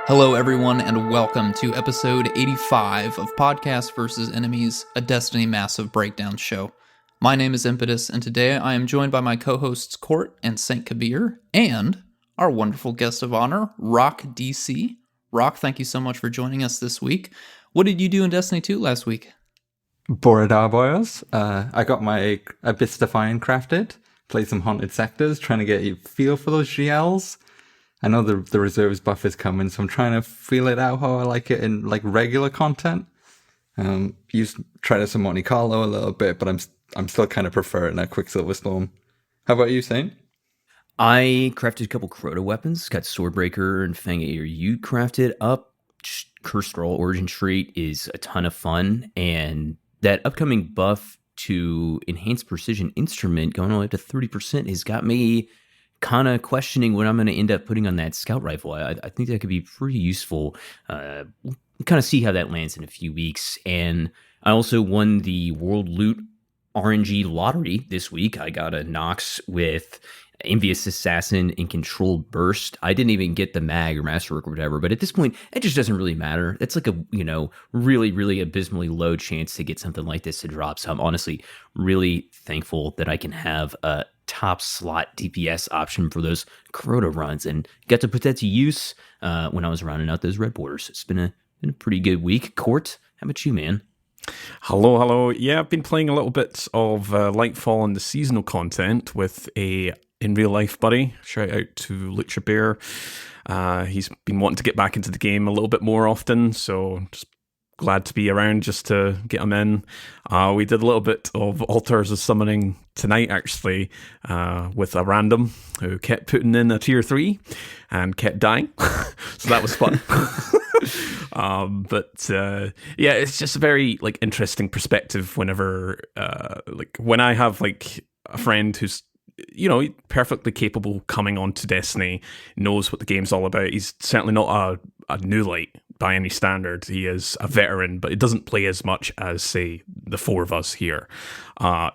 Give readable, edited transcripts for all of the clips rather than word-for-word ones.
Hello, everyone, and welcome to episode 85 of Podcast vs. Enemies, a Destiny Massive Breakdown show. My name is Impetus, and today I am joined by my co-hosts Court and Saint Kabr, and our wonderful guest of honor, RokDC. Rok, thank you so much for joining us this week. What did you do in Destiny 2 last week? Borodar boys. I got my Abyss Defiant crafted, played some Haunted Sectors, trying to get a feel for those GLs. I know the reserves buff is coming, so I'm trying to feel it out how I like it in like regular content. Tried out some Monte Carlo a little bit, but I'm still kind of preferring that Quicksilver Storm. How about you, Saint? I crafted a couple Crota weapons, got Swordbreaker and Fang ARU crafted up. Curse Scroll Origin Trait is a ton of fun, and that upcoming buff to Enhanced Precision Instrument going all the way up to 30% has got me kind of questioning what I'm going to end up putting on that scout rifle. I think that could be pretty useful. We'll kind of see how that lands in a few weeks. And I also won the World Loot RNG lottery this week. I got a Nox with Envious Assassin and Controlled Burst. I didn't even get the mag or Masterwork or whatever, but at this point, it just doesn't really matter. It's like a, really, really abysmally low chance to get something like this to drop. So I'm honestly really thankful that I can have a top slot DPS option for those Crota runs and got to put that to use when I was rounding out those red borders. It's been a pretty good week. Court, how about you, man? Hello. Yeah, I've been playing a little bit of Lightfall and the seasonal content with a in real life buddy. Shout out to Lucha Bear. He's been wanting to get back into the game a little bit more often, so just glad to be around just to get him in. We did a little bit of Altars of Summoning tonight, actually, with a random who kept putting in a tier 3 and kept dying. So that was fun. Yeah, it's just a very interesting perspective whenever when I have a friend who's perfectly capable coming onto Destiny, knows what the game's all about. He's certainly not a new light by any standard. He is a veteran, but he doesn't play as much as, say, the four of us here.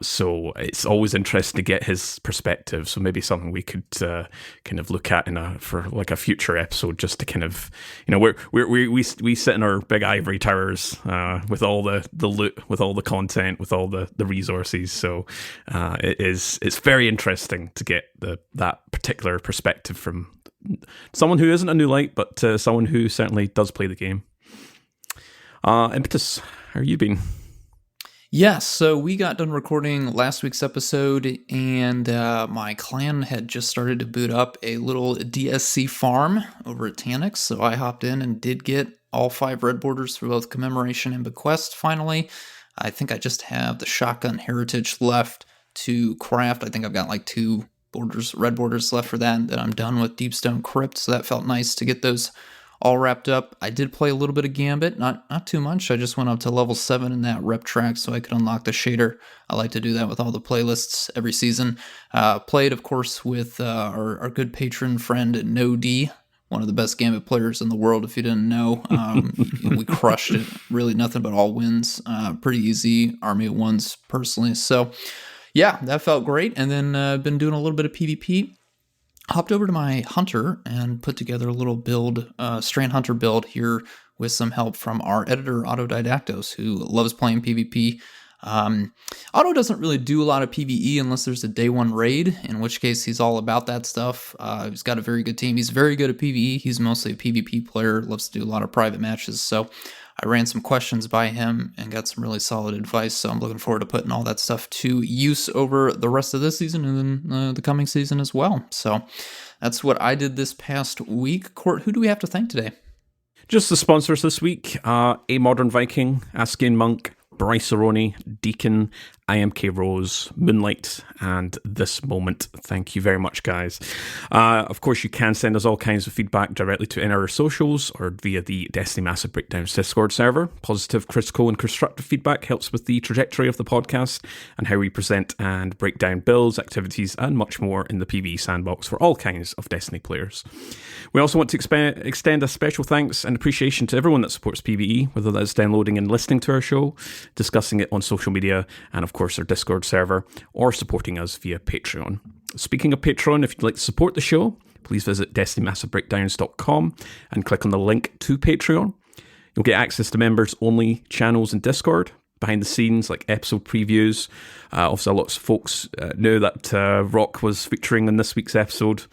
So it's always interesting to get his perspective. So maybe something we could kind of look at for a future episode, just to kind of, we sit in our big ivory towers with all the loot, with all the content, with all the resources. So it's very interesting to get that particular perspective from someone who isn't a new light, but someone who certainly does play the game. Impetus, how are you been? Yes, so we got done recording last week's episode, and my clan had just started to boot up a little DSC farm over at Tanix, so I hopped in and did get all 5 red borders for both Commemoration and Bequest finally. I think I just have the Shotgun Heritage left to craft. I think I've got 2 red borders left for that, and then I'm done with Deepstone Crypt, so that felt nice to get those all wrapped up. I did play a little bit of Gambit, not too much. I just went up to level 7 in that rep track so I could unlock the shader. I like to do that with all the playlists every season. Played, of course, with our good patron friend No D, one of the best Gambit players in the world, if you didn't know. We crushed it. Really nothing but all wins. Pretty easy Army of Ones, personally. So yeah, that felt great. And then been doing a little bit of PvP. Hopped over to my Hunter and put together a little build, Strand Hunter build here with some help from our editor, Autodidaktos, who loves playing PvP. Auto doesn't really do a lot of PvE unless there's a day 1 raid, in which case he's all about that stuff. He's got a very good team. He's very good at PvE. He's mostly a PvP player, loves to do a lot of private matches. So I ran some questions by him and got some really solid advice, so I'm looking forward to putting all that stuff to use over the rest of this season and then the coming season as well. So that's what I did this past week. Court, who do we have to thank today? Just the sponsors this week, A Modern Viking, Askian Monk, Bryce Aroni, Deacon, IMK Rose, Moonlight, and This Moment. Thank you very much, guys. Of course, you can send us all kinds of feedback directly to in our socials or via the Destiny Massive Breakdowns Discord server. Positive, critical, and constructive feedback helps with the trajectory of the podcast and how we present and break down builds, activities, and much more in the PvE sandbox for all kinds of Destiny players. We also want to extend a special thanks and appreciation to everyone that supports PvE, whether that's downloading and listening to our show, discussing it on social media, and of course our Discord server, or supporting us via Patreon. Speaking of Patreon, if you'd like to support the show, please visit destinymassivebreakdowns.com and click on the link to Patreon. You'll get access to members-only channels and Discord, behind the scenes, like episode previews. Also, lots of folks knew that Rock was featuring in this week's episode,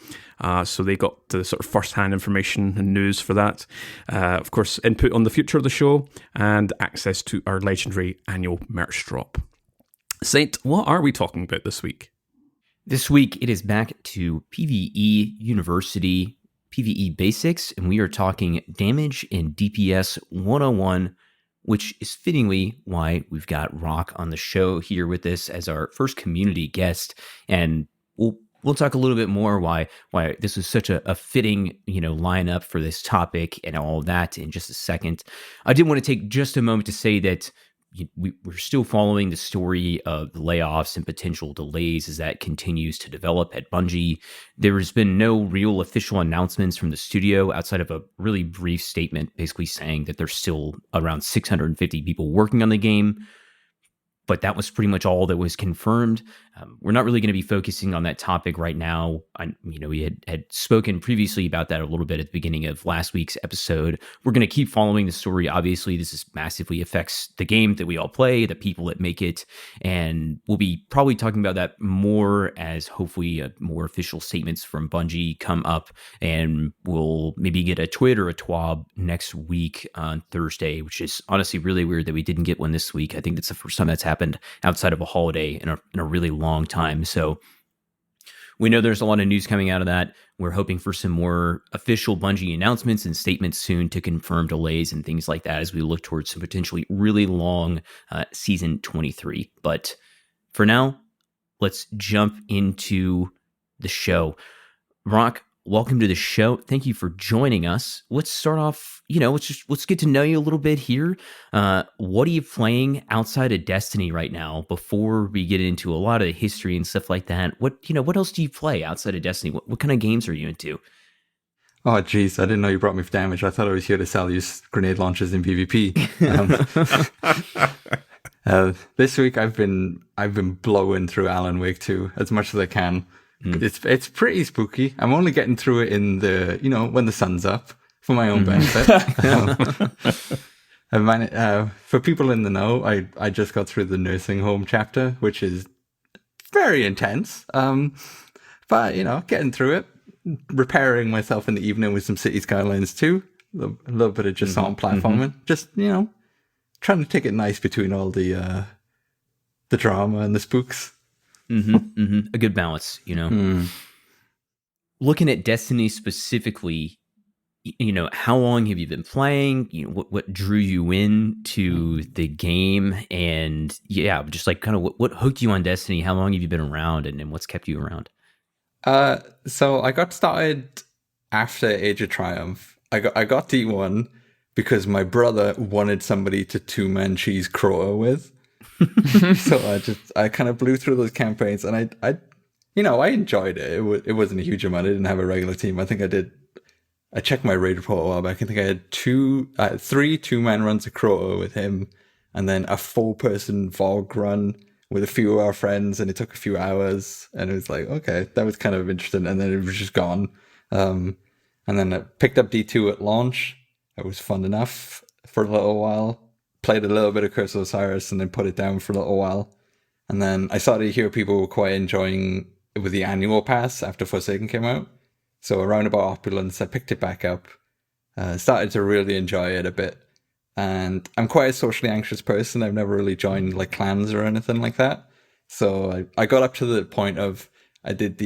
so they got the sort of first-hand information and news for that. Of course, input on the future of the show, and access to our legendary annual merch drop. Saint, what are we talking about this week? This week, it is back to PvE University, PvE Basics, and we are talking damage and DPS 101, which is fittingly why we've got Rock on the show here with us as our first community guest. And we'll talk a little bit more why this is such a fitting, lineup for this topic and all of that in just a second. I did want to take just a moment to say that we're still following the story of the layoffs and potential delays as that continues to develop at Bungie. There has been no real official announcements from the studio outside of a really brief statement basically saying that there's still around 650 people working on the game. But that was pretty much all that was confirmed. We're not really going to be focusing on that topic right now. We had spoken previously about that a little bit at the beginning of last week's episode. We're going to keep following the story. Obviously, this massively affects the game that we all play, the people that make it, and we'll be probably talking about that more as hopefully more official statements from Bungie come up, and we'll maybe get a tweet or a twab next week on Thursday, which is honestly really weird that we didn't get one this week. I think that's the first time that's happened outside of a holiday in a really long time. So we know there's a lot of news coming out of that. We're hoping for some more official Bungie announcements and statements soon to confirm delays and things like that as we look towards some potentially really long season 23. But for now, let's jump into the show. Rock, welcome to the show. Thank you for joining us. Let's start off, let's get to know you a little bit here. What are you playing outside of Destiny right now before we get into a lot of the history and stuff like that? What else do you play outside of Destiny? What kind of games are you into? Oh, geez, I didn't know you brought me for damage. I thought I was here to sell you grenade launchers in PvP. This week I've been blowing through Alan Wake 2 as much as I can. It's pretty spooky. I'm only getting through it in the when the sun's up for my own benefit. For people in the know, I just got through the nursing home chapter, which is very intense. But getting through it, repairing myself in the evening with some City Skylines too. A little bit of just on platforming. Just trying to take it nice between all the drama and the spooks. A good balance, Looking at Destiny specifically, how long have you been playing? What drew you into the game? And just like kind of what hooked you on Destiny? How long have you been around, and what's kept you around? So I got started after Age of Triumph. I got D1 because my brother wanted somebody to two-man cheese Crota with. So I kind of blew through those campaigns, and I enjoyed it. It wasn't a huge amount. I didn't have a regular team. I think I checked my raid report a while back. I think I had 3 two-man runs of Crota with him, and then a 4-person Vogue run with a few of our friends, and it took a few hours, and it was like, okay, that was kind of interesting, and then it was just gone. And then I picked up D2 at launch. It was fun enough for a little while. Played a little bit of Curse of Osiris and then put it down for a little while. And then I started to hear people were quite enjoying it with the annual pass after Forsaken came out. So around about Opulence, I picked it back up. Started to really enjoy it a bit. And I'm quite a socially anxious person. I've never really joined like clans or anything like that. So I got up to the point of I did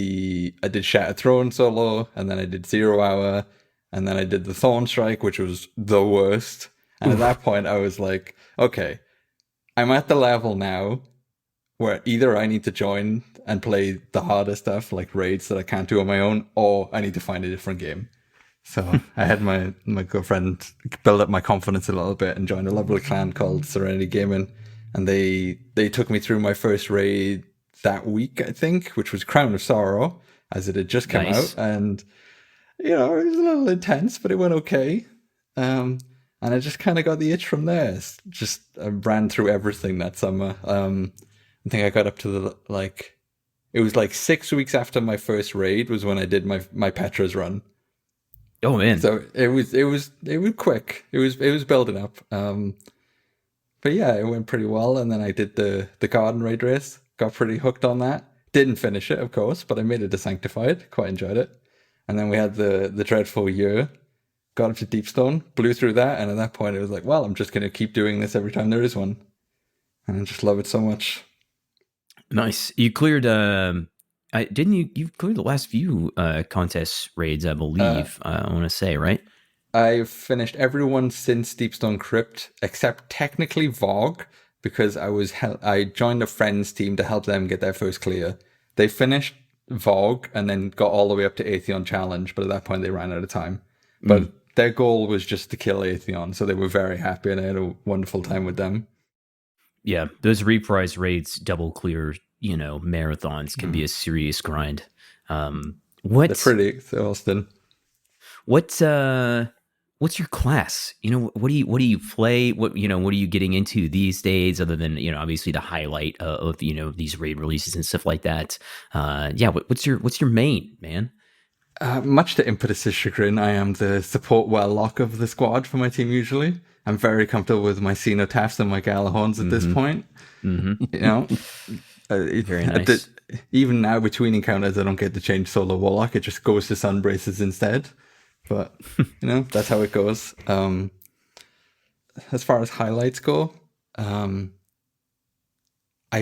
Shattered Throne solo, and then I did 0 Hour, and then I did the Thorn Strike, which was the worst. And at that point, I was like, okay, I'm at the level now where either I need to join and play the harder stuff, like raids that I can't do on my own, or I need to find a different game. So I had my girlfriend build up my confidence a little bit and joined a lovely clan called Serenity Gaming. And they took me through my first raid that week, I think, which was Crown of Sorrow, as it had just come out. And, it was a little intense, but it went okay. And I just kind of got the itch from there. I ran through everything that summer. I think I got up to it was like 6 weeks after my first raid was when I did my Petra's run. Oh man. So it was quick. It was building up. But yeah, it went pretty well. And then I did the garden raid race. Got pretty hooked on that. Didn't finish it, of course, but I made it to Sanctified. Quite enjoyed it. And then we had the dreadful year. Got up to Deepstone, blew through that, and at that point it was like, well, I'm just going to keep doing this every time there is one. And I just love it so much. Nice. You cleared didn't you cleared the last few contest raids, I believe. I want to say, right? I've finished everyone since Deepstone Crypt, except technically Vogue, because I joined a friend's team to help them get their first clear. They finished Vogue and then got all the way up to Atheon Challenge, but at that point they ran out of time. But their goal was just to kill Atheon, so they were very happy, and I had a wonderful time with them. Yeah, those reprise raids, double clear, marathons can be a serious grind. They're pretty exhausting. What's your class? What do you play? What are you getting into these days? Other than obviously the highlight of these raid releases and stuff like that. What's your main, man? Much to Impetus' chagrin, I am the support lock of the squad for my team usually. I'm very comfortable with my Cenotafs and my Galahorns at this point. Very nice. Even now, between encounters, I don't get to change Solar Warlock. It just goes to Sunbraces instead. But, that's how it goes. As far as highlights go, I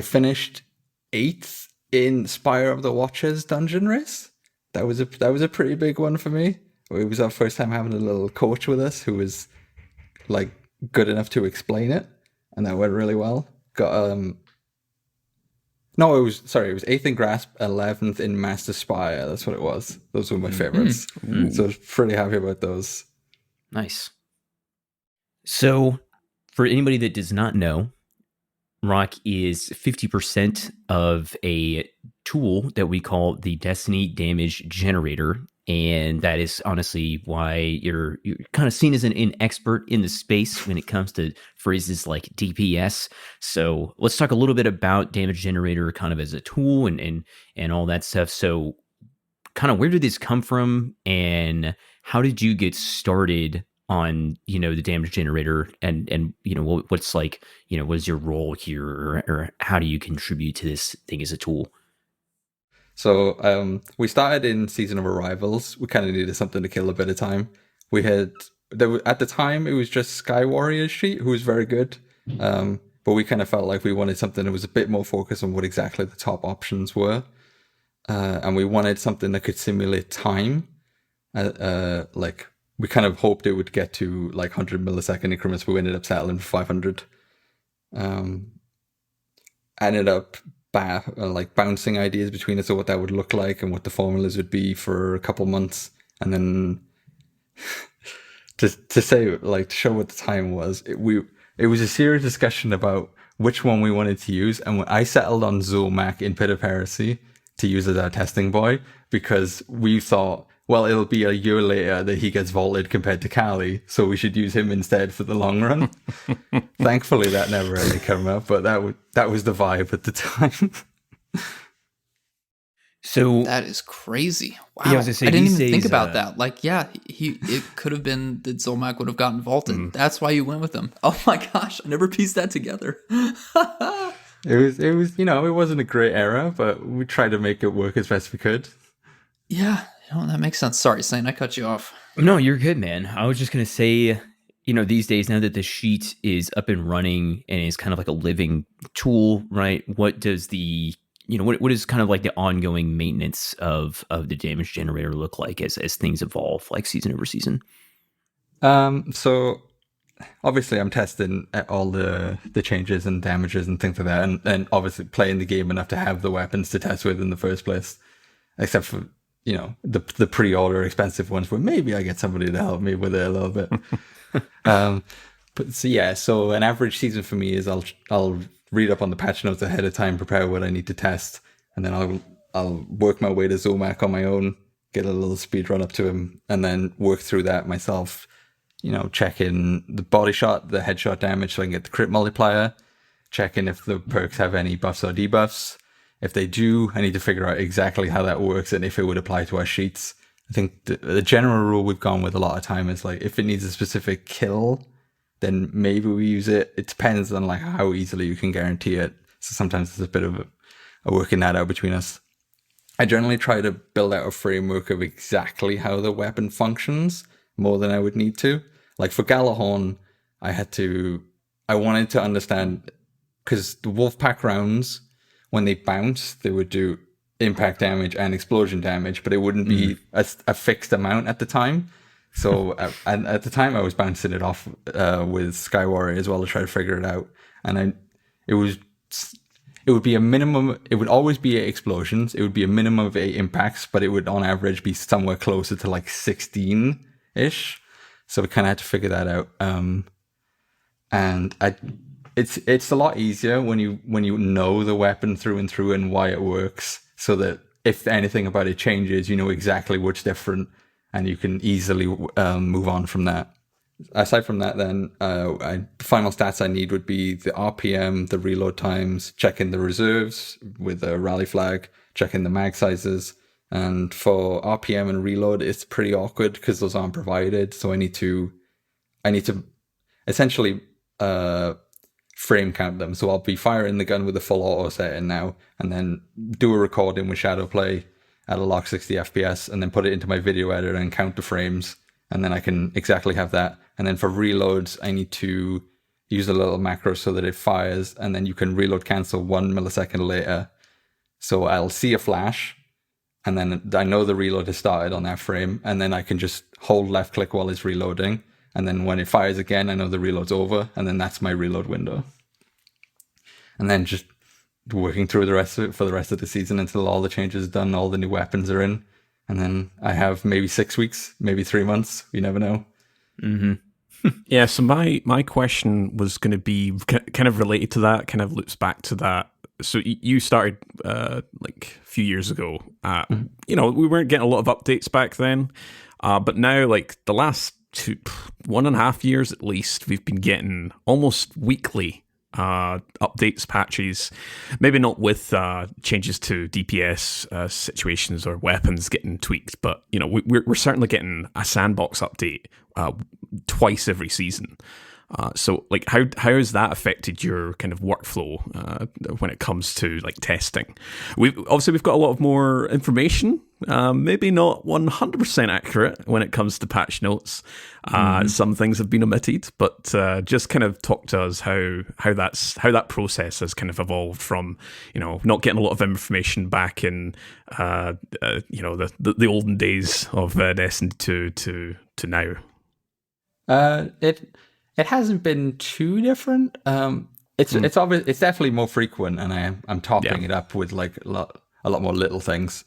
finished 8th in Spire of the Watchers dungeon race. That was a pretty big one for me. It was our first time having a little coach with us who was like good enough to explain it, and that went really well. It was 8th in Grasp, 11th in Master Spire. That's what it was. Those were my favorites. So I was pretty happy about those. Nice. So for anybody that does not know, Rock is 50% of a tool that we call the Destiny Damage Generator. And that is honestly why you're kind of seen as an expert in the space when it comes to phrases like DPS. So let's talk a little bit about Damage Generator kind of as a tool and all that stuff. So kind of where did this come from and how did you get started on, the Damage Generator and what's like, what is your role here or how do you contribute to this thing as a tool? So we started in Season of Arrivals. We kind of needed something to kill a bit of time. At the time, it was just Sky Warrior's sheet, who was very good. But we kind of felt like we wanted something that was a bit more focused on what exactly the top options were. And we wanted something that could simulate time. We kind of hoped it would get to like 100 millisecond increments, but we ended up settling for 500. Ended up bouncing ideas between us of what that would look like and what the formulas would be for a couple months, and then to show what the time was, it was a serious discussion about which one we wanted to use, and I settled on Zulmak in Pit of Heresy to use as our testing boy because we thought, well, it'll be a year later that he gets vaulted compared to Kali, so we should use him instead for the long run. Thankfully, that never really came up, but that was the vibe at the time. So that is crazy. Wow. Yeah, I was gonna say, I didn't even days, think about that. It could have been that Zolmak would have gotten vaulted. That's why you went with him. Oh my gosh, I never pieced that together. It was it wasn't a great era, but we tried to make it work as best we could. Yeah, that makes sense. Sorry, Saint, I cut you off. No, you're good, man. I was just going to say, these days, now that the sheet is up and running and is kind of like a living tool, right? What does the, what is kind of like the ongoing maintenance of the Damage Generator look like as things evolve, like season over season? So obviously I'm testing all the changes and damages and things like that, and obviously playing the game enough to have the weapons to test with in the first place, except for the pre-order expensive ones where maybe I get somebody to help me with it a little bit. So an average season for me is I'll read up on the patch notes ahead of time, prepare what I need to test, and then I'll work my way to Zulmak on my own, get a little speed run up to him, and then work through that myself. Checking the body shot, the headshot damage so I can get the crit multiplier, checking if the perks have any buffs or debuffs. If they do, I need to figure out exactly how that works and if it would apply to our sheets. I think the general rule we've gone with a lot of time is like, if it needs a specific kill, then maybe we use it. It depends on like how easily you can guarantee it. So sometimes there's a bit of a working that out between us. I generally try to build out a framework of exactly how the weapon functions more than I would need to. Like for Galahorn, I wanted to understand, because the Wolfpack rounds, when they bounce, they would do impact damage and explosion damage, but it wouldn't be a fixed amount at the time. So at the time, I was bouncing it off with Sky Warrior as well to try to figure it out. And it would be a minimum. It would always be 8 explosions. It would be a minimum of 8 impacts, but it would on average be somewhere closer to like 16-ish. So we kind of had to figure that out. And it's a lot easier when you know the weapon through and through and why it works, so that if anything about it changes, you know exactly what's different, and you can easily move on from that. Aside from that, then the final stats I need would be the RPM, the reload times, checking the reserves with a rally flag, checking the mag sizes. And for RPM and reload, it's pretty awkward because those aren't provided. So I need to essentially frame count them. So I'll be firing the gun with the full auto setting now, and then do a recording with Shadowplay at a lock 60 FPS, and then put it into my video editor and count the frames, and then I can exactly have that. And then for reloads, I need to use a little macro so that it fires, and then you can reload cancel 1 millisecond later. So I'll see a flash, and then I know the reload has started on that frame, and then I can just hold left click while it's reloading. And then when it fires again, I know the reload's over, and then that's my reload window. And then just working through the rest of it for the rest of the season until all the changes are done, all the new weapons are in. And then I have maybe 6 weeks, maybe 3 months. You never know. Mm-hmm. Yeah, so my question was going to be kind of related to that, kind of loops back to that. So you started like a few years ago. You know, we weren't getting a lot of updates back then. But now, like the last 1.5 years at least, we've been getting almost weekly updates, patches, maybe not with changes to DPS situations or weapons getting tweaked, but you know, we're certainly getting a sandbox update twice every season. So like how has that affected your kind of workflow when it comes to like testing? We've got a lot of more information, maybe not 100% accurate when it comes to patch notes. Some things have been omitted, but just kind of talk to us how that process has kind of evolved from, you know, not getting a lot of information back in you know, the olden days of Destiny 2 to now. It hasn't been too different. It's obvious. It's definitely more frequent, and I'm topping it up with like a lot more little things.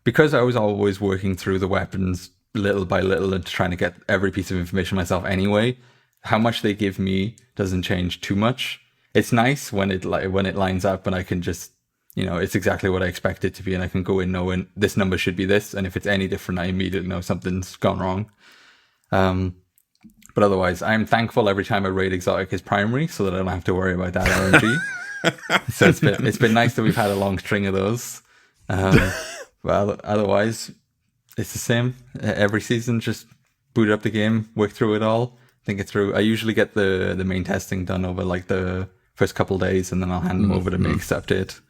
Because I was always working through the weapons little by little and trying to get every piece of information myself anyway. How much they give me doesn't change too much. It's nice when it lines up and I can just, you know, it's exactly what I expect it to be, and I can go in knowing this number should be this, and if it's any different, I immediately know something's gone wrong. But otherwise, I'm thankful every time I raid exotic as primary, so that I don't have to worry about that RNG. So it's been nice that we've had a long string of those. Well, otherwise, it's the same every season. Just boot up the game, work through it all, think it through. I usually get the main testing done over like the first couple of days, and then I'll hand them over to Mix update.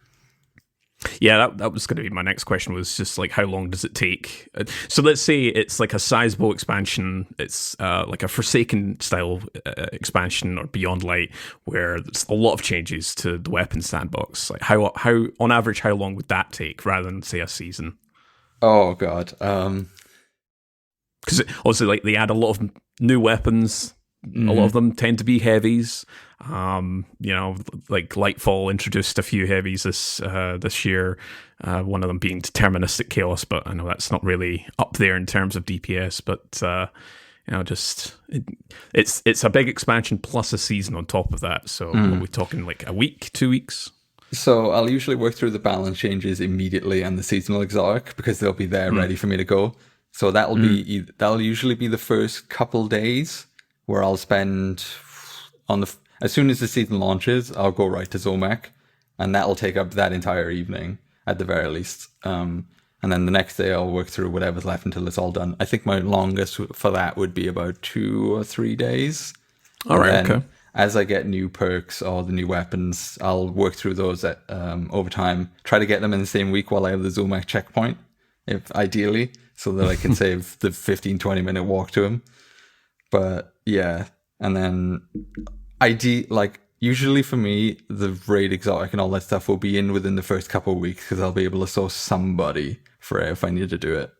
Yeah, that was going to be my next question, was just like, how long does it take? So let's say it's like a sizable expansion, it's like a Forsaken style expansion or Beyond Light, where there's a lot of changes to the weapon sandbox. Like how on average, how long would that take rather than say a season? Oh God. Because obviously, like, they add a lot of new weapons. A lot of them tend to be heavies. You know, like Lightfall introduced a few heavies this year. One of them being Deterministic Chaos, but I know that's not really up there in terms of DPS. But you know, just it's a big expansion plus a season on top of that. So are we talking like a week, 2 weeks? So I'll usually work through the balance changes immediately and the seasonal exotic, because they'll be there ready for me to go. So that'll usually be the first couple days, where I'll spend as soon as the season launches, I'll go right to Zomac, and that'll take up that entire evening at the very least. And then the next day I'll work through whatever's left until it's all done. I think my longest for that would be about 2 or 3 days. All right, okay. As I get new perks or the new weapons, I'll work through those at over time. Try to get them in the same week while I have the Zulmak checkpoint, if ideally, so that I can save the 15-20 minute walk to him. But yeah, and then usually for me, the raid exotic and all that stuff will be in within the first couple of weeks because I'll be able to source somebody for it if I need to do it.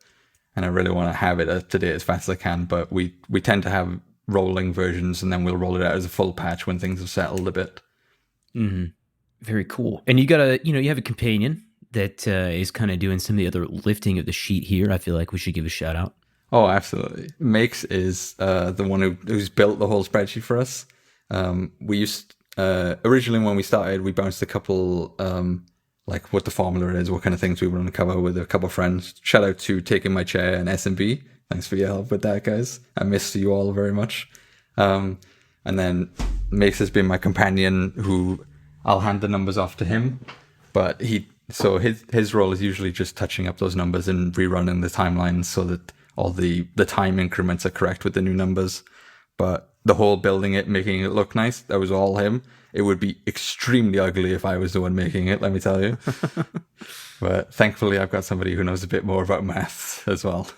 And I really want to have it up to date as fast as I can, but we tend to have rolling versions and then we'll roll it out as a full patch when things have settled a bit. Mm-hmm. Very cool. And you have a companion that is kind of doing some of the other lifting of the sheet here. I feel like we should give a shout out. Oh, absolutely. Makes is the one who's built the whole spreadsheet for us. We used originally when we started, we bounced a couple like what the formula is, what kind of things we were going to cover with a couple of friends. Shout out to Taking My Chair and S&B. Thanks for your help with that, guys. I miss you all very much. And then Makes has been my companion, who I'll hand the numbers off to him, but his role is usually just touching up those numbers and rerunning the timelines so that all the time increments are correct with the new numbers. But the whole building it, making it look nice, that was all him. It would be extremely ugly if I was the one making it, let me tell you. But thankfully, I've got somebody who knows a bit more about maths as well.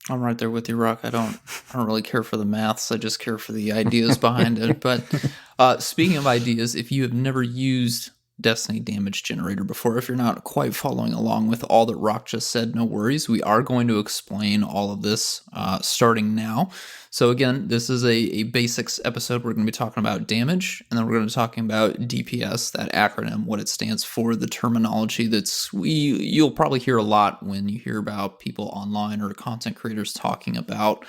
I'm right there with you, Rock. I don't really care for the maths. I just care for the ideas behind it. But speaking of ideas, if you have never used Destiny Damage Generator before, if you're not quite following along with all that Rock just said, no worries. We are going to explain all of this starting now. So again, this is a basics episode. We're going to be talking about damage, and then we're going to be talking about DPS, that acronym, what it stands for, the terminology you'll probably hear a lot when you hear about people online or content creators talking about,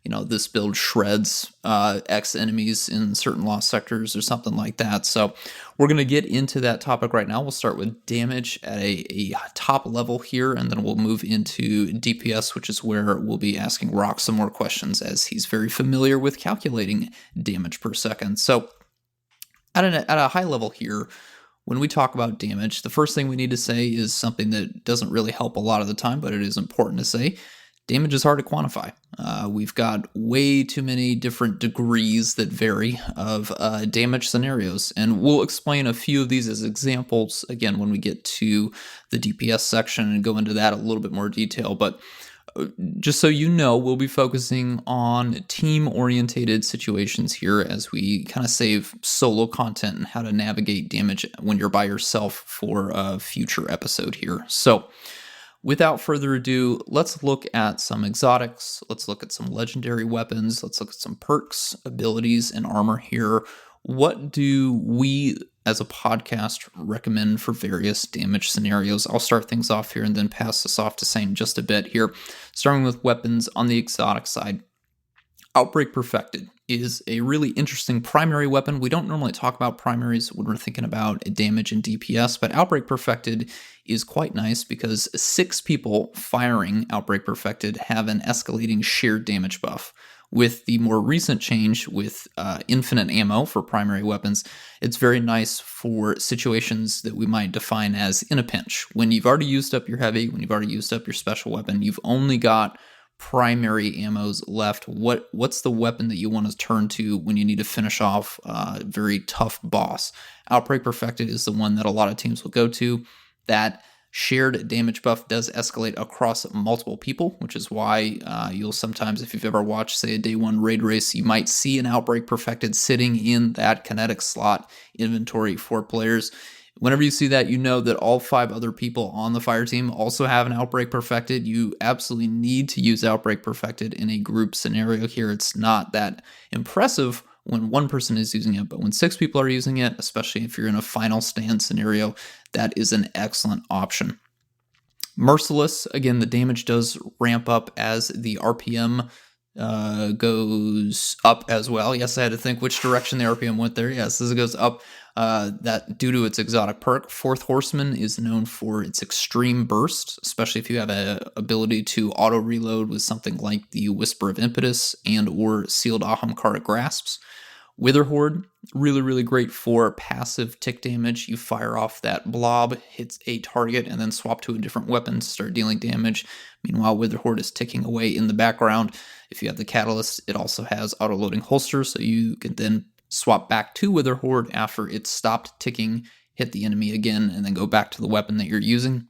this build shreds X enemies in certain lost sectors or something like that. So we're going to get into that topic right now. We'll start with damage at a top level here, and then we'll move into DPS, which is where we'll be asking Rock some more questions, as he's very familiar with calculating damage per second. So at a high level here, when we talk about damage, the first thing we need to say is something that doesn't really help a lot of the time, but it is important to say. Damage is hard to quantify. We've got way too many different degrees that vary of damage scenarios, and we'll explain a few of these as examples, again, when we get to the DPS section and go into that a little bit more detail. But just so you know, we'll be focusing on team-orientated situations here as we kind of save solo content and how to navigate damage when you're by yourself for a future episode here. So, without further ado, let's look at some exotics, let's look at some legendary weapons, let's look at some perks, abilities, and armor here. What do we, as a podcast, recommend for various damage scenarios? I'll start things off here and then pass this off to Saint just a bit here. Starting with weapons on the exotic side. Outbreak Perfected is a really interesting primary weapon. We don't normally talk about primaries when we're thinking about damage and DPS, but Outbreak Perfected is quite nice because 6 people firing Outbreak Perfected have an escalating shared damage buff. With the more recent change with infinite ammo for primary weapons, it's very nice for situations that we might define as in a pinch. When you've already used up your heavy, when you've already used up your special weapon, you've only got primary ammos left. What's the weapon that you want to turn to when you need to finish off a very tough boss? Outbreak Perfected is the one that a lot of teams will go to. That shared damage buff does escalate across multiple people, which is why you'll sometimes, if you've ever watched, say, a day one raid race, you might see an Outbreak Perfected sitting in that kinetic slot inventory for players. Whenever you see that, you know that all 5 other people on the fire team also have an Outbreak Perfected. You absolutely need to use Outbreak Perfected in a group scenario here. It's not that impressive when one person is using it, but when 6 people are using it, especially if you're in a final stand scenario, that is an excellent option. Merciless, again, the damage does ramp up as the RPM goes up as well. Yes, I had to think which direction the RPM went there. Yes, as it goes up, that due to its exotic perk. Fourth Horseman is known for its extreme burst, especially if you have an ability to auto reload with something like the Whisper of Impetus and or Sealed Ahamkara Grasps. Witherhoard Really, really great for passive tick damage. You fire off that blob, hits a target, and then swap to a different weapon to start dealing damage. Meanwhile, Witherhoard is ticking away in the background. If you have the Catalyst, it also has auto-loading holster, so you can then swap back to Witherhoard after it's stopped ticking, hit the enemy again, and then go back to the weapon that you're using.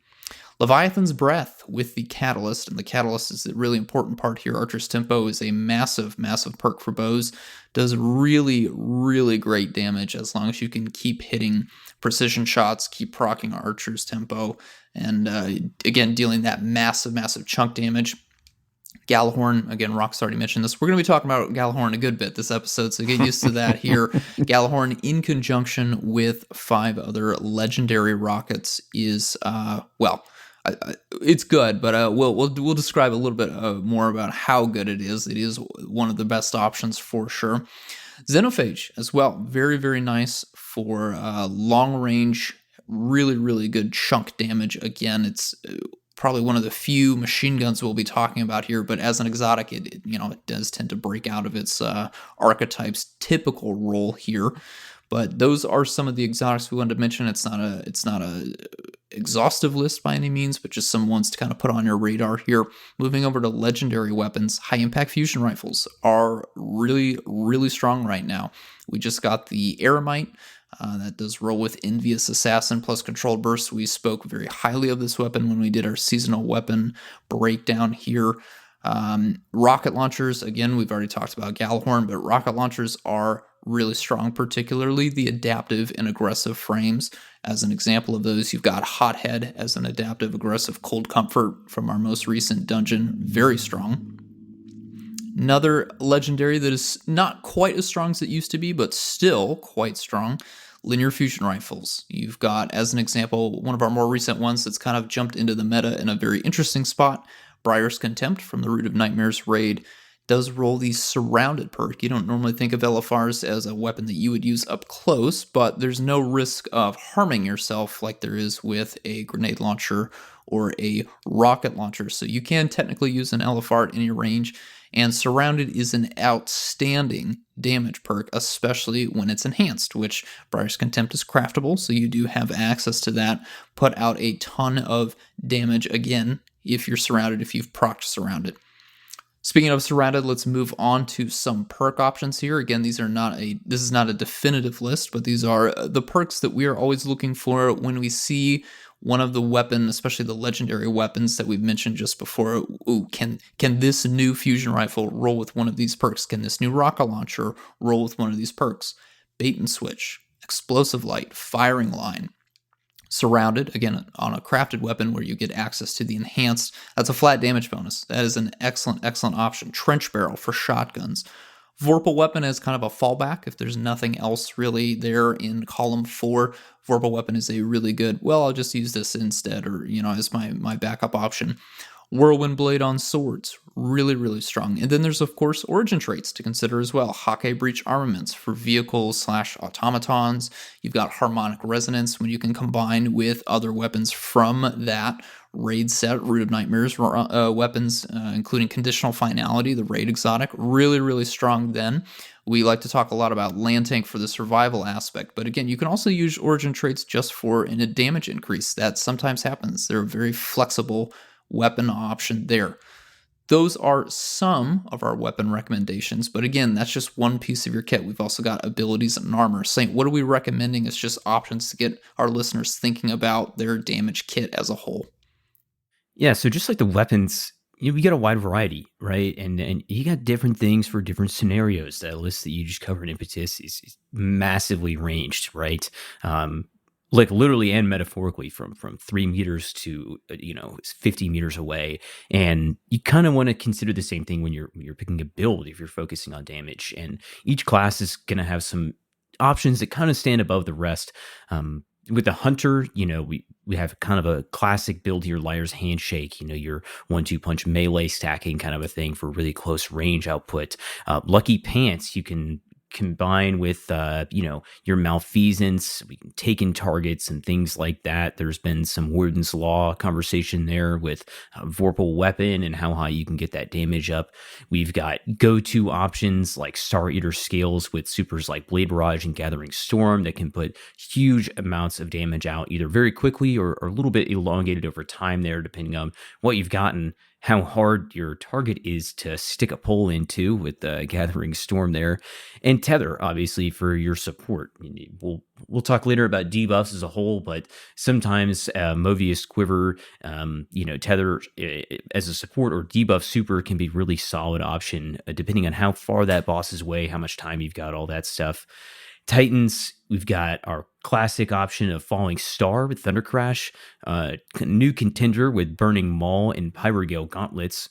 Leviathan's Breath with the Catalyst, and the Catalyst is the really important part here. Archer's Tempo is a massive, massive perk for bows. Does really, really great damage as long as you can keep hitting precision shots, keep proccing Archer's Tempo, and again, dealing that massive, massive chunk damage. Gallahorn, again, Rock's already mentioned this. We're going to be talking about Gallahorn a good bit this episode, so get used to that here. Gallahorn, in conjunction with 5 other legendary rockets, is, it's good, but we'll describe a little bit more about how good it is. It is one of the best options for sure. Xenophage as well, very, very nice for long range, really, really good chunk damage. Again, it's probably one of the few machine guns we'll be talking about here, but as an exotic, it does tend to break out of its archetype's typical role here. But those are some of the exotics we wanted to mention. It's not a exhaustive list by any means, but just some ones to kind of put on your radar here. Moving over to legendary weapons, high impact fusion rifles are really, really strong right now. We just got the Eremite. That does roll with Envious Assassin plus Controlled Burst. We spoke very highly of this weapon when we did our seasonal weapon breakdown here. Rocket launchers, again, we've already talked about Gallahorn, but rocket launchers are really strong, particularly the adaptive and aggressive frames. As an example of those, you've got Hothead as an adaptive aggressive Cold Comfort from our most recent dungeon, very strong. Another legendary that is not quite as strong as it used to be, but still quite strong, linear fusion rifles. You've got, as an example, one of our more recent ones that's kind of jumped into the meta in a very interesting spot, Briar's Contempt from the Root of Nightmares raid. Does roll the Surrounded perk. You don't normally think of LFRs as a weapon that you would use up close, but there's no risk of harming yourself like there is with a grenade launcher or a rocket launcher. So you can technically use an LFR at any range, and Surrounded is an outstanding damage perk, especially when it's enhanced, which Briar's Contempt is craftable, so you do have access to that. Put out a ton of damage, again, if you're surrounded, if you've procced Surrounded. Speaking of Surrounded, let's move on to some perk options here. Again, this is not a definitive list, but these are the perks that we are always looking for when we see one of the weapon, especially the legendary weapons that we've mentioned just before. Ooh, can this new fusion rifle roll with one of these perks? Can this new rocket launcher roll with one of these perks? Bait and switch, explosive light, firing line. Surrounded, again, on a crafted weapon where you get access to the enhanced. That's a flat damage bonus. That is an excellent, excellent option. Trench barrel for shotguns. Vorpal weapon as kind of a fallback if there's nothing else really there in column 4. Vorpal weapon is a really good, well, I'll just use this instead, or, as my backup option. Whirlwind Blade on swords, really, really strong. And then there's, of course, origin traits to consider as well. Hawkeye Breach armaments for vehicles/automatons. You've got Harmonic Resonance when you can combine with other weapons from that raid set, Root of Nightmares weapons, including Conditional Finality, the raid exotic. Really, really strong then. We like to talk a lot about Land Tank for the survival aspect, but again, you can also use origin traits just for a damage increase. That sometimes happens. They're a very flexible weapon option there. Those are some of our weapon recommendations, but again, that's just one piece of your kit. We've also got abilities and armor. Saint, what are we recommending as just options to get our listeners thinking about their damage kit as a whole? Yeah, so just like the weapons, we got a wide variety, right? And you got different things for different scenarios. That list that you just covered in Impetus is massively ranged, right? Like literally and metaphorically from 3 meters to 50 meters away. And you kind of want to consider the same thing when you're picking a build if you're focusing on damage. And each class is going to have some options that kind of stand above the rest. With the hunter, we have kind of a classic build here, Liar's Handshake, your 1-2 punch melee stacking kind of a thing for really close range output. Lucky Pants, you can combine with, your malfeasance, we can take in targets and things like that. There's been some Warden's Law conversation there with Vorpal Weapon and how high you can get that damage up. We've got go-to options like Star Eater Scales with supers like Blade Barrage and Gathering Storm that can put huge amounts of damage out either very quickly or a little bit elongated over time there, depending on what you've gotten, how hard your target is to stick a pole into with the Gathering Storm there, and Tether, obviously, for your support. We'll talk later about debuffs as a whole, but sometimes Movius Quiver, Tether as a support or debuff super can be really solid option, depending on how far that boss is away, how much time you've got, all that stuff. Titans, we've got our classic option of Falling Star with Thunder Crash, new contender with Burning Maul and Pyrogale Gauntlets.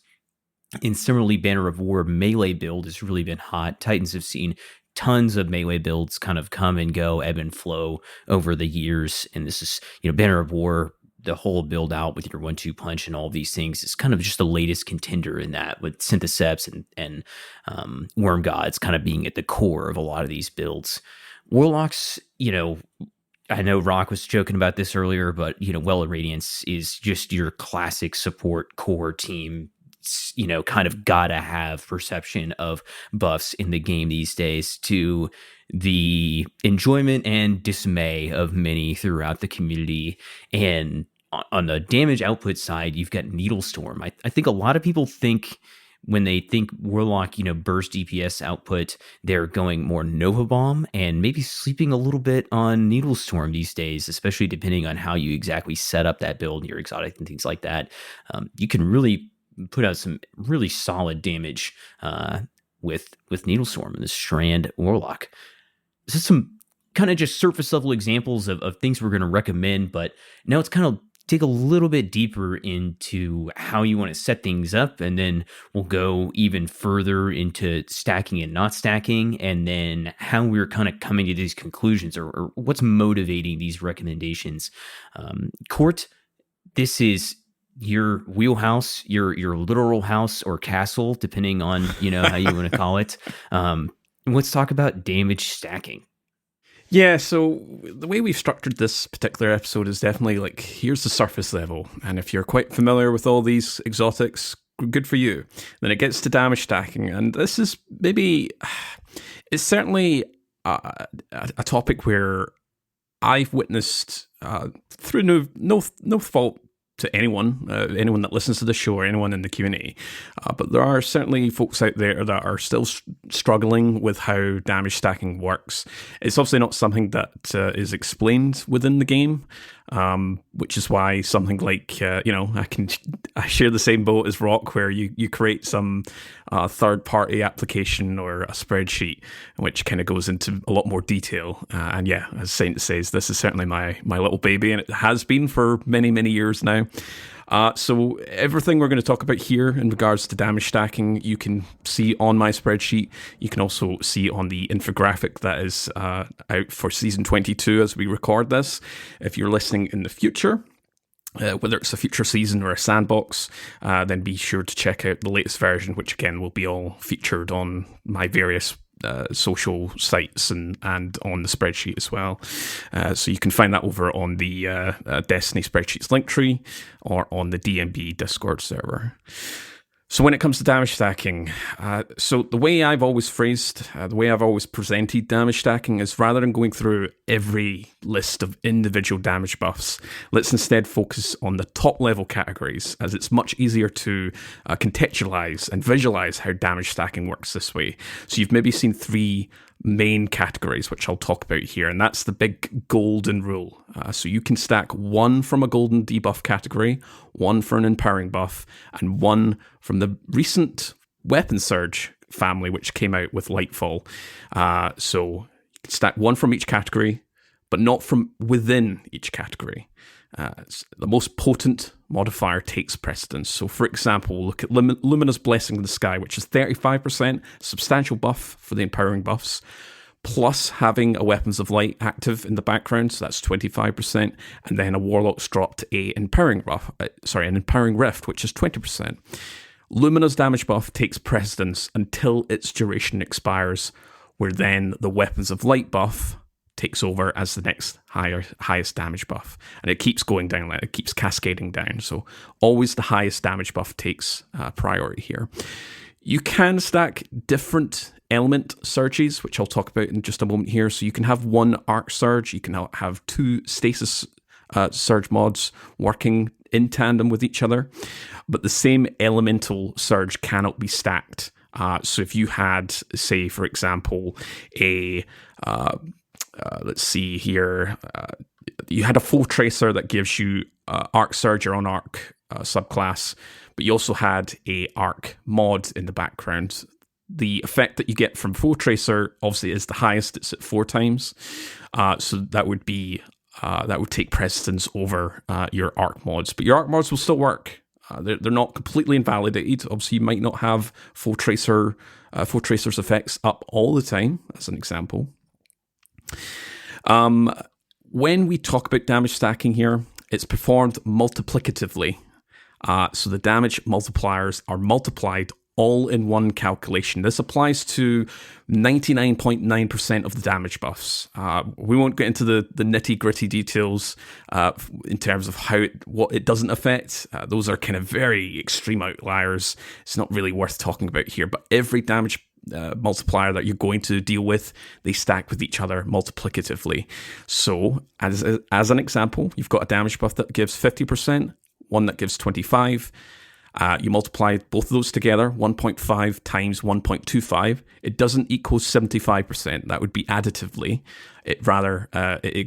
And similarly, Banner of War melee build has really been hot. Titans have seen tons of melee builds kind of come and go, ebb and flow over the years. And this is, Banner of War, the whole build out with your 1-2 punch and all these things is kind of just the latest contender in that, with Syntheseps and Worm Gods kind of being at the core of a lot of these builds. Warlocks, I know Rock was joking about this earlier, but, Well of Radiance is just your classic support core team, kind of gotta have perception of buffs in the game these days, to the enjoyment and dismay of many throughout the community. And on the damage output side, you've got Needlestorm. I think a lot of people think when they think Warlock, burst DPS output, they're going more Nova Bomb and maybe sleeping a little bit on Needlestorm these days, especially depending on how you exactly set up that build, your exotic and things like that. You can really put out some really solid damage with Needlestorm and this Strand Warlock. This is some kind of just surface level examples of things we're going to recommend, but now it's kind of dig a little bit deeper into how you want to set things up, and then we'll go even further into stacking and not stacking, and then how we're kind of coming to these conclusions, or what's motivating these recommendations. Court, this is your wheelhouse, your literal house or castle, depending on how you want to call it. Let's talk about damage stacking. Yeah, so the way we've structured this particular episode is definitely like, here's the surface level, and if you're quite familiar with all these exotics, good for you. Then it gets to damage stacking, and this is it's certainly a topic where I've witnessed through no fault to anyone that listens to the show or anyone in the community. But there are certainly folks out there that are still struggling with how damage stacking works. It's obviously not something that is explained within the game, which is why something like, I share the same boat as Rock, where you create some third-party application or a spreadsheet, which kind of goes into a lot more detail. And yeah, as Saint says, this is certainly my little baby, and it has been for many, many years now. So everything we're going to talk about here in regards to damage stacking, you can see on my spreadsheet. You can also see on the infographic that is out for Season 22 as we record this. If you're listening in the future, whether it's a future season or a sandbox, then be sure to check out the latest version, which again will be all featured on my various social sites and on the spreadsheet as well. So you can find that over on the Destiny spreadsheets Linktree or on the DMB Discord server. So when it comes to damage stacking, so the way I've always presented damage stacking is, rather than going through every list of individual damage buffs, let's instead focus on the top level categories, as it's much easier to contextualize and visualize how damage stacking works this way. So you've maybe seen three main categories, which I'll talk about here, and that's the big golden rule. So you can stack one from a golden debuff category, one for an empowering buff, and one from the recent Weapon Surge family, which came out with Lightfall. So you can stack one from each category, but not from within each category. The most potent modifier takes precedence. So, for example, look at Luminous Blessing in the Sky, which is 35%, substantial buff for the empowering buffs, plus having a Weapons of Light active in the background, so that's 25%, and then a Warlock's dropped an empowering Rift, which is 20%. Lumina's damage buff takes precedence until its duration expires, where then the Weapons of Light buff takes over as the next highest damage buff. And it keeps going down, like it keeps cascading down. So always the highest damage buff takes priority here. You can stack different element surges, which I'll talk about in just a moment here. So you can have one arc surge, you can have two stasis surge mods working in tandem with each other, but the same elemental surge cannot be stacked. So if you had, say, for example, let's see here, you had a full tracer that gives you arc surge or on arc subclass, but you also had a arc mod in the background. The effect that you get from full tracer obviously is the highest; it's at 4 times. So that would be that would take precedence over your arc mods, but your arc mods will still work. They're not completely invalidated. Obviously, you might not have full tracer's effects up all the time, as an example. When we talk about damage stacking here, it's performed multiplicatively. So the damage multipliers are multiplied all in one calculation. This applies to 99.9% of the damage buffs. We won't get into the nitty-gritty details in terms of what it doesn't affect. Those are kind of very extreme outliers. It's not really worth talking about here, but every damage multiplier that you're going to deal with, they stack with each other multiplicatively. So, as an example, you've got a damage buff that gives 50%, one that gives 25%. You multiply both of those together, 1.5 times 1.25. It doesn't equal 75%. That would be additively. It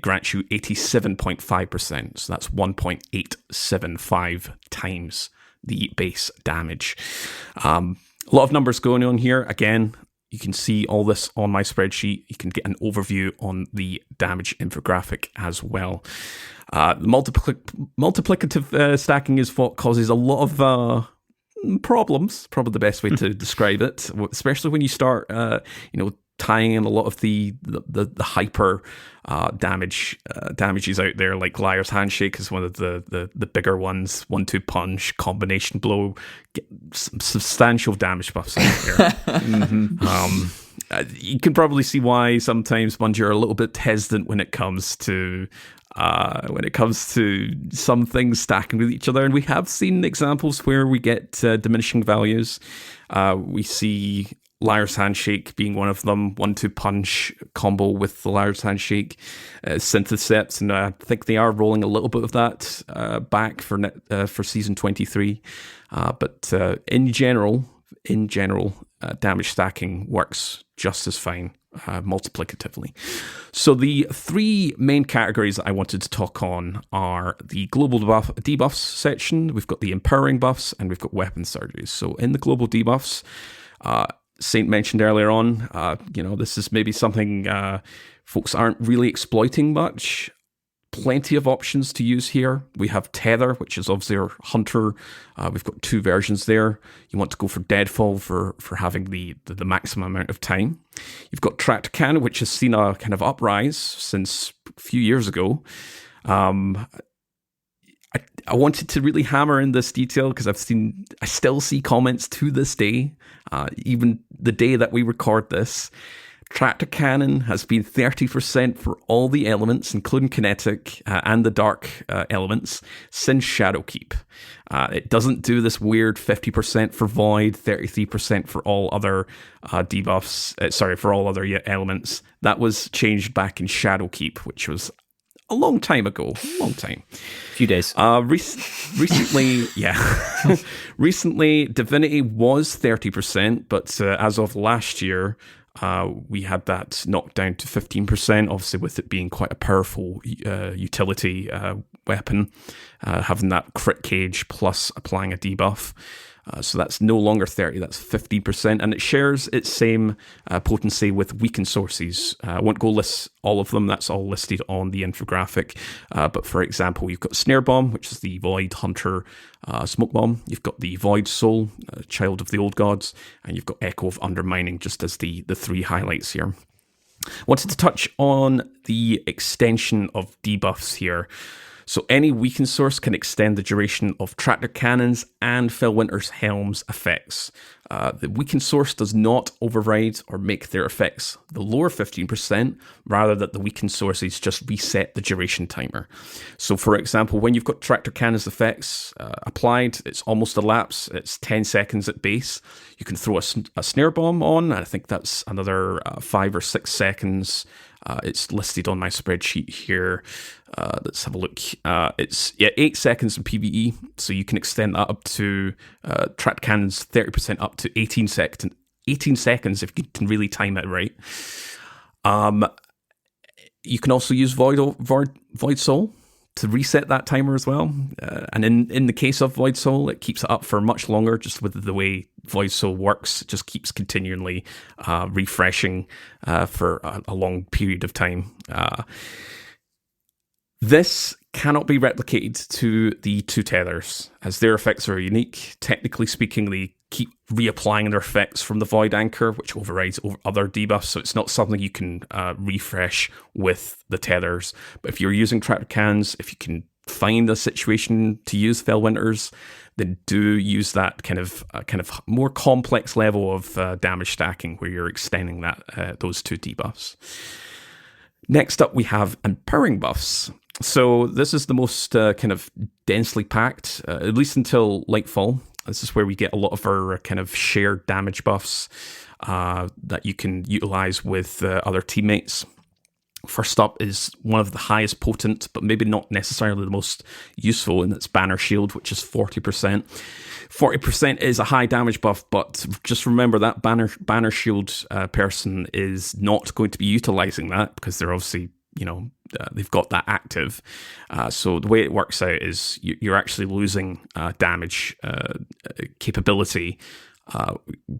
grants you 87.5%. So that's 1.875 times the base damage. A lot of numbers going on here. Again, you can see all this on my spreadsheet. You can get an overview on the damage infographic as well. Multiplicative stacking is what causes a lot of problems, probably the best way to describe it, especially when you start tying in a lot of the hyper damages out there, like Liar's Handshake is one of the bigger ones. 1-2 punch, combination blow, get some substantial damage buffs out there. You can probably see why sometimes Bungie are a little bit hesitant when it comes to some things stacking with each other, and we have seen examples where we get diminishing values. We see Liar's Handshake being one of them, 1-2 punch combo with the Liar's Handshake, Synthesept, and I think they are rolling a little bit of that back for season 23. But in general, damage stacking works just as fine multiplicatively. So the 3 main categories that I wanted to talk on are the global debuffs section. We've got the empowering buffs, and we've got weapon surges. So in the global debuffs, Saint mentioned earlier on, this is maybe something folks aren't really exploiting much. Plenty of options to use here. We have Tether, which is obviously our hunter. We've got 2 versions there. You want to go for Deadfall for having the maximum amount of time. You've got Tracked Cannon, which has seen a kind of uprise since a few years ago. I wanted to really hammer in this detail because I still see comments to this day, even the day that we record this. Tracked Cannon has been 30% for all the elements, including kinetic and the dark elements, since Shadowkeep. It doesn't do this weird 50% for Void, 33% for all other debuffs, for all other elements. That was changed back in Shadowkeep, which was a long time ago. A few days. Recently, yeah. Recently, Divinity was 30%, but as of last year, we had that knocked down to 15%, obviously with it being quite a powerful utility weapon, having that crit cage plus applying a debuff. So that's no longer 30, that's 15%, and it shares its same potency with weakened sources. I won't go list all of them, that's all listed on the infographic. But for example, you've got Snare Bomb, which is the Void Hunter Smoke Bomb. You've got the Void Soul, Child of the Old Gods, and you've got Echo of Undermining, just as the 3 highlights here. Wanted to touch on the extension of debuffs here. So any weaken source can extend the duration of Tractor Cannons and Phil Winter's Helm's effects. The weaken source does not override or make their effects the lower 15%, rather that the weakened sources just reset the duration timer. So for example, when you've got Tractor Cannon's effects applied, it's almost a lapse, it's 10 seconds at base. You can throw a snare bomb on, and I think that's another 5 or 6 seconds. It's listed on my spreadsheet here. Let's have a look. It's 8 seconds in PvE, so you can extend that up to Tractor Cannons 30% up to 18 seconds if you can really time it right. You can also use Void Soul to reset that timer as well. And in the case of Void Soul, it keeps it up for much longer, just with the way Void Soul works. It just keeps continually refreshing for a long period of time. This cannot be replicated to the two tethers, as their effects are unique. Technically speaking, they keep reapplying their effects from the Void Anchor, which overrides other debuffs, so it's not something you can refresh with the tethers. But if you're using Tractor Cans, if you can find a situation to use Fell Winters, then do use that kind of more complex level of damage stacking, where you're extending that those two debuffs. Next up, we have empowering buffs. So this is the most kind of densely packed, at least until Lightfall. This is where we get a lot of our kind of shared damage buffs that you can utilize with other teammates. First up is one of the highest potent, but maybe not necessarily the most useful, and it's Banner Shield, which is 40%. 40% is a high damage buff, but just remember that Banner Shield person is not going to be utilizing that, because they're obviously, they've got that active. So the way it works out is you're actually losing damage capability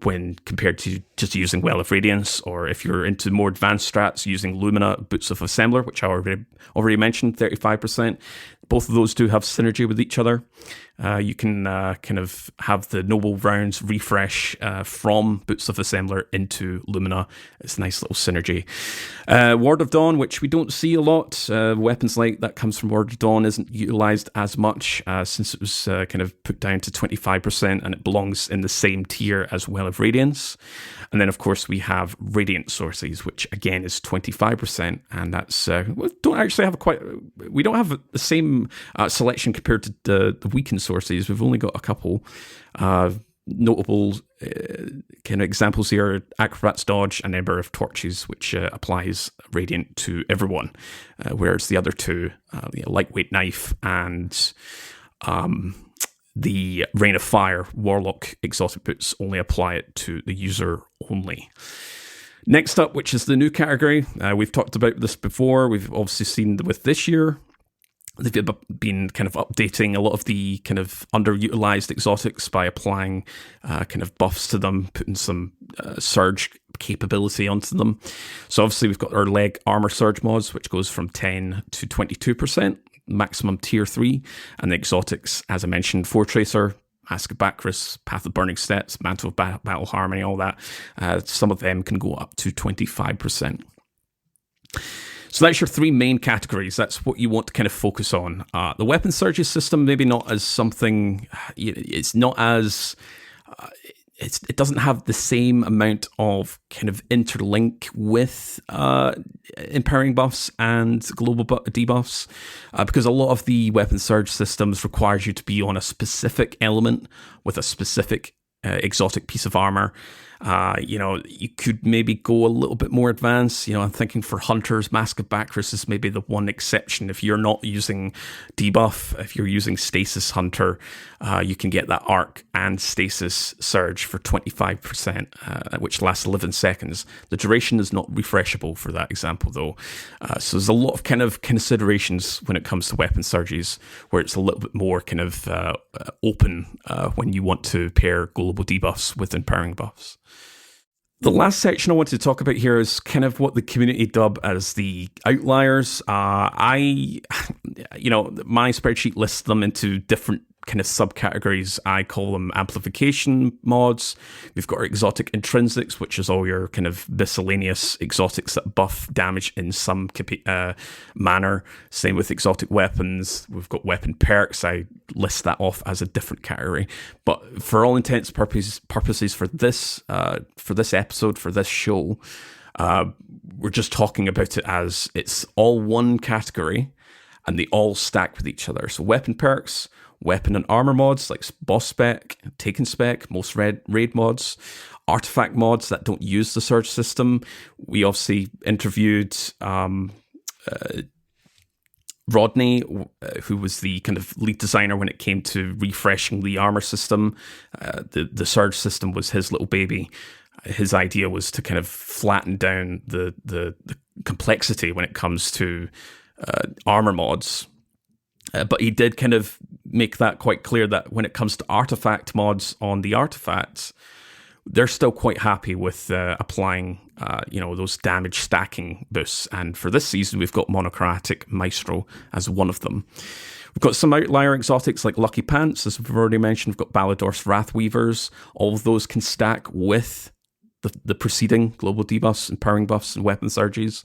when compared to just using Well of Radiance, or if you're into more advanced strats, using Lumina, Boots of Assembler, which I already mentioned, 35%. Both of those do have synergy with each other. You can kind of have the Noble Rounds refresh from Boots of Assembler into Lumina. It's a nice little synergy. Ward of Dawn, which we don't see a lot. Weapons like that comes from Ward of Dawn isn't utilized as much since it was kind of put down to 25%, and it belongs in the same tier as Well of Radiance. And then, of course, we have Radiant Sources, which again is 25%, and that's we don't have the same selection compared to the weakened sources. We've only got a couple notable kind of examples here: Acrobat's Dodge and Ember of Torches, which applies Radiant to everyone, whereas the other two, Lightweight Knife and the Rain of Fire, Warlock Exotic Boots, only apply it to the user only. Next up, which is the new category, we've talked about this before. We've obviously seen with this year, they've been kind of updating a lot of the kind of underutilized exotics by applying kind of buffs to them, putting some surge capability onto them. So obviously we've got our leg armor surge mods, which goes from 10 to 22%, maximum tier 3, and the exotics, as I mentioned, Fortracer, Mask of Bacchus, Path of Burning Steps, Mantle of Battle Harmony, all that. Some of them can go up to 25%. So that's your three main categories. That's what you want to kind of focus on. The weapon surges system, maybe not as something, it's not as, it doesn't have the same amount of kind of interlink with empowering buffs and global debuffs, because a lot of the weapon surge systems requires you to be on a specific element with a specific exotic piece of armor. You could maybe go a little bit more advanced. I'm thinking for Hunters, Mask of Bacchus is maybe the one exception. If you're not using debuff, if you're using Stasis Hunter, you can get that Arc and Stasis Surge for 25%, which lasts 11 seconds. The duration is not refreshable for that example, though. So there's a lot of kind of considerations when it comes to weapon surges, where it's a little bit more kind of open when you want to pair global debuffs with empowering buffs. The last section I wanted to talk about here is kind of what the community dub as the outliers. My spreadsheet lists them into different kind of subcategories. I call them amplification mods. We've got our exotic intrinsics, which is all your kind of miscellaneous exotics that buff damage in some manner. Same with exotic weapons. We've got weapon perks. I list that off as a different category. But for all intents purposes for this episode, for this show, we're just talking about it as it's all one category and they all stack with each other. So weapon perks, weapon and armor mods like boss spec, taken spec, most raid mods, artifact mods that don't use the surge system. We obviously interviewed Rodney, who was the kind of lead designer when it came to refreshing the armor system. The surge system was his little baby. His idea was to kind of flatten down the complexity when it comes to armor mods. But he did kind of make that quite clear that when it comes to artifact mods on the artifacts, they're still quite happy with applying, those damage stacking boosts. And for this season, we've got Monochromatic Maestro as one of them. We've got some outlier exotics like Lucky Pants, as we've already mentioned. We've got Balador's Wrathweavers. All of those can stack with the preceding global debuffs, empowering buffs, and weapon surges.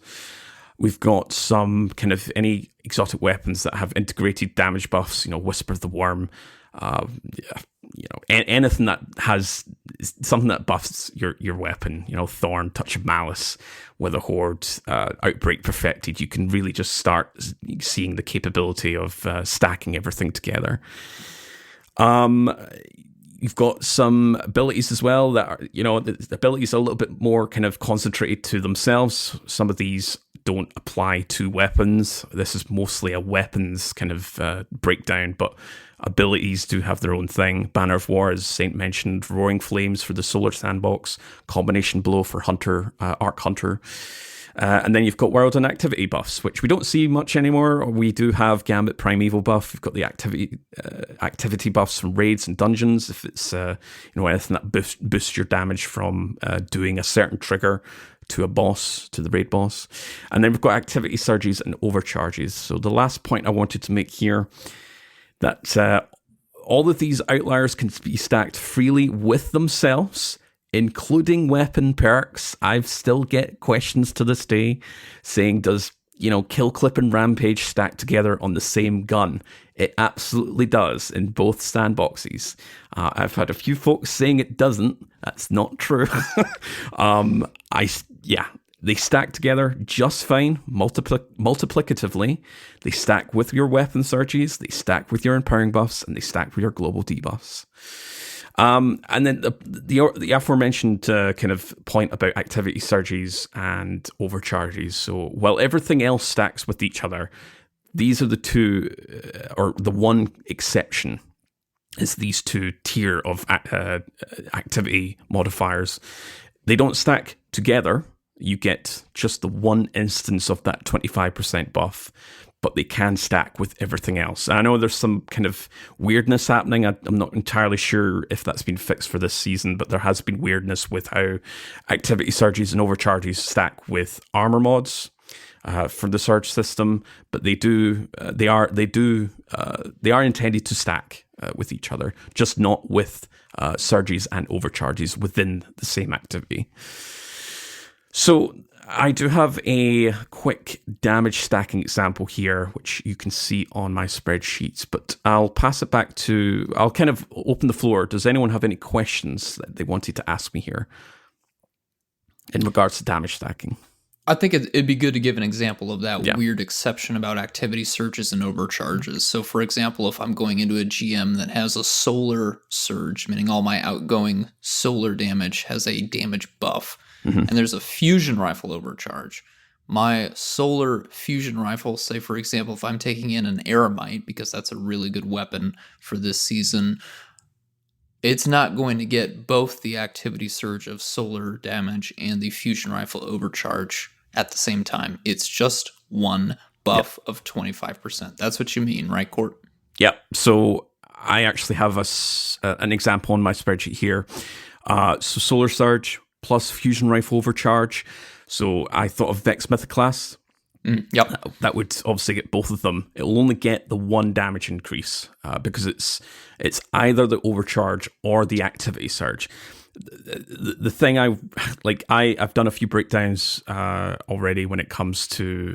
We've got some kind of any exotic weapons that have integrated damage buffs, Whisper of the Worm, anything that has something that buffs your weapon, Thorn, Touch of Malice, Wither Horde, Outbreak Perfected. You can really just start seeing the capability of stacking everything together. You've got some abilities as well that are, the abilities are a little bit more kind of concentrated to themselves. Some of these don't apply to weapons. This is mostly a weapons kind of breakdown, but abilities do have their own thing. Banner of War, as Saint mentioned, Roaring Flames for the Solar Sandbox, Combination Blow for Hunter, Arc Hunter. And then you've got world and activity buffs, which we don't see much anymore. We do have Gambit Primeval buff. We've got the activity buffs from raids and dungeons. If it's anything that boosts your damage from doing a certain trigger to a boss, to the raid boss. And then we've got activity surges and overcharges. So the last point I wanted to make here, that all of these outliers can be stacked freely with themselves, including weapon perks. I still get questions to this day saying, does, Kill Clip and Rampage stack together on the same gun? It absolutely does in both sandboxes. I've had a few folks saying it doesn't. That's not true. They stack together just fine, multiplicatively. They stack with your weapon surges, they stack with your empowering buffs, and they stack with your global debuffs. And then the aforementioned kind of point about activity surges and overcharges. So while everything else stacks with each other, these are the two, or the one exception is these two tier of activity modifiers. They don't stack together. You get just the one instance of that 25% buff, but they can stack with everything else. And I know there's some kind of weirdness happening. I'm not entirely sure if that's been fixed for this season, but there has been weirdness with how activity surges and overcharges stack with armor mods for the surge system. But they are intended to stack with each other, just not with surges and overcharges within the same activity. So I do have a quick damage stacking example here, which you can see on my spreadsheets, but I'll pass it back I'll kind of open the floor. Does anyone have any questions that they wanted to ask me here in regards to damage stacking? I think it'd be good to give an example of that weird exception about activity surges and overcharges. So for example, if I'm going into a GM that has a solar surge, meaning all my outgoing solar damage has a damage buff, and there's a fusion rifle overcharge. My solar fusion rifle, say for example, if I'm taking in an Eremite, because that's a really good weapon for this season, it's not going to get both the activity surge of solar damage and the fusion rifle overcharge at the same time. It's just one buff of 25%. That's what you mean, right, Court? Yep. So I actually have an example on my spreadsheet here. So solar surge plus fusion rifle overcharge. So I thought of Vex Mythoclast. Yep. That would obviously get both of them. It will only get the 1 damage increase because it's either the overcharge or the activity surge. The thing I've done a few breakdowns already when it comes to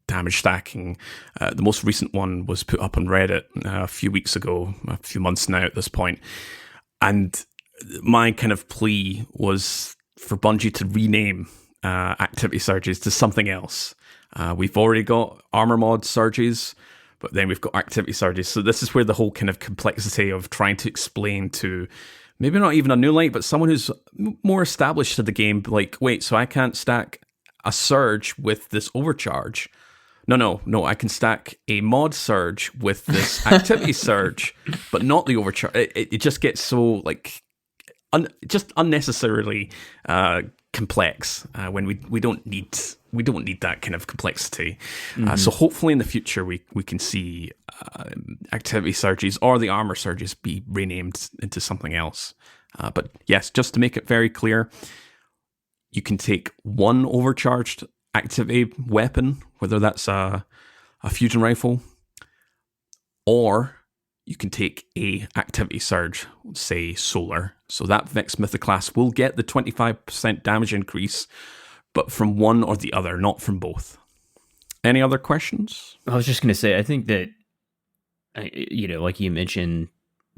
damage stacking. The most recent one was put up on Reddit a few weeks ago, a few months now at this point, and my kind of plea was for Bungie to rename activity surges to something else. We've already got armor mod surges, but then we've got activity surges. So this is where the whole kind of complexity of trying to explain to maybe not even a new light, but someone who's more established to the game, like, wait, so I can't stack a surge with this overcharge. No, I can stack a mod surge with this activity surge, but not the overcharge. It just gets so, like, just unnecessarily complex when we don't need that kind of complexity. So hopefully in the future we can see activity surges or the armor surges be renamed into something else. But yes, just to make it very clear, you can take 1 overcharged activity weapon, whether that's a fusion rifle, or you can take a activity surge, say solar. So that Vex Mythic class will get the 25% damage increase, but from one or the other, not from both. Any other questions? I was just going to say, I think that, like you mentioned,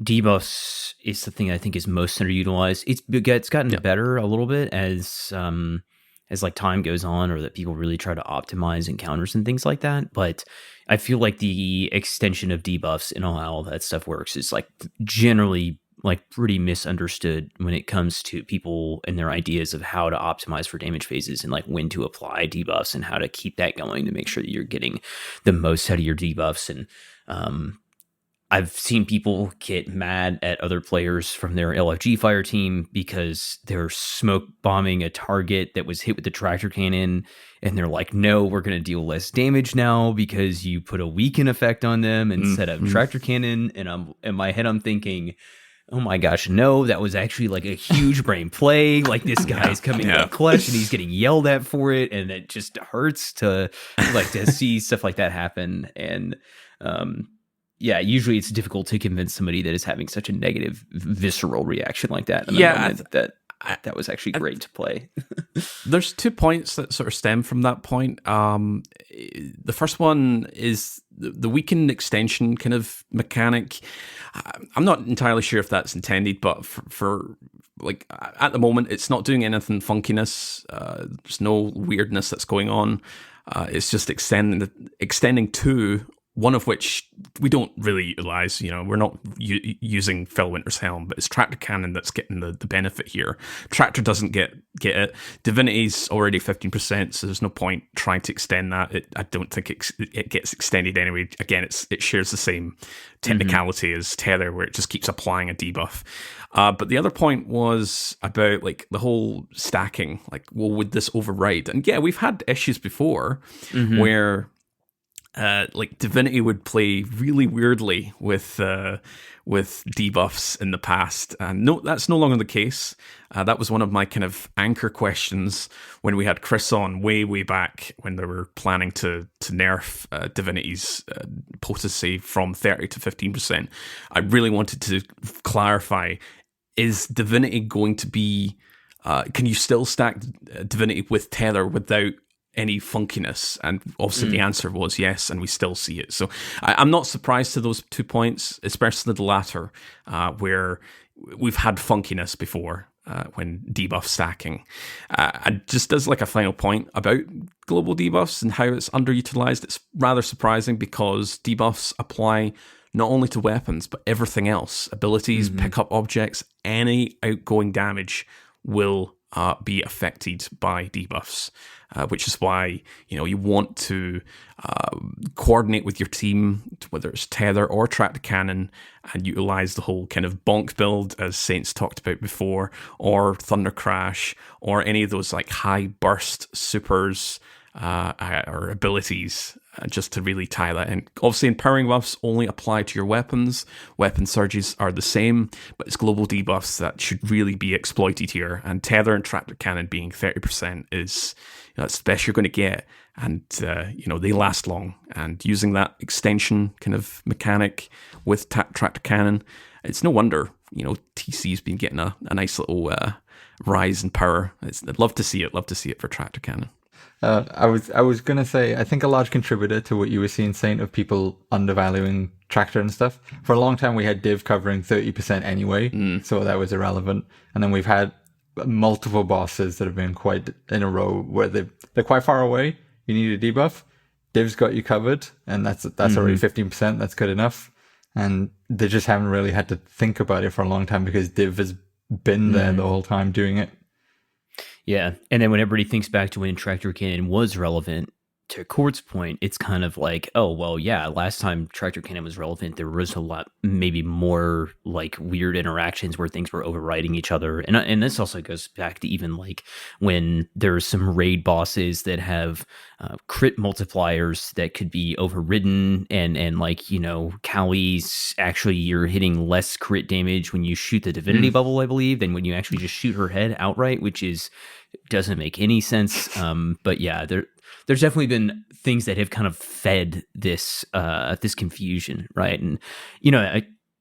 debuffs is the thing I think is most underutilized. It's gotten better a little bit as like time goes on, or that people really try to optimize encounters and things like that. But I feel like the extension of debuffs and how that stuff works is like generally like pretty misunderstood when it comes to people and their ideas of how to optimize for damage phases and like when to apply debuffs and how to keep that going to make sure that you're getting the most out of your debuffs. And I've seen people get mad at other players from their LFG fire team because they're smoke bombing a target that was hit with the tractor cannon, and they're like, no, we're going to deal less damage now because you put a weaken effect on them instead of tractor cannon. And in my head, I'm thinking, oh my gosh, no, that was actually like a huge brain play. Like this guy is coming in clutch and he's getting yelled at for it. And it just hurts to see stuff like that happen. And, usually it's difficult to convince somebody that is having such a negative, visceral reaction like that. And that was actually great to play. There's 2 points that sort of stem from that point. The first one is the weakened extension kind of mechanic. I'm not entirely sure if that's intended, but for like at the moment, it's not doing anything funkiness. There's no weirdness that's going on. It's just extending 2. One of which we don't really utilize. We're not using Phil Winter's helm, but it's Tractor Cannon that's getting the benefit here. Tractor doesn't get it. Divinity's already 15%, so there's no point trying to extend that. I don't think it gets extended anyway. Again, it shares the same technicality as Tether, where it just keeps applying a debuff. But the other point was about like the whole stacking. Like, well, would this override? And yeah, we've had issues before where like Divinity would play really weirdly with debuffs in the past. No, that's no longer the case. That was one of my kind of anchor questions when we had Chris on way back when they were planning to nerf Divinity's potency from 30 to 15%. I really wanted to clarify, is Divinity going to be, can you still stack Divinity with Tether without any funkiness? And obviously the answer was yes, and we still see it. So I'm not surprised to those 2 points, especially the latter, where we've had funkiness before when debuff stacking. And just as like a final point about global debuffs and how it's underutilized, it's rather surprising because debuffs apply not only to weapons, but everything else. Abilities, pick up objects, any outgoing damage will be affected by debuffs, which is why you want to coordinate with your team, whether it's Tether or Tractor Cannon, and utilize the whole kind of bonk build as Saints talked about before, or Thunder Crash, or any of those like high burst supers or abilities, just to really tie that in. Obviously, empowering buffs only apply to your weapons. Weapon surges are the same, but it's global debuffs that should really be exploited here. And Tether and Tractor Cannon being 30% is that's the best you're going to get. and they last long. And using that extension kind of mechanic with tractor cannon, it's no wonder TC's been getting a nice little rise in power. I'd love to see it. Love to see it for tractor cannon. I was gonna say, I think a large contributor to what you were seeing, Saint, of people undervaluing tractor and stuff. For a long time, we had div covering 30% anyway, so that was irrelevant. And then we've had multiple bosses that have been quite in a row where they're quite far away. You need a debuff. Div's got you covered, and that's already 15%. That's good enough. And they just haven't really had to think about it for a long time because div has been there the whole time doing it. Yeah, and then when everybody thinks back to when tractor cannon was relevant, to Court's point, it's kind of like, oh, well, yeah, last time tractor cannon was relevant, there was a lot, maybe more like weird interactions where things were overriding each other. And this also goes back to even like when there's some raid bosses that have crit multipliers that could be overridden, and like, Callie's actually, you're hitting less crit damage when you shoot the divinity bubble, I believe, than when you actually just shoot her head outright, which doesn't make any sense. But yeah, there's definitely been things that have kind of fed this this confusion, right? And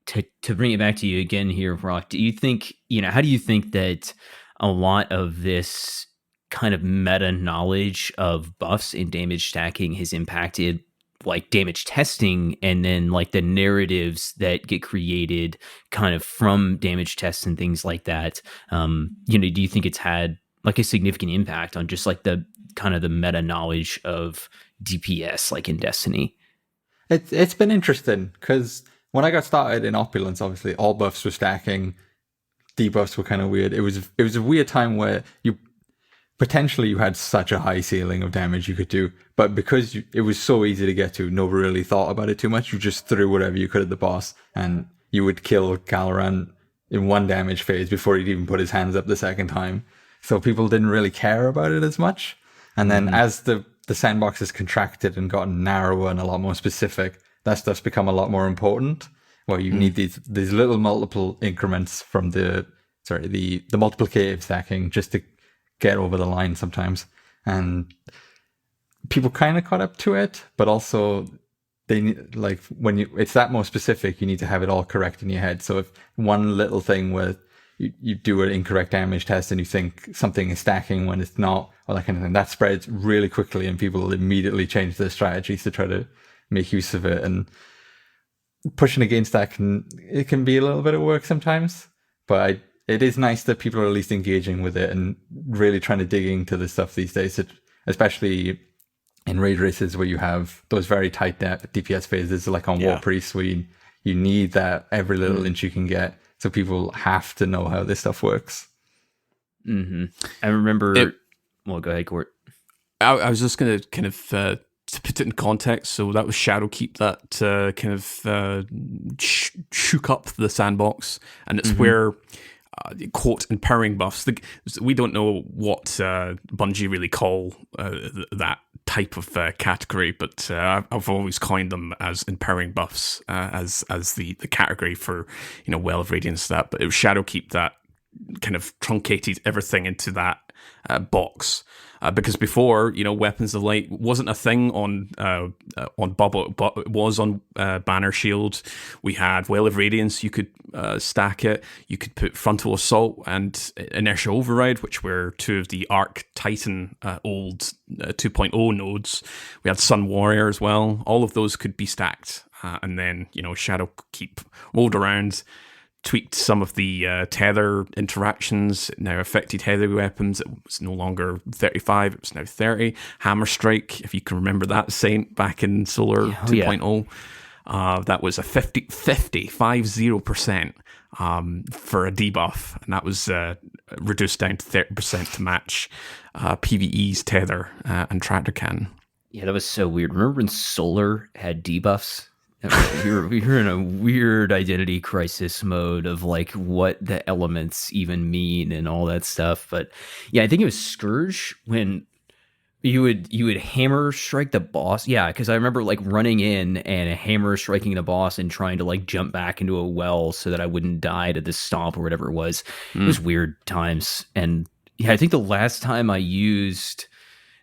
to bring it back to you again here, Rok, do you think how do you think that a lot of this kind of meta knowledge of buffs and damage stacking has impacted like damage testing, and then like the narratives that get created kind of from damage tests and things like that? Do you think it's had like a significant impact on just like the kind of the meta knowledge of DPS like in Destiny? It's been interesting because when I got started in Opulence, obviously all buffs were stacking, debuffs were kind of weird. It was a weird time where you had such a high ceiling of damage you could do, but because it was so easy to get to, nobody really thought about it too much. You just threw whatever you could at the boss, and you would kill Caloran in one damage phase before he'd even put his hands up the second time. So people didn't really care about it as much. And then as the sandbox has contracted and gotten narrower and a lot more specific, that stuff's become a lot more important. Well, you need these little multiple increments from the multiplicative stacking just to get over the line sometimes. And people kind of caught up to it, but also they need, like, it's that more specific, you need to have it all correct in your head. So if one little thing where you do an incorrect damage test and you think something is stacking when it's not, or that kind of thing, that spreads really quickly and people immediately change their strategies to try to make use of it. And pushing against that can be a little bit of work sometimes, but it is nice that people are at least engaging with it and really trying to dig into the stuff these days, especially in raid races where you have those very tight DPS phases like on War Priest, where you need that every little inch you can get. So people have to know how this stuff works. I remember... Well, go ahead, Court. I was just going to kind of to put it in context. So that was Shadowkeep that kind of shook up the sandbox, and it's where quote empowering buffs. We don't know what Bungie really call that type of category, but I've always coined them as empowering buffs as the category for Well of Radiance. That, but it was Shadowkeep that kind of truncated everything into that box. Because before, Weapons of Light wasn't a thing on Bubble, but it was on Banner Shield. We had Well of Radiance, you could stack it. You could put Frontal Assault and Inertia Override, which were two of the Arc Titan old 2.0 nodes. We had Sun Warrior as well. All of those could be stacked. And then, Shadowkeep rolled around, tweaked some of the tether interactions. It now affected heavy weapons. It was no longer 35, it was now 30. Hammer Strike, if you can remember that, Saint, back in Solar 2.0. That was a 50% for a debuff, and that was reduced down to 30% to match PvE's tether and tractor cannon. Yeah, that was so weird. Remember when Solar had debuffs? we were in a weird identity crisis mode of like what the elements even mean and all that stuff. But yeah, I think it was Scourge when you would hammer strike the boss. Yeah, because I remember like running in and hammer striking the boss and trying to like jump back into a well so that I wouldn't die to the stomp or whatever it was. It was weird times. And yeah, I think the last time I used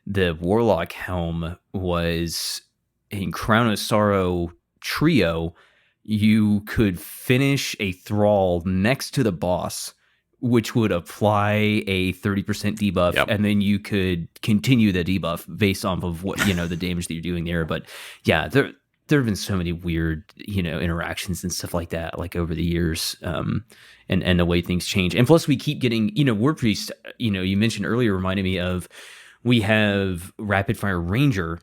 the Warlock helm was in Crown of Sorrow trio. You could finish a thrall next to the boss, which would apply a 30% debuff, and then you could continue the debuff based off of what, the damage that you're doing there. But yeah, there have been so many weird, interactions and stuff like that, like over the years, and the way things change. And plus we keep getting, War Priest, you mentioned earlier, reminded me of, we have Rapid Fire Ranger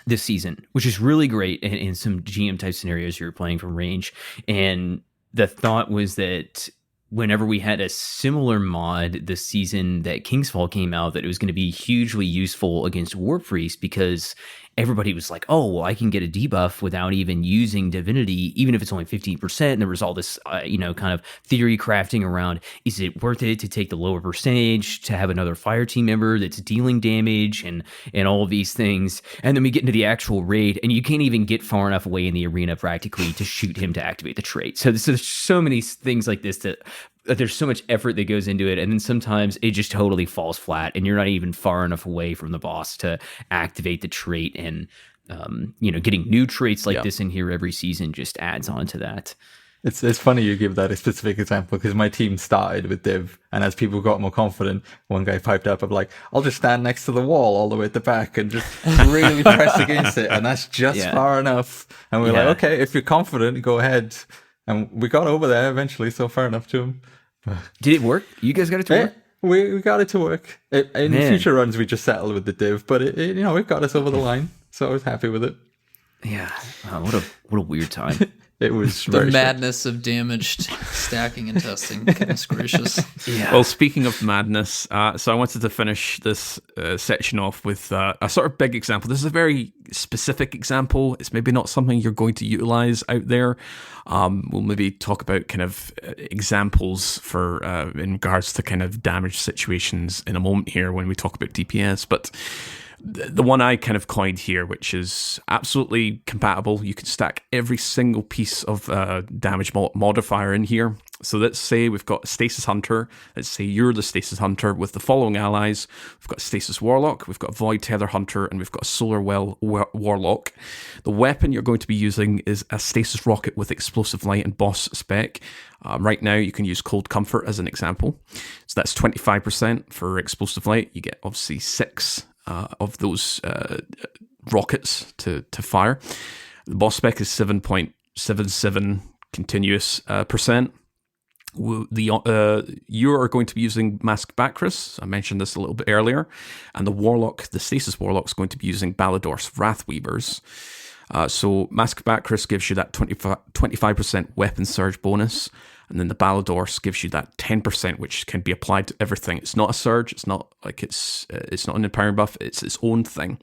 this season, which is really great in some GM type scenarios you're playing from range. And the thought was that whenever we had a similar mod this season that Kingsfall came out, that it was going to be hugely useful against War Priest, because everybody was like, oh, well, I can get a debuff without even using Divinity, even if it's only 15%. And there was all this, kind of theory crafting around, is it worth it to take the lower percentage to have another fire team member that's dealing damage and all of these things? And then we get into the actual raid, and you can't even get far enough away in the arena practically to shoot him to activate the trait. So there's so many things like this that there's so much effort that goes into it, and then sometimes it just totally falls flat, and you're not even far enough away from the boss to activate the trait. And getting new traits like this in here every season just adds on to that. It's funny you give that a specific example, because my team started with Div, and as people got more confident, one guy piped up of like, I'll just stand next to the wall all the way at the back and just really press against it, and that's just far enough. And we're like, okay, if you're confident, go ahead. And we got over there eventually, so fair enough to him. Did it work? You guys got it to work? We got it to work. In future runs, we just settled with the Div, but it got us over the line, so I was happy with it. Yeah, what a weird time. It was the madness of damaged stacking and testing. Goodness gracious. Yeah. Well, speaking of madness, so I wanted to finish this section off with a sort of big example. This is a very specific example. It's maybe not something you're going to utilize out there. We'll maybe talk about kind of examples for in regards to kind of damage situations in a moment here when we talk about DPS, but the one I kind of coined here, which is absolutely compatible. You can stack every single piece of damage modifier in here. So let's say we've got Stasis Hunter. Let's say you're the Stasis Hunter with the following allies. We've got Stasis Warlock, we've got Void Tether Hunter, and we've got Solar Well Warlock. The weapon you're going to be using is a Stasis Rocket with Explosive Light and Boss spec. Right now, you can use Cold Comfort as an example. So that's 25% for Explosive Light. You get obviously 6 of those rockets to fire. The boss spec is 7.77 continuous percent. You are going to be using Mask Bacchus. I mentioned this a little bit earlier. And the Warlock, the Stasis Warlock, is going to be using Balador's Wrathweavers. So Mask Bacchus gives you that 25% weapon surge bonus. And then the Balador's gives you that 10%, which can be applied to everything. It's not a surge. It's not like it's not an empowering buff. It's its own thing.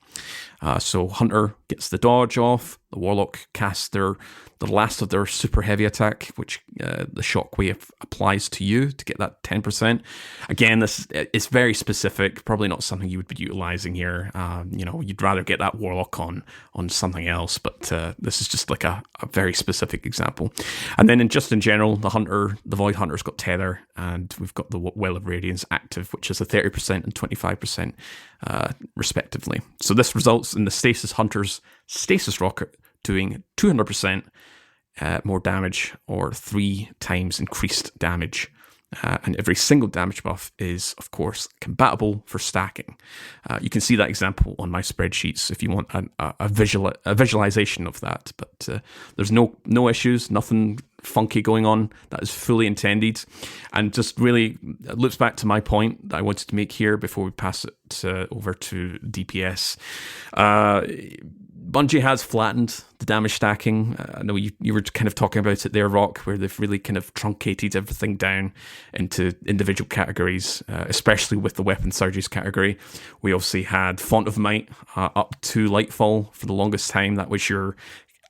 So Hunter gets the dodge off. The Warlock casts the last of their super heavy attack, which the Shockwave applies to you to get that 10%. Again, this is very specific. Probably not something you would be utilizing here. You'd rather get that Warlock on something else. But this is just like a very specific example. And then in general, the Void Hunter's got Tether, and we've got the Well of Radiance active, which is a 30% and 25% respectively. So this results in the Stasis Hunter's Stasis Rocket doing 200% more damage, or 3 times increased damage. And every single damage buff is, of course, compatible for stacking. You can see that example on my spreadsheets if you want a visualization of that. But there's no issues, nothing funky going on. That is fully intended, and just really loops back to my point that I wanted to make here before we pass it over to DPS. Bungie has flattened the damage stacking. I know you were kind of talking about it there, Rock, where they've really kind of truncated everything down into individual categories, especially with the weapon surges category. We obviously had Font of Might up to Lightfall for the longest time. That was your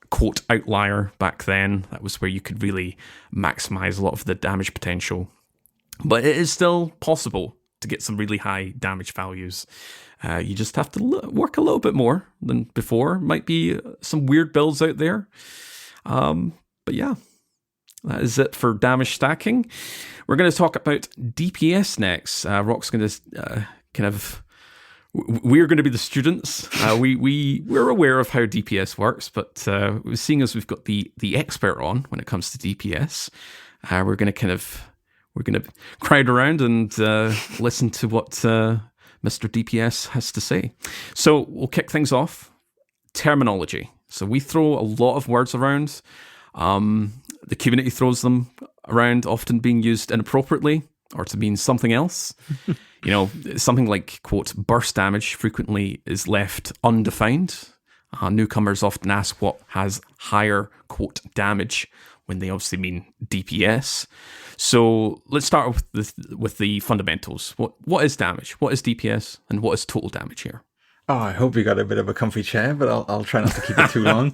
quote outlier back then. That was where you could really maximize a lot of the damage potential. But it is still possible to get some really high damage values. You just have to work a little bit more than before. Might be some weird builds out there. But yeah, that is it for damage stacking. We're going to talk about DPS next. Rock's going to kind of we're going to be the students. We're aware of how DPS works, but seeing as we've got the expert on when it comes to DPS, we're going to crowd around and listen to what Mr. DPS has to say. So we'll kick things off. Terminology. So we throw a lot of words around. The community throws them around, often being used inappropriately or to mean something else. Something like, quote, burst damage frequently is left undefined. Newcomers often ask what has higher, quote, damage when they obviously mean DPS. So let's start with the fundamentals. What is damage? What is DPS? And what is total damage here? Oh, I hope you got a bit of a comfy chair, but I'll try not to keep it too long.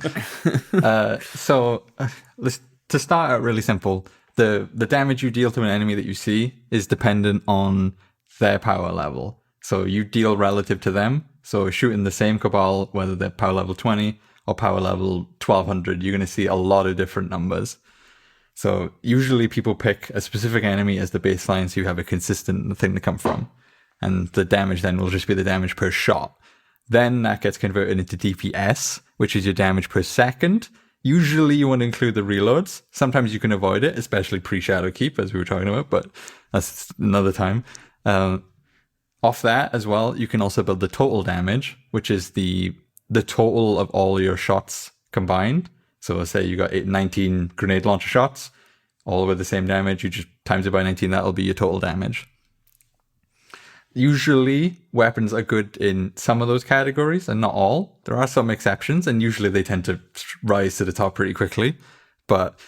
To start out really simple, the damage you deal to an enemy that you see is dependent on their power level. So you deal relative to them. So shooting the same Cabal, whether they're power level 20 or power level 1200, you're going to see a lot of different numbers. So usually people pick a specific enemy as the baseline so you have a consistent thing to come from. And the damage then will just be the damage per shot. Then that gets converted into DPS, which is your damage per second. Usually you want to include the reloads. Sometimes you can avoid it, especially pre-Shadow Keep, as we were talking about, but that's another time. Off that as well, you can also build the total damage, which is the total of all your shots combined. So say you got 19 grenade launcher shots, all with the same damage. You just times it by 19, that'll be your total damage. Usually, weapons are good in some of those categories and not all. There are some exceptions, and usually they tend to rise to the top pretty quickly. But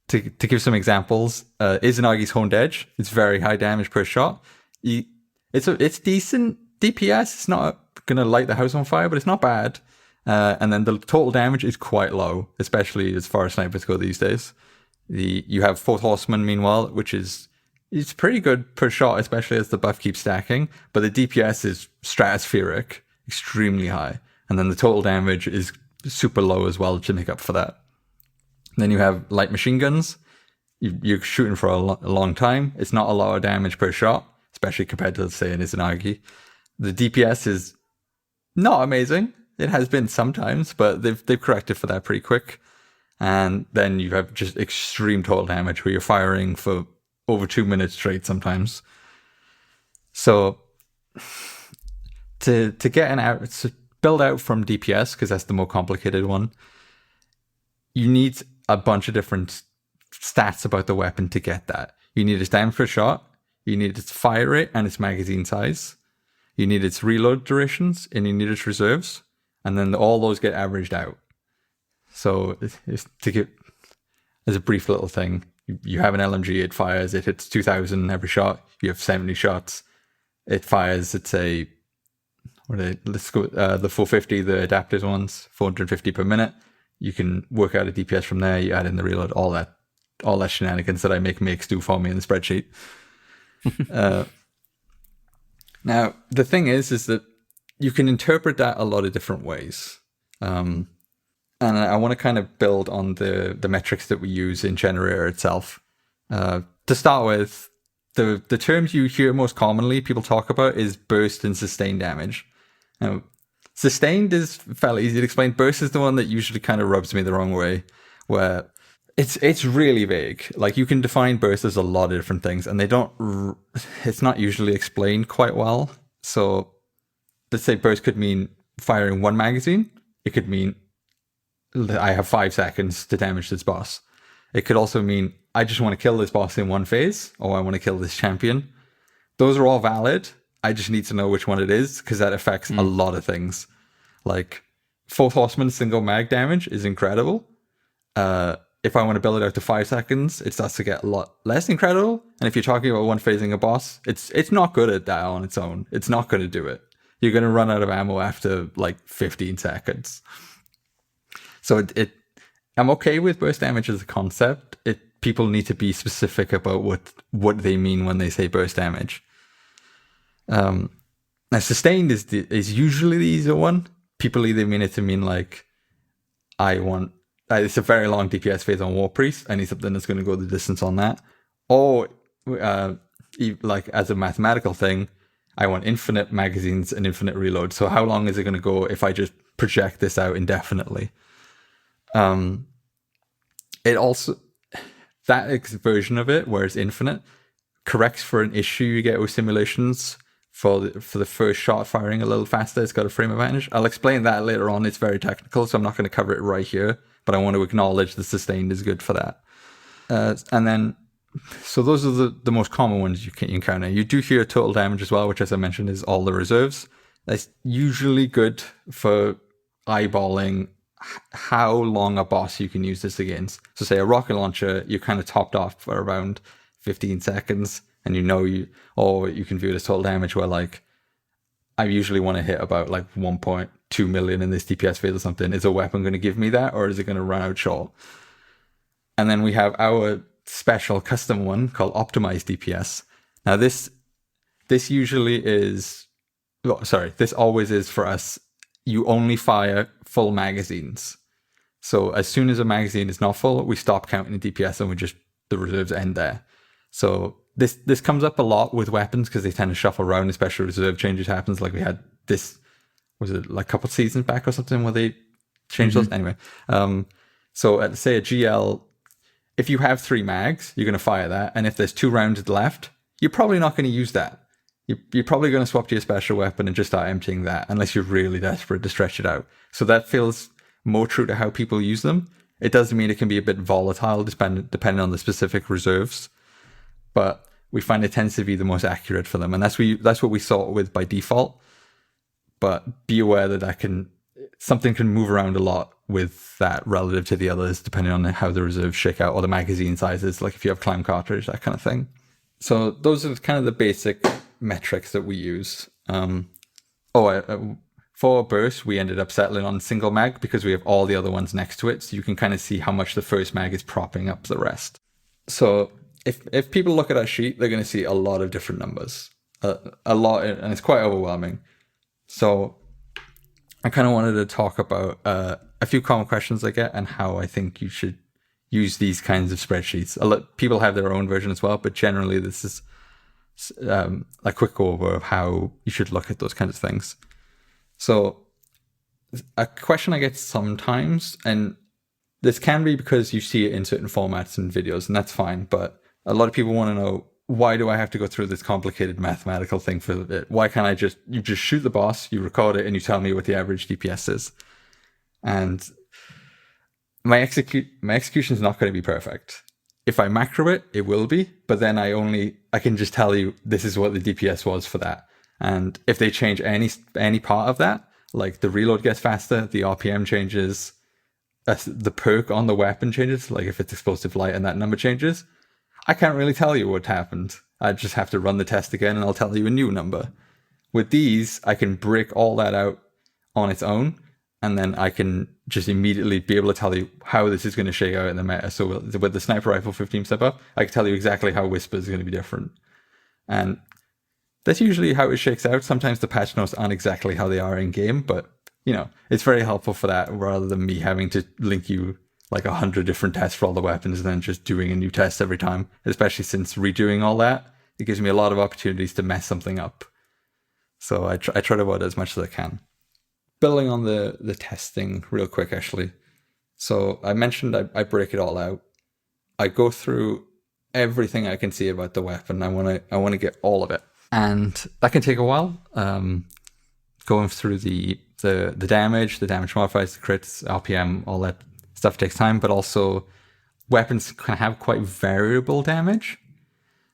to give some examples, Izanagi's Honed Edge, it's very high damage per shot. It's decent DPS. It's not going to light the house on fire, but it's not bad. And then the total damage is quite low, especially as far as snipers go these days. You have Fourth Horseman, meanwhile, which is it's pretty good per shot, especially as the buff keeps stacking. But the DPS is stratospheric, extremely high. And then the total damage is super low as well to make up for that. And then you have light machine guns. You're shooting for a long time. It's not a lot of damage per shot, especially compared to, say, an Izanagi. The DPS is not amazing. It has been sometimes, but they've corrected for that pretty quick. And then you have just extreme total damage where you're firing for over 2 minutes straight sometimes. So to build out from DPS, because that's the more complicated one, you need a bunch of different stats about the weapon to get that. You need its damage per shot, you need its fire rate and its magazine size, you need its reload durations, and you need its reserves, and then all those get averaged out. So to give as a brief little thing, you have an LMG, it fires, it hits 2,000 every shot, you have 70 shots, it fires, let's say, let's go the 450, the adapted ones, 450 per minute. You can work out a DPS from there, you add in the reload, all that shenanigans that I makes do for me in the spreadsheet. Now, the thing is that you can interpret that a lot of different ways. And I want to kind of build on the metrics that we use in Generator itself. To start with, the terms you hear most commonly people talk about is burst and sustained damage. Now, sustained is fairly easy to explain. Burst is the one that usually kind of rubs me the wrong way, where it's really vague. Like, you can define burst as a lot of different things, and it's not usually explained quite well. So let's say burst could mean firing one magazine. It could mean I have 5 seconds to damage this boss. It could also mean I just want to kill this boss in one phase, or I want to kill this champion. Those are all valid. I just need to know which one it is, because that affects a lot of things. Like, Fourth Horseman single mag damage is incredible. If I want to build it out to 5 seconds, it starts to get a lot less incredible. And if you're talking about one phasing a boss, it's not good at that on its own. It's not going to do it. You're going to run out of ammo after like 15 seconds. So I'm okay with burst damage as a concept. People need to be specific about what they mean when they say burst damage. Now, sustained is usually the easier one. People either mean it to mean like, it's a very long DPS phase on War Priest. I need something that's going to go the distance on that. Or like as a mathematical thing, I want infinite magazines and infinite reload. So how long is it going to go if I just project this out indefinitely? It also, that version of it, where it's infinite, corrects for an issue you get with simulations for the first shot firing a little faster. It's got a frame advantage. I'll explain that later on. It's very technical, so I'm not going to cover it right here, but I want to acknowledge the sustained is good for that. And then, so those are the most common ones you can encounter. You do hear total damage as well, which, as I mentioned, is all the reserves. That's usually good for eyeballing how long a boss you can use this against. So say a rocket launcher, you're kind of topped off for around 15 seconds, and or you can view it as total damage, where like I usually want to hit about like 1.2 million in this DPS phase or something. Is a weapon going to give me that, or is it going to run out short? And then we have our special custom one called optimized DPS. Now this usually is, this always is for us. You only fire full magazines. So as soon as a magazine is not full, we stop counting the DPS and the reserves end there. So this comes up a lot with weapons because they tend to shuffle around, especially reserve changes happens. Like we had this, was it like a couple seasons back or something where they changed those? Anyway, so at say a GL, if you have 3 mags, you're going to fire that. And if there's 2 rounds left, you're probably not going to use that. You're probably going to swap to your special weapon and just start emptying that, unless you're really desperate to stretch it out. So that feels more true to how people use them. It does mean it can be a bit volatile depending on the specific reserves, but we find it tends to be the most accurate for them. And that's what we sort with by default. But be aware that something can move around a lot with that relative to the others, depending on how the reserves shake out or the magazine sizes, like if you have climb cartridge, that kind of thing. So those are kind of the basic metrics that we use. For burst, we ended up settling on single mag because we have all the other ones next to it, so you can kind of see how much the first mag is propping up the rest. So if people look at our sheet, they're going to see a lot of different numbers, a lot, and it's quite overwhelming. So I kind of wanted to talk about a few common questions I get and how I think you should use these kinds of spreadsheets. People have their own version as well, but generally this is a quick over of how you should look at those kinds of things. So a question I get sometimes, and this can be because you see it in certain formats and videos, and that's fine, but a lot of people want to know, why do I have to go through this complicated mathematical thing for it? Why can't you just shoot the boss, you record it, and you tell me what the average DPS is? And my execution is not going to be perfect. If I macro it, it will be, but then I can just tell you this is what the DPS was for that. And if they change any part of that, like the reload gets faster, the RPM changes, the perk on the weapon changes, like if it's explosive light and that number changes, I can't really tell you what happened. I just have to run the test again and I'll tell you a new number. With these, I can break all that out on its own, and then I can just immediately be able to tell you how this is going to shake out in the meta. So with the sniper rifle 15 step up, I can tell you exactly how Whisper is going to be different. And that's usually how it shakes out. Sometimes the patch notes aren't exactly how they are in game, but it's very helpful for that, rather than me having to link you like 100 different tests for all the weapons and then just doing a new test every time. Especially since redoing all that, it gives me a lot of opportunities to mess something up. So I try to avoid it as much as I can. Building on the testing real quick, actually. So I mentioned I break it all out. I go through everything I can see about the weapon. I want to get all of it, and that can take a while. Going through the damage modifiers, the crits, RPM, all that stuff takes time. But also, weapons can have quite variable damage.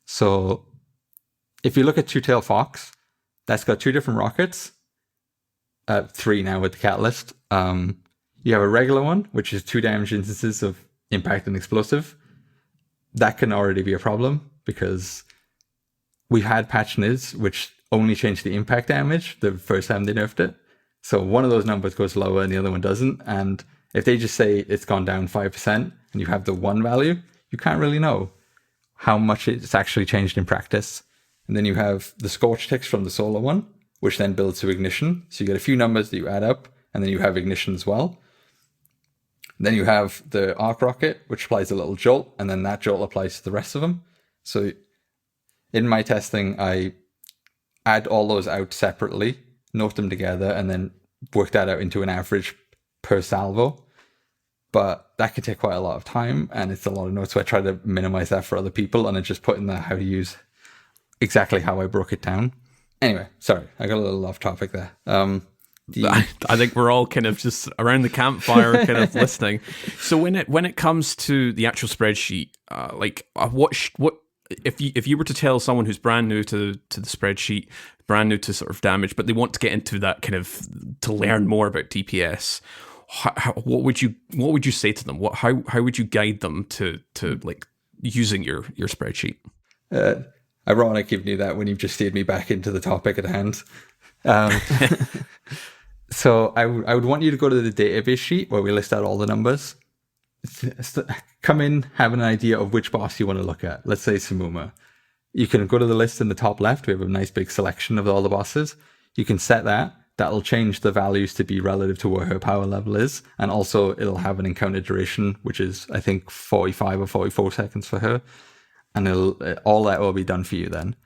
So if you look at Two-Tailed Fox, that's got 2 different rockets. 3 now with the catalyst. You have a regular one, which is 2 damage instances of impact and explosive. That can already be a problem because we've had patch NIDs which only changed the impact damage the first time they nerfed it. So one of those numbers goes lower and the other one doesn't. And if they just say it's gone down 5% and you have the 1 value, you can't really know how much it's actually changed in practice. And then you have the scorch ticks from the solar one, which then builds to ignition. So you get a few numbers that you add up, and then you have ignition as well. Then you have the arc rocket, which applies a little jolt, and then that jolt applies to the rest of them. So in my testing, I add all those out separately, note them together, and then work that out into an average per salvo. But that could take quite a lot of time, and it's a lot of notes, so I try to minimize that for other people, and I just put in there how to use exactly how I broke it down. Anyway, sorry, I got a little off topic there. I think we're all kind of just around the campfire, kind of listening. So when it comes to the actual spreadsheet, what if you were to tell someone who's brand new to the spreadsheet, brand new to sort of damage, but they want to get into that kind of to learn more about DPS, what would you say to them? How would you guide them to like using your spreadsheet? Ironic giving you that when you've just steered me back into the topic at hand. So I would want you to go to the database sheet where we list out all the numbers. Come in, have an idea of which boss you want to look at. Let's say Samuma. You can go to the list in the top left. We have a nice big selection of all the bosses. You can set that. That'll change the values to be relative to what her power level is. And also it'll have an encounter duration, which is, I think, 45 or 44 seconds for her. And all that will be done for you then.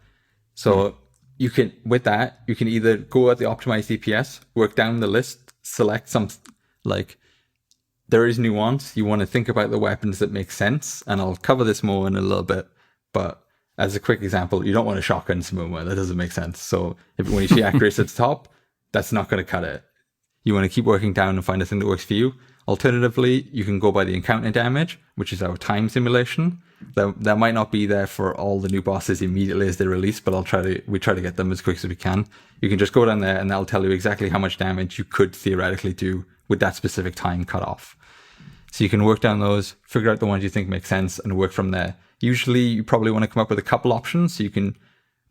So you can, with that, you can either go at the optimized DPS, work down the list, select some, like, there is nuance. You want to think about the weapons that make sense. And I'll cover this more in a little bit. But as a quick example, you don't want a shotgun Samuma. That doesn't make sense. So when you see accuracy at the top, that's not going to cut it. You want to keep working down and find a thing that works for you. Alternatively, you can go by the encounter damage, which is our time simulation. That might not be there for all the new bosses immediately as they release, but we try to get them as quick as we can. You can just go down there and that'll tell you exactly how much damage you could theoretically do with that specific time cut off. So you can work down those, figure out the ones you think make sense, and work from there. Usually, you probably want to come up with a couple options so you can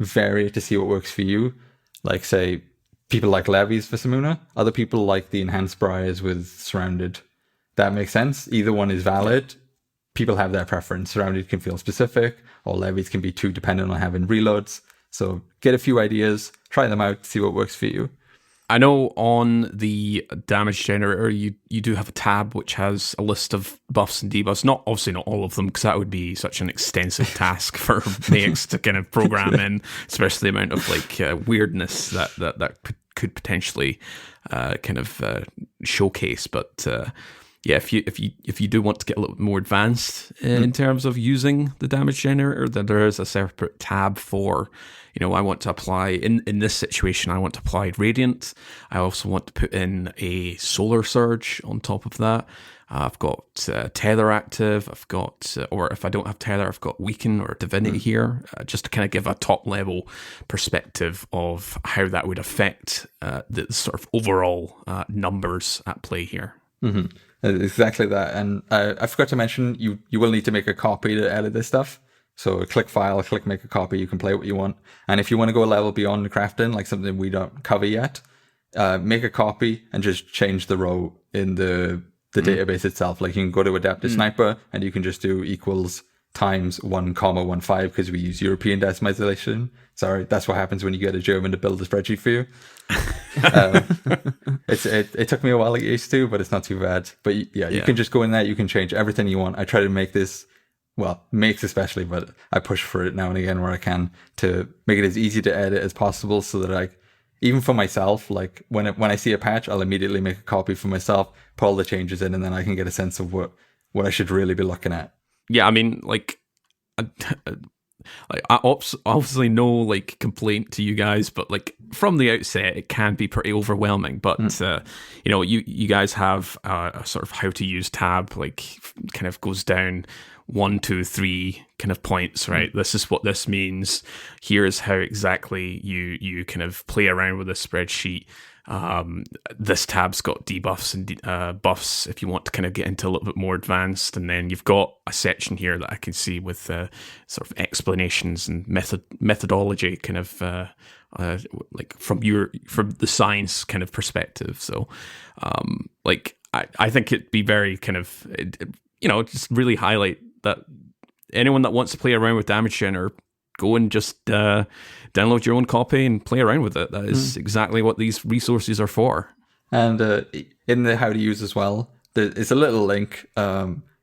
vary it to see what works for you. Like, say, people like levies for Samuna. Other people like the enhanced briars with surrounded. That makes sense. Either one is valid. People have their preference. Surrounded can feel specific, or levies can be too dependent on having reloads. So get a few ideas, try them out, see what works for you. I know on the damage generator, you do have a tab which has a list of buffs and debuffs. Obviously not all of them, because that would be such an extensive task for Maix to kind of program in, especially the amount of like weirdness that could potentially showcase. But yeah, if you do want to get a little bit more advanced in terms of using the damage generator, then there is a separate tab for, I want to apply, in this situation, I want to apply Radiant. I also want to put in a Solar Surge on top of that. I've got Tether active. I've got, or if I don't have Tether, I've got Weaken or Divinity here, just to kind of give a top level perspective of how that would affect the sort of overall numbers at play here. Mm-hmm. Exactly that. And I forgot to mention, you will need to make a copy to edit this stuff. So click file, click make a copy, you can play what you want. And if you want to go a level beyond the crafting, like something we don't cover yet, make a copy and just change the row in the database itself. Like you can go to Adaptive Sniper and you can just do equals times 1,15 because we use European decimation. Sorry, that's what happens when you get a German to build a spreadsheet for you. It took me a while to get used to, but it's not too bad. But yeah, you can just go in there, you can change everything you want. I try to make this, Maix especially, but I push for it now and again where I can to make it as easy to edit as possible so that even for myself, like when I see a patch, I'll immediately make a copy for myself, put all the changes in, and then I can get a sense of what I should really be looking at. Yeah, I mean, I obviously no complaint to you guys, but from the outset it can be pretty overwhelming. But you guys have a sort of how to use tab, kind of goes down 1, 2, 3 kind of points, right? This is what this means. Here's how exactly you kind of play around with this spreadsheet. This tab's got debuffs and buffs if you want to kind of get into a little bit more advanced, and then you've got a section here that I can see with sort of explanations and methodology kind of from the science kind of perspective. So I think it'd be very kind of just really highlight that anyone that wants to play around with damage generator, go and just download your own copy and play around with it. That is exactly what these resources are for. And in the how to use as well, there's a little link.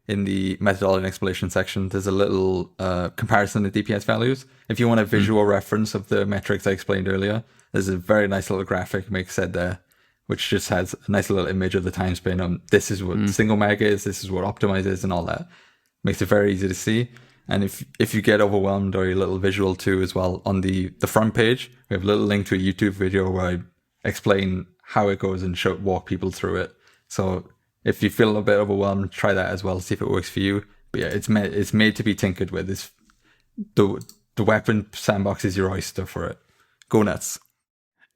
in the methodology and explanation section, there's a little comparison of DPS values. If you want a visual reference of the metrics I explained earlier, there's a very nice little graphic Mick said there, which just has a nice little image of the time span on this is what single mag is, this is what optimize is, and all that. Makes it very easy to see. And if you get overwhelmed or you're a little visual too as well, on the front page, we have a little link to a YouTube video where I explain how it goes and walk people through it. So if you feel a bit overwhelmed, try that as well, see if it works for you. But yeah, it's made to be tinkered with. The weapon sandbox is your oyster for it. Go nuts.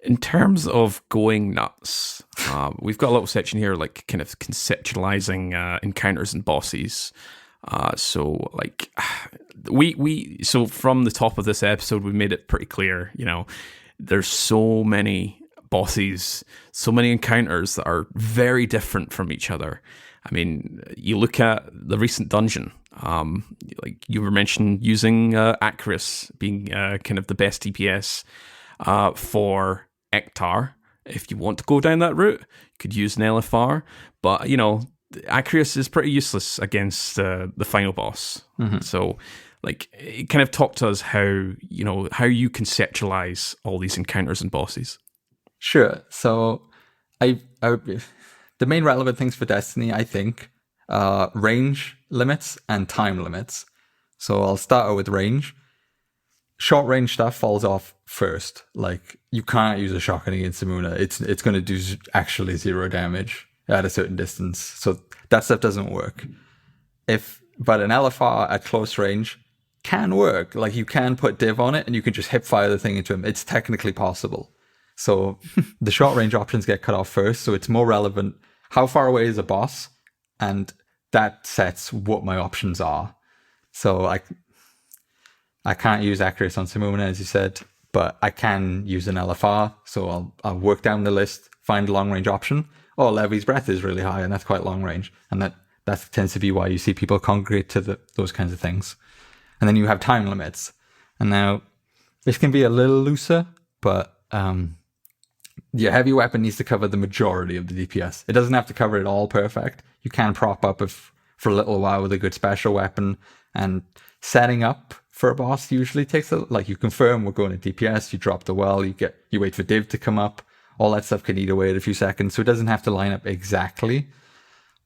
In terms of going nuts, we've got a little section here, like kind of conceptualizing encounters and bosses. So like so from the top of this episode, we made it pretty clear, there's so many bosses, so many encounters that are very different from each other. I mean, you look at the recent dungeon, like you were mentioning using Acris being kind of the best DPS for Ektar. If you want to go down that route, you could use an LFR, but Acris is pretty useless against the final boss. So like, it kind of talk to us how you conceptualize all these encounters and bosses. Sure. So the main relevant things for Destiny, I think, are range limits and time limits. So I'll start out with range. Short range stuff falls off first. Like, you can't use a shotgun against Simuna. It's going to do actually 0 damage at a certain distance. So that stuff doesn't work. But an LFR at close range can work. Like, you can put div on it and you can just hip fire the thing into him. It's technically possible. So the short range options get cut off first. So it's more relevant. How far away is a boss? And that sets what my options are. So I can't use Acris on Simuna, as you said, but I can use an LFR. So I'll work down the list, find a long range option. Oh, Levy's Breath is really high, and that's quite long range. And that tends to be why you see people congregate to those kinds of things. And then you have time limits. And now this can be a little looser, but your heavy weapon needs to cover the majority of the DPS. It doesn't have to cover it all perfect. You can prop up for a little while with a good special weapon, and setting up for a boss usually takes you confirm we're going to DPS, you drop the well, you wait for div to come up. All that stuff can eat away at a few seconds, so it doesn't have to line up exactly.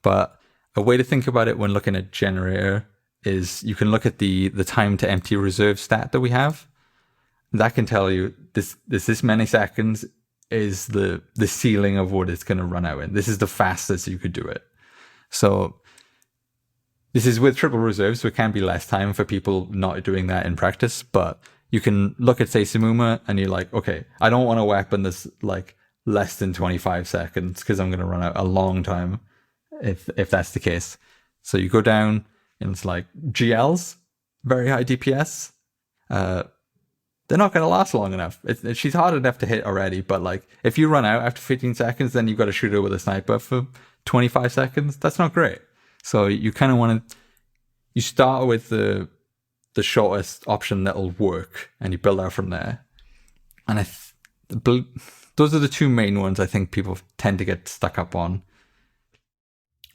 But a way to think about it when looking at generator is you can look at the time to empty reserve stat that we have. That can tell you this many seconds is the ceiling of what it's going to run out in. This is the fastest you could do it. So this is with triple reserve, so it can be less time for people not doing that in practice. But you can look at, say, Simuma, and you're like, okay, I don't want a weapon that's like less than 25 seconds because I'm going to run out a long time if that's the case. So you go down, and it's like GLs, very high DPS. They're not going to last long enough. She's hard enough to hit already, but like if you run out after 15 seconds, then you've got to shoot her with a sniper for 25 seconds. That's not great. So you kind of want to, you start with the shortest option that'll work, and you build out from there. And those are the two main ones I think people tend to get stuck up on.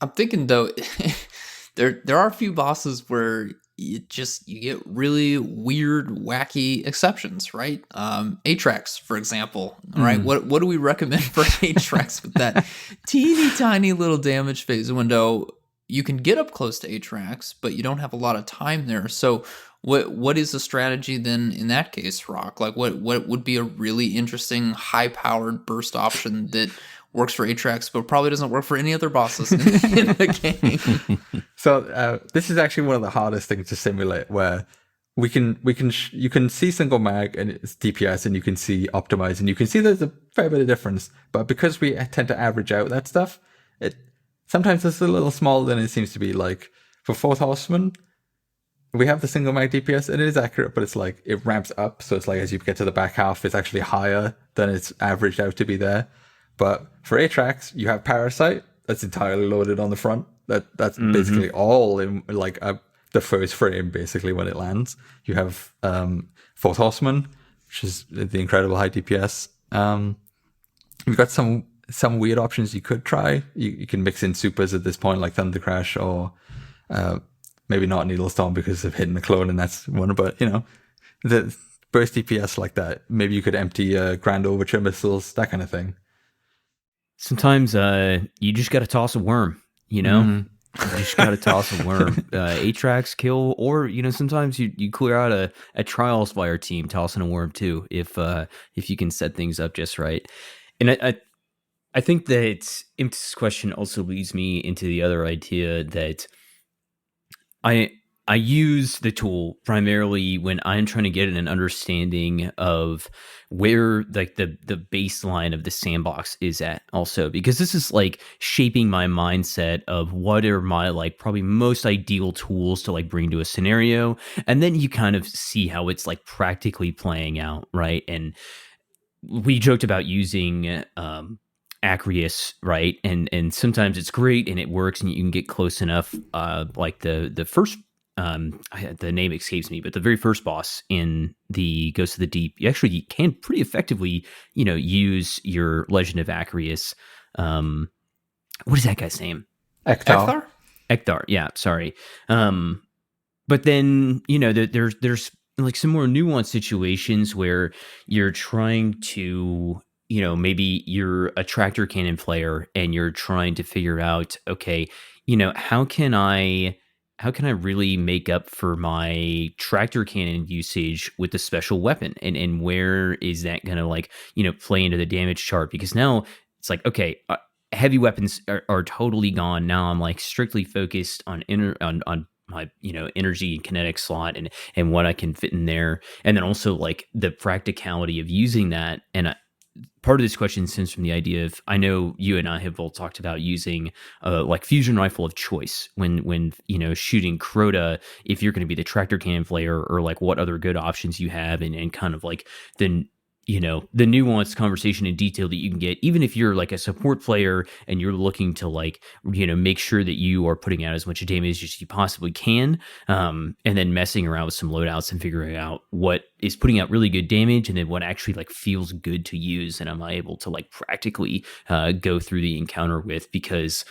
I'm thinking though, there are a few bosses where you get really weird, wacky exceptions, right? Atrax, for example, right? What do we recommend for Atrax with that teeny tiny little damage phase window? You can get up close to Atrax, but you don't have a lot of time there. So what is the strategy then in that case, Rock? Like what would be a really interesting high-powered burst option that works for Atrax, but probably doesn't work for any other bosses in the game? So this is actually one of the hardest things to simulate, where you can see single mag and its DPS, and you can see optimize, and you can see there's a fair bit of difference. But because we tend to average out that stuff, sometimes it's a little smaller than it seems to be. Like for Fourth Horseman, we have the single mag DPS, and it is accurate, but it's like it ramps up. So it's like as you get to the back half, it's actually higher than it's averaged out to be there. But for Atrax, you have Parasite that's entirely loaded on the front. That's basically all in like the first frame, basically when it lands. You have Fourth Horseman, which is the incredible high DPS. You've got some weird options you could try. You can mix in supers at this point, like Thunder Crash or Maybe not Needle Storm because of hitting the clone, and that's one. But the burst DPS like that. Maybe you could empty Grand Overture missiles, that kind of thing. Sometimes you just got to toss a worm. You just got to toss a worm. Atrax kill, or sometimes you clear out a Trials Fire team tossing a worm too, if you can set things up just right. And I think that Impetus' question also leads me into the other idea that I use the tool primarily when I'm trying to get an understanding of where like the baseline of the sandbox is at also, because this is like shaping my mindset of what are my like probably most ideal tools to like bring to a scenario. And then you kind of see how it's like practically playing out, right? And we joked about using Acreus, right? And sometimes it's great and it works and you can get close enough. Like the first the name escapes me, but the very first boss in the Ghost of the Deep, you actually can pretty effectively, use your Legend of Acreus. What is that guy's name? Ektar? Ektar, yeah, sorry. But then, there's like some more nuanced situations where you're trying to, maybe you're a tractor cannon player and you're trying to figure out, okay, how can I really make up for my tractor cannon usage with the special weapon? And where is that going to like, play into the damage chart? Because now it's like, okay, heavy weapons are totally gone. Now I'm like strictly focused on my, energy and kinetic slot and what I can fit in there. And then also like the practicality of using that. And part of this question stems from the idea of, I know you and I have both talked about using like fusion rifle of choice when shooting Crota, if you're going to be the tractor cannon player, or like what other good options you have, and kind of like the nuanced conversation and detail that you can get, even if you're like a support player and you're looking to like, make sure that you are putting out as much damage as you possibly can. And then messing around with some loadouts and figuring out what is putting out really good damage and then what actually like feels good to use. And am I able to like practically go through the encounter with, because,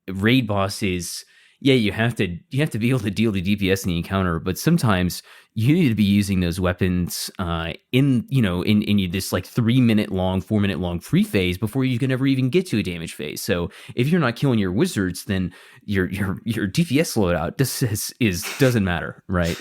raid bosses, yeah, you have to be able to deal the DPS in the encounter, but sometimes you need to be using those weapons in this like 4 minute long pre-phase before you can ever even get to a damage phase. So if you're not killing your wizards, then your DPS loadout doesn't matter, right?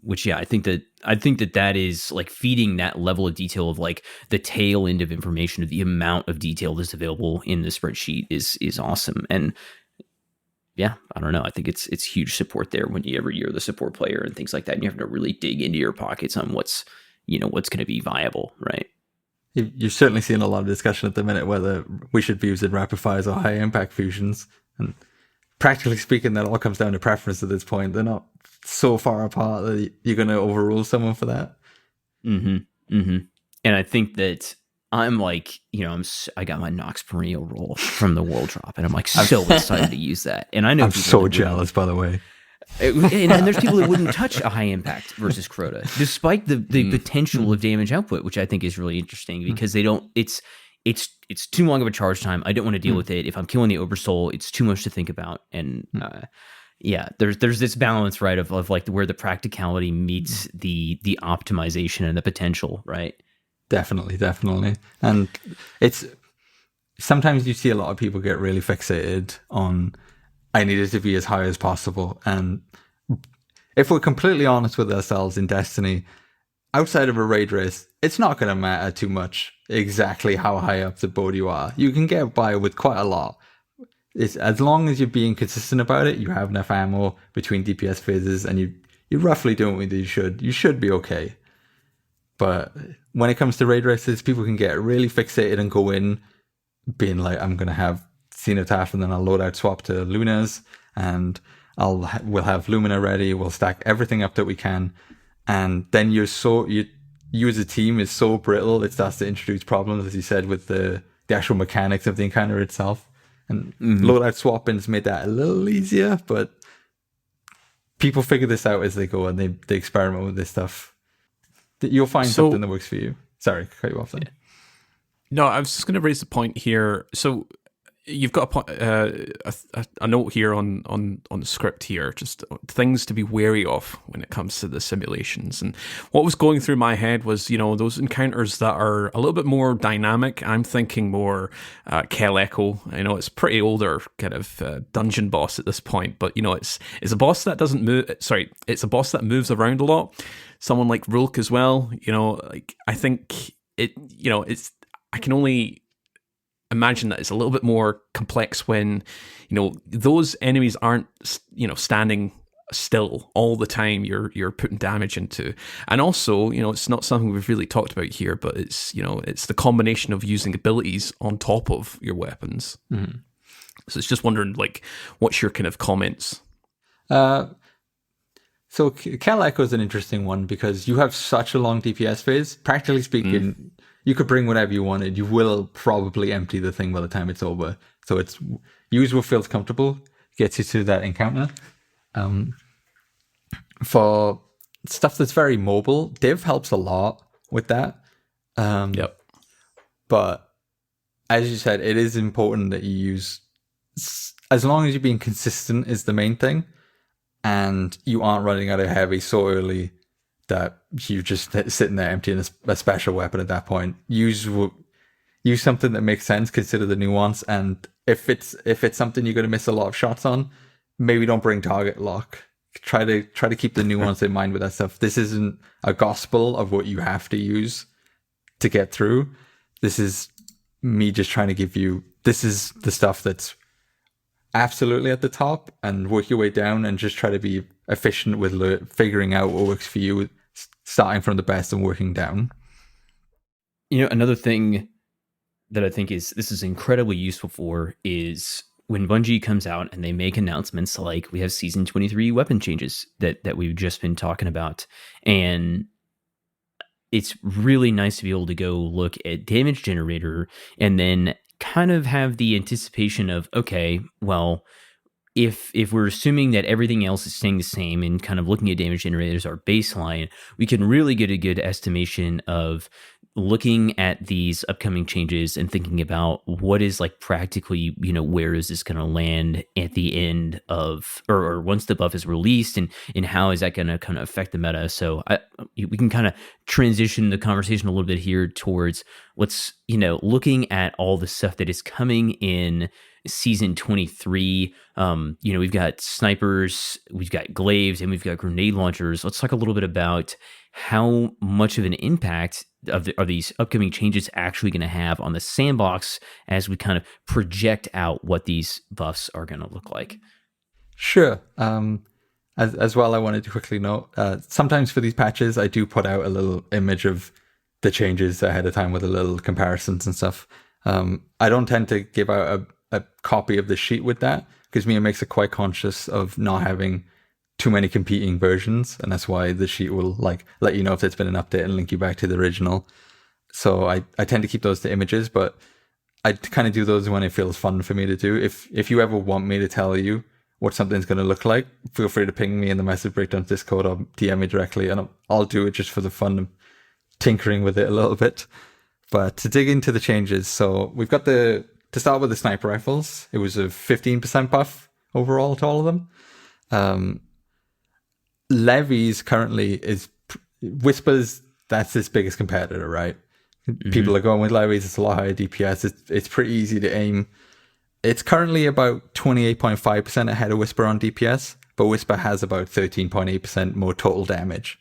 Which, yeah, I think that is like feeding that level of detail of like the tail end of information, of the amount of detail that's available in the spreadsheet is awesome. And yeah, I don't know. I think it's huge support there when you're the support player and things like that. And you have to really dig into your pockets on what's going to be viable, right? You're certainly seeing a lot of discussion at the minute whether we should be using rapid fires or high impact fusions. And practically speaking, that all comes down to preference at this point. They're not so far apart that you're going to overrule someone for that. Mm-hmm. Mm-hmm. And I think that I'm like, I got my Nox Perennial roll from the World Drop, and I'm like so excited to use that. And I know I'm so jealous, by the way. And there's people that wouldn't touch a high impact versus Crota, despite the potential of damage output, which I think is really interesting because they don't. It's too long of a charge time. I don't want to deal with it. If I'm killing the Oversoul, it's too much to think about. And yeah, there's this balance, right, of like where the practicality meets the optimization and the potential, right? Definitely. And it's sometimes you see a lot of people get really fixated on, I need it to be as high as possible. And if we're completely honest with ourselves in Destiny, outside of a raid race, it's not going to matter too much exactly how high up the board you are. You can get by with quite a lot. It's, as long as you're being consistent about it, you have enough ammo between DPS phases, and you're roughly doing what you should be okay. But when it comes to raid races, people can get really fixated and go in being like, I'm going to have Cenotaph and then I'll load out swap to Lunas and we'll have Lumina ready. We'll stack everything up that we can. And then you as a team is so brittle, it starts to introduce problems, as you said, with the actual mechanics of the encounter itself. And loadout swapping's made that a little easier, but people figure this out as they go and they experiment with this stuff. You'll find something that works for you. Sorry, cut you off there. No, I was just going to raise the point here. So you've got a note here on the script here, just things to be wary of when it comes to the simulations. And what was going through my head was, those encounters that are a little bit more dynamic. I'm thinking more Kel Echo. I know it's pretty older kind of dungeon boss at this point, but it's a boss that doesn't move. Sorry, it's a boss that moves around a lot. Someone like Rulk as well. I think it's. I can only imagine that it's a little bit more complex when those enemies aren't standing still all the time. You're putting damage into, and also it's not something we've really talked about here, but it's it's the combination of using abilities on top of your weapons. Mm-hmm. So it's just wondering, what's your kind of comments? So Kel Echo is an interesting one because you have such a long DPS phase. Practically speaking, you could bring whatever you wanted. You will probably empty the thing by the time it's over. So it's use what feels comfortable, gets you to that encounter. For stuff that's very mobile, Div helps a lot with that. Yep. But as you said, it is important that you use, as long as you're being consistent is the main thing. And you aren't running out of heavy so early that you're just sitting there emptying a special weapon at that point. Use something that makes sense, consider the nuance, and if it's something you're going to miss a lot of shots on, maybe don't bring target lock. Try to keep the nuance in mind with that stuff. This isn't a gospel of what you have to use to get through. This is me just trying to give you, this is the stuff that's absolutely at the top, and work your way down and just try to be efficient with figuring out what works for you, starting from the best and working down. Another thing that I think this is incredibly useful for is when Bungie comes out and they make announcements like we have season 23 weapon changes that we've just been talking about. And it's really nice to be able to go look at damage generator and then kind of have the anticipation of, okay, well, if we're assuming that everything else is staying the same and kind of looking at damage generators, our baseline, we can really get a good estimation of looking at these upcoming changes and thinking about what is practically, where is this going to land at the end of, or once the buff is released, and how is that going to kind of affect the meta. So we can kind of transition the conversation a little bit here towards what's, looking at all the stuff that is coming in season 23. We've got snipers, we've got glaives, and we've got grenade launchers. Let's talk a little bit about how much of an impact are these upcoming changes actually going to have on the sandbox as we kind of project out what these buffs are going to look like. Sure. As well, I wanted to quickly note, sometimes for these patches, I do put out a little image of the changes ahead of time with a little comparisons and stuff. I don't tend to give out a copy of the sheet with that, because me, it makes it quite conscious of not having too many competing versions, and that's why the sheet will let you know if there's been an update and link you back to the original. So I tend to keep those to images, but I kind of do those when it feels fun for me to do. If you ever want me to tell you what something's going to look like, feel free to ping me in the Message Breakdown Discord or DM me directly, and I'll do it just for the fun of tinkering with it a little bit. But to dig into the changes, so we've got to start with the sniper rifles. It was a 15% buff overall to all of them. Levies currently is Whispers, that's its biggest competitor, right? Mm-hmm. People are going with Levies, it's a lot higher DPS, it's pretty easy to aim. It's currently about 28.5% ahead of Whisper on DPS, but Whisper has about 13.8% more total damage.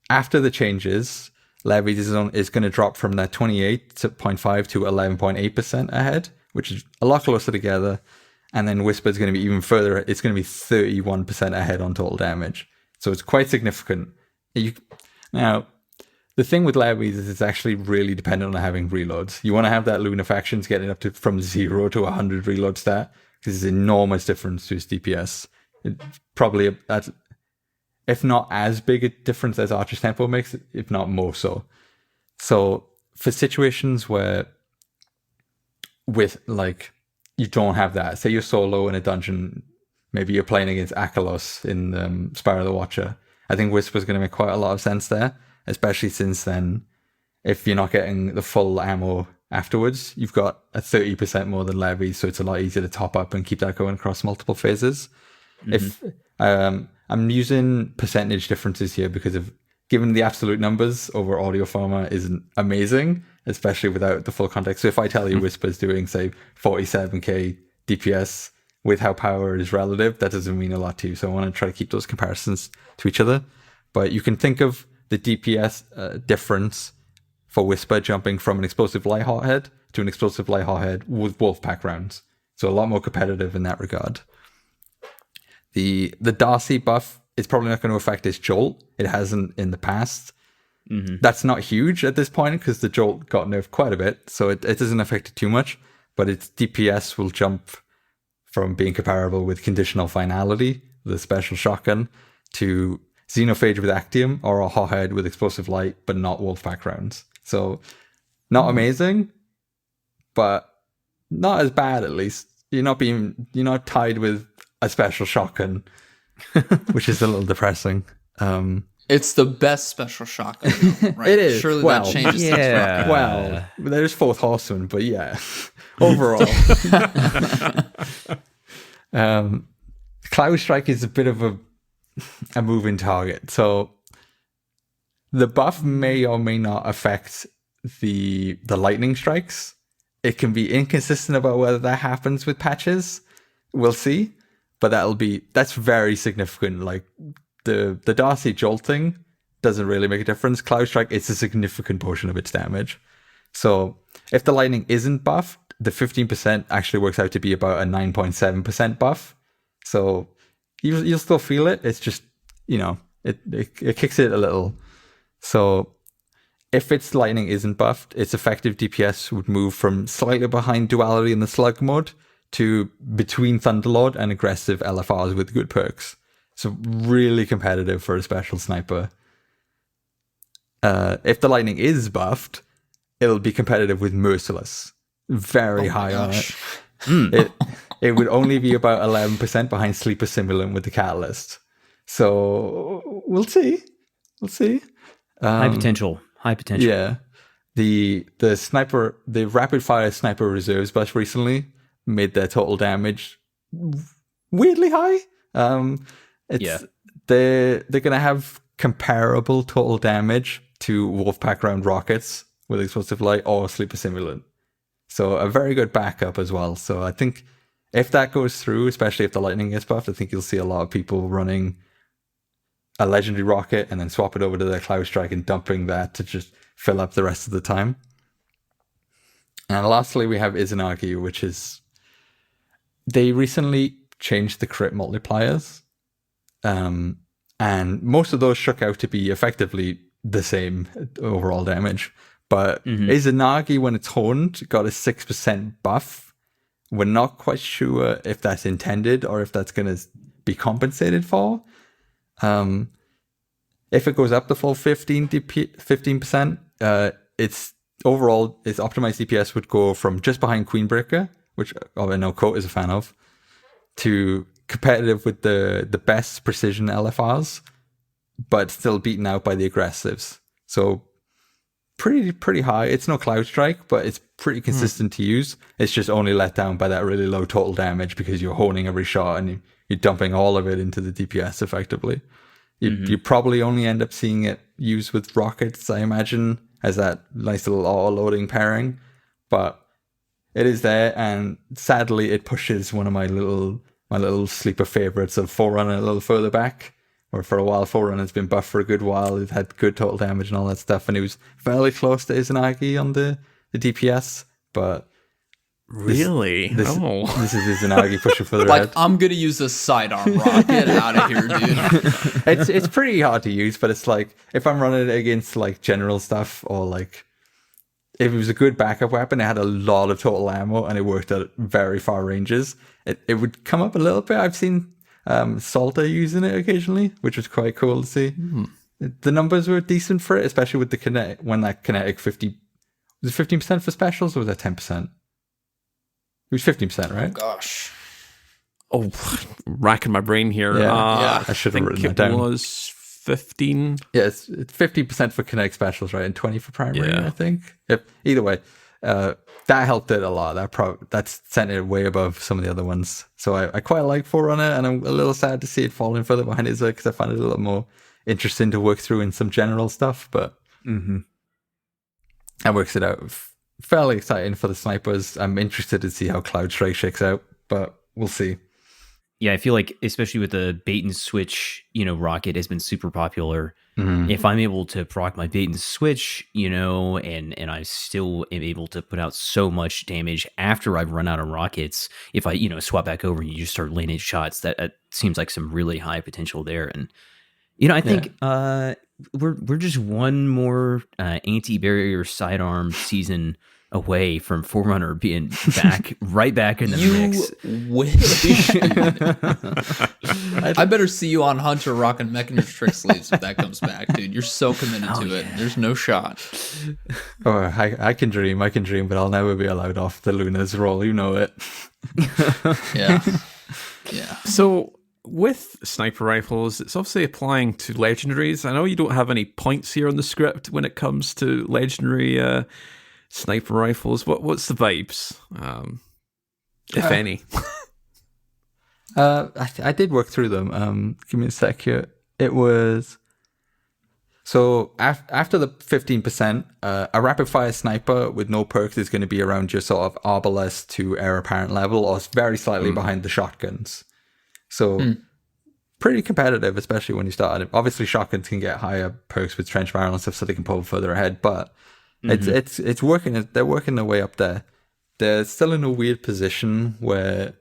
After the changes, Levies is going to drop from that 28.5 to 11.8% ahead, which is a lot closer together. And then Whisper is going to be even further. It's going to be 31% ahead on total damage. So it's quite significant. Now, the thing with Levies is it's actually really dependent on having reloads. You want to have that Lunafactions getting up to from 0 to 100 reload stat, because it's an enormous difference to its DPS. Probably, if not as big a difference as Archer's Tempo makes, if not more so. So for situations where you don't have that, say you're solo in a dungeon, maybe you're playing against Akalos in Spyro the Watcher, I think Whisper's going to make quite a lot of sense there, especially since then, if you're not getting the full ammo afterwards, you've got a 30% more than levy, so it's a lot easier to top up and keep that going across multiple phases. If I'm using percentage differences here because of given the absolute numbers over audio pharma isn't amazing, especially without the full context. So if I tell you Whisper's doing, say, 47k DPS with how power is relative, that doesn't mean a lot to you. So I want to try to keep those comparisons to each other. But you can think of the DPS difference for Whisper jumping from an explosive light hothead to an explosive light hothead with Wolfpack rounds. So a lot more competitive in that regard. The Darcy buff is probably not going to affect its Jolt. It hasn't in the past. That's not huge at this point because the Jolt got nerfed quite a bit. So it doesn't affect it too much. But its DPS will jump from being comparable with Conditional Finality, the special shotgun, to Xenophage with Actium or a Hothead with Explosive Light, but not Wolfpack rounds. So not amazing, but not as bad at least. You're not tied with a special shotgun, which is a little depressing. It's the best special shotgun, right? It is. Surely Well, that changes things. yeah. Well, there's Fourth Horseman, but yeah, overall. Cloud Strike is a bit of a moving target. So the buff may or may not affect the lightning strikes. It can be inconsistent about whether that happens with patches. We'll see. But that's very significant. Like the Darcy jolting doesn't really make a difference. Cloud Strike, it's a significant portion of its damage. So if the lightning isn't buffed, the 15% actually works out to be about a 9.7% buff. So you'll still feel it. It's just, it kicks it a little. So if its lightning isn't buffed, its effective DPS would move from slightly behind Duality in the Slug mode to between Thunderlord and aggressive LFRs with good perks. So really competitive for a special sniper. If the lightning is buffed, it'll be competitive with Merciless. Very high on it. It would only be about 11% behind Sleeper Simulant with the Catalyst. So we'll see. High potential. Yeah. The rapid fire sniper reserves buff recently made their total damage weirdly high. They're gonna have comparable total damage to Wolfpack round rockets with explosive light or Sleeper Simulant. So a very good backup as well. So I think if that goes through, especially if the lightning gets buffed, I think you'll see a lot of people running a legendary rocket and then swap it over to their Cloud Strike and dumping that to just fill up the rest of the time. And lastly, we have Izanagi, which is they recently changed the crit multipliers, and most of those shook out to be effectively the same overall damage. But Izanagi, when it's honed, got a 6% buff. We're not quite sure if that's intended or if that's going to be compensated for. If it goes up the full 15%, its optimized DPS would go from just behind Queenbreaker, which I know Coat is a fan of, to competitive with the best precision LFRs, but still beaten out by the aggressives. So pretty high. It's no Cloud Strike, but it's pretty consistent to use. It's just only let down by that really low total damage because you're honing every shot and you're dumping all of it into the DPS effectively. You probably only end up seeing it used with rockets, I imagine, as that nice little auto-loading pairing. But it is there, and sadly it pushes one of my little sleeper favorites of Forerunner a little further back. Or for a while, Forerunner's been buffed for a good while. It had good total damage and all that stuff, and it was fairly close to Izanagi on the DPS, but really? This is Izanagi pushing further ahead. Like, I'm gonna use a sidearm rock. Get out of here, dude. It's pretty hard to use, but it's like if I'm running it against like general stuff, or like if it was a good backup weapon, it had a lot of total ammo and it worked at very far ranges, it would come up a little bit. I've seen Salter using it occasionally, which was quite cool to see. The numbers were decent for it, especially with the kinetic, when that kinetic 50 was it 15% for specials, or was that 10%? It was 15%, right? Oh, gosh. Oh, racking my brain here. Yeah, I should have written that down. It was 15. Yeah, it's 50% for kinetic specials, right? And 20 for primary, I think. Either way, That helped it a lot. That's sent it way above some of the other ones. So I quite like Forerunner, and I'm a little sad to see it falling further behind Izza because I find it a little more interesting to work through in some general stuff. But that works it out. Fairly exciting for the snipers. I'm interested to see how Cloud Strike shakes out, but we'll see. Yeah, I feel like especially with the bait and switch, rocket has been super popular. If I'm able to proc my bait and switch, and I still am able to put out so much damage after I've run out of rockets, if I, swap back over and you just start landing shots, that seems like some really high potential there. And, I think we're just one more anti-barrier sidearm season away from Forerunner being right back in the mix. I better see you on Hunter rocking Mechanist trick sleeves if that comes back, dude. You're so committed to it. There's no shot. Oh, I can dream, but I'll never be allowed off the Luna's roll. You know it. Yeah. So with sniper rifles, it's obviously applying to legendaries. I know you don't have any points here on the script when it comes to legendary sniper rifles. What's the vibes, if any? I did work through them. Give me a sec here. It was so after the 15%, a rapid fire sniper with no perks is going to be around your sort of arbalest to heir apparent level, or very slightly behind the shotguns. So pretty competitive, especially when you start. Obviously, shotguns can get higher perks with trench barrel and stuff, so they can pull further ahead, but it's working. They're working their way up there. They're still in a weird position where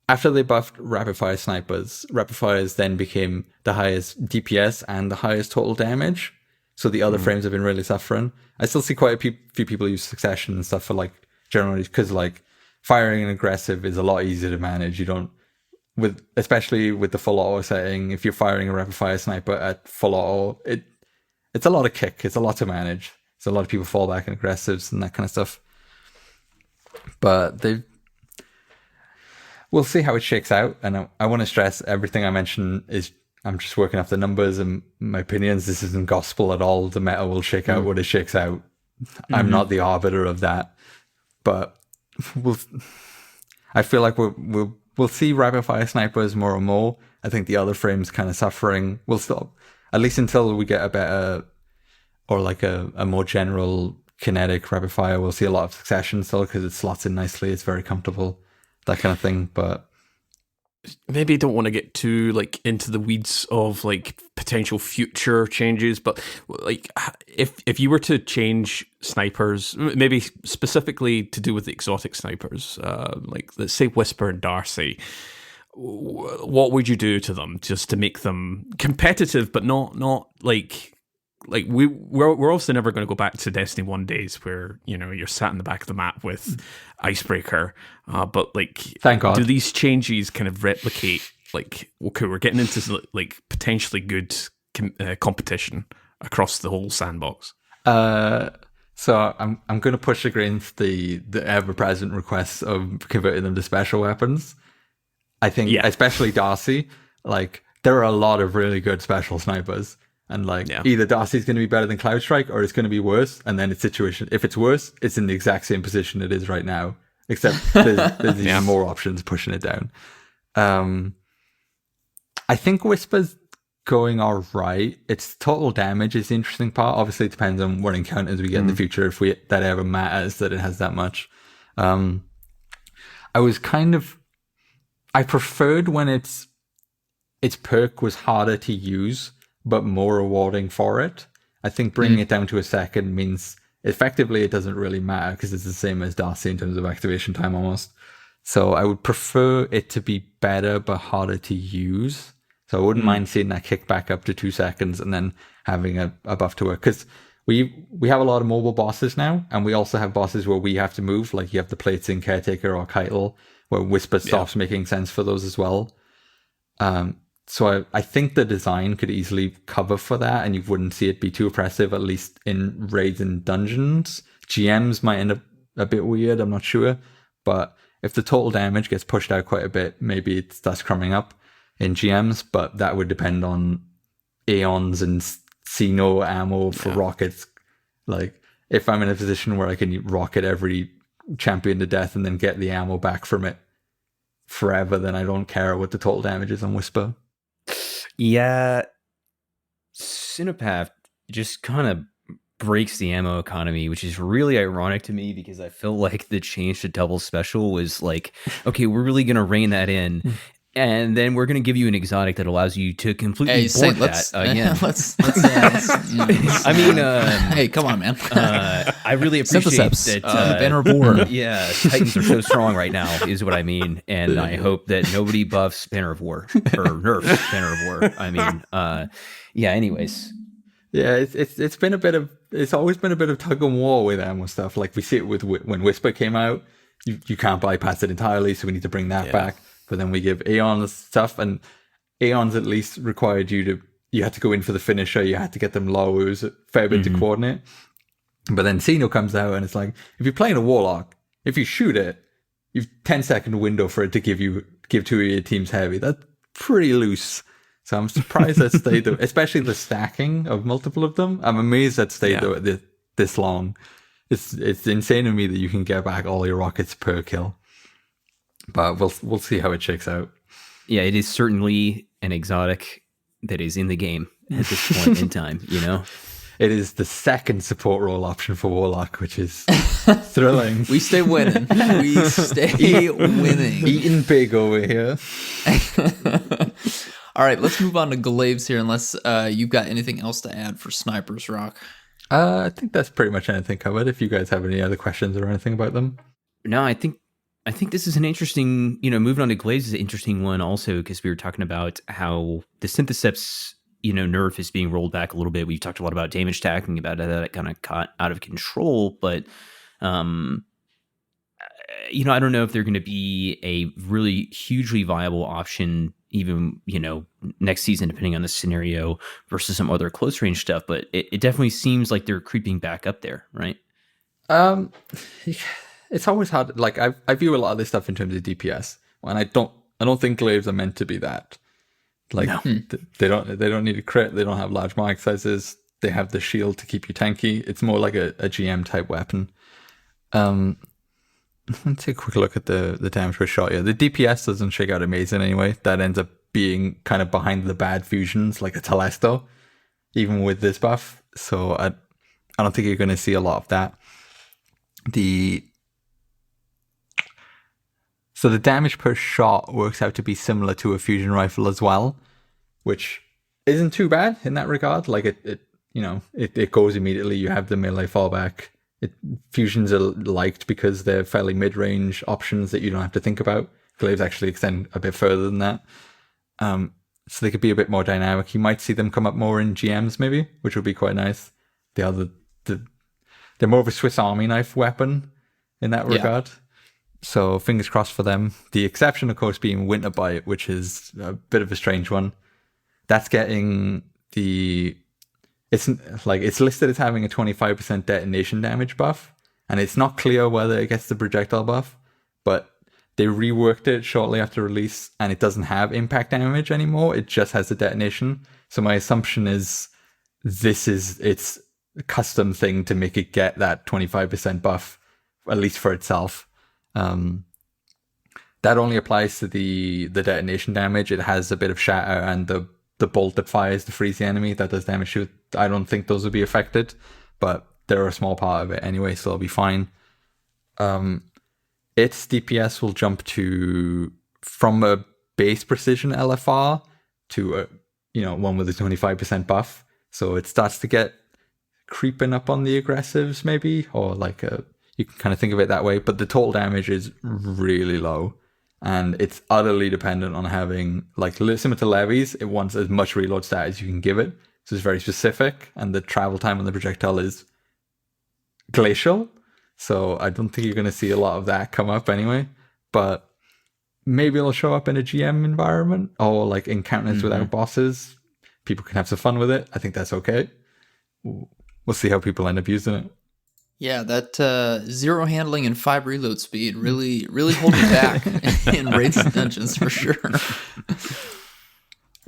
after they buffed rapid fire snipers, rapid fires then became the highest DPS and the highest total damage. So the other frames have been really suffering. I still see quite a few people use succession and stuff for like generally because like firing and aggressive is a lot easier to manage. You don't especially with the full auto setting. If you're firing a rapid fire sniper at full auto, it's a lot of kick. It's a lot to manage. So a lot of people fall back in aggressives and that kind of stuff. But we'll see how it shakes out. And I want to stress everything I mentioned is I'm just working off the numbers and my opinions. This isn't gospel at all. The meta will shake out what it shakes out. I'm not the arbiter of that. But I feel like we'll see rapid fire snipers more and more. I think the other frames kind of suffering. We'll stop, at least until we get a better or like a more general kinetic rapid fire. We'll see a lot of succession still because it slots in nicely. It's very comfortable, that kind of thing. But maybe don't want to get too like into the weeds of like potential future changes, but like if you were to change snipers, maybe specifically to do with the exotic snipers, like let's say Whisper and Darcy, what would you do to them just to make them competitive, but not like we're also never going to go back to Destiny 1 days where you're sat in the back of the map with Icebreaker, but like thank God. Do these changes kind of replicate like okay, we're getting into like potentially good competition across the whole sandbox? So I'm going to push against the ever-present requests of converting them to special weapons. I think especially Darcy, like there are a lot of really good special snipers. And either Darcy's going to be better than Cloud Strike or it's going to be worse. And then if it's worse, it's in the exact same position it is right now. Except there's even more options pushing it down. I think Whisper's going all right. Its total damage is the interesting part. Obviously, it depends on what encounters we get in the future. If that ever matters that it has that much. I preferred when its perk was harder to use, but more rewarding for it. I think bringing it down to a second means effectively it doesn't really matter because it's the same as Darcy in terms of activation time almost. So I would prefer it to be better but harder to use. So I wouldn't mind seeing that kick back up to 2 seconds and then having a buff to it. Because we have a lot of mobile bosses now, and we also have bosses where we have to move, like you have the plates in Caretaker or Keitel, where Whisper stops making sense for those as well. So I think the design could easily cover for that, and you wouldn't see it be too oppressive, at least in raids and dungeons. GMs might end up a bit weird, I'm not sure. But if the total damage gets pushed out quite a bit, maybe it starts crumbing up in GMs, but that would depend on Aeons and Xeno ammo for rockets. Like, if I'm in a position where I can rocket every champion to death and then get the ammo back from it forever, then I don't care what the total damage is on Whisper. Yeah, Cinepath just kind of breaks the ammo economy, which is really ironic to me because I feel like the change to double special was like, okay, we're really going to rein that in. And then we're going to give you an exotic that allows you to completely board that again. I mean, hey, come on, man. I really appreciate that. Banner of War. Yeah, Titans are so strong right now, is what I mean. And I hope that nobody buffs Banner of War or nerfs Banner of War. I mean, yeah. Anyways, yeah, it's been a bit of it's always been a bit of tug and war with ammo stuff. Like we see it with when Whisper came out, you can't bypass it entirely, so we need to bring that back. But then we give Aeons stuff, and Aeons at least required you had to go in for the finisher, you had to get them low, it was a fair bit to coordinate. But then Xeno comes out, and it's like, if you're playing a Warlock, if you shoot it, you've 10-second window for it to give two of your teams heavy. That's pretty loose. So I'm surprised that stayed, especially the stacking of multiple of them. I'm amazed that stayed this long. It's insane to me that you can get back all your rockets per kill. But we'll see how it shakes out. Yeah, it is certainly an exotic that is in the game at this point in time, you know? It is the second support role option for Warlock, which is thrilling. We stay winning. We stay winning. Eating big over here. All right, let's move on to Glaives here, unless you've got anything else to add for snipers, Rock. I think that's pretty much anything covered. If you guys have any other questions or anything about them. No, I think this is an interesting, moving on to Glaives is an interesting one also, because we were talking about how the Syntheseps, nerf is being rolled back a little bit. We've talked a lot about damage stacking, about that kind of got out of control, but, I don't know if they're going to be a really hugely viable option even, next season, depending on the scenario versus some other close range stuff, but it definitely seems like they're creeping back up there, right? It's always hard. Like I view a lot of this stuff in terms of DPS, and I don't think Glaives are meant to be that. Like they don't need a crit. They don't have large mark sizes. They have the shield to keep you tanky. It's more like a GM type weapon. Let's take a quick look at the damage per shot. Yeah, the DPS doesn't shake out amazing anyway. That ends up being kind of behind the bad fusions, like a Telesto, even with this buff. So I don't think you're going to see a lot of that. So the damage per shot works out to be similar to a fusion rifle as well, which isn't too bad in that regard. Like it goes immediately. You have the melee fallback. Fusions are liked because they're fairly mid-range options that you don't have to think about. Glaives actually extend a bit further than that. So they could be a bit more dynamic. You might see them come up more in GMs maybe, which would be quite nice. They're more of a Swiss Army knife weapon in that regard. So fingers crossed for them. The exception, of course, being Winter Bite, which is a bit of a strange one. That's getting it's listed as having a 25% detonation damage buff, and it's not clear whether it gets the projectile buff, but they reworked it shortly after release, and it doesn't have impact damage anymore. It just has the detonation. So my assumption is it's a custom thing to make it get that 25% buff, at least for itself. That only applies to the detonation damage. It has a bit of shatter and the bolt that fires to freeze the enemy that does damage to it. I don't think those will be affected, but they're a small part of it anyway, so it'll be fine. Its DPS will jump from a base precision LFR to one with a 25% buff. So it starts to get creeping up on the aggressives maybe, or you can kind of think of it that way, but the total damage is really low. And it's utterly dependent on having, similar to levies, it wants as much reload stat as you can give it. So it's very specific, and the travel time on the projectile is glacial. So I don't think you're going to see a lot of that come up anyway. But maybe it'll show up in a GM environment, or encounters without bosses. People can have some fun with it. I think that's okay. We'll see how people end up using it. Yeah, that 0 handling and 5 reload speed really hold you back in raids and dungeons for sure.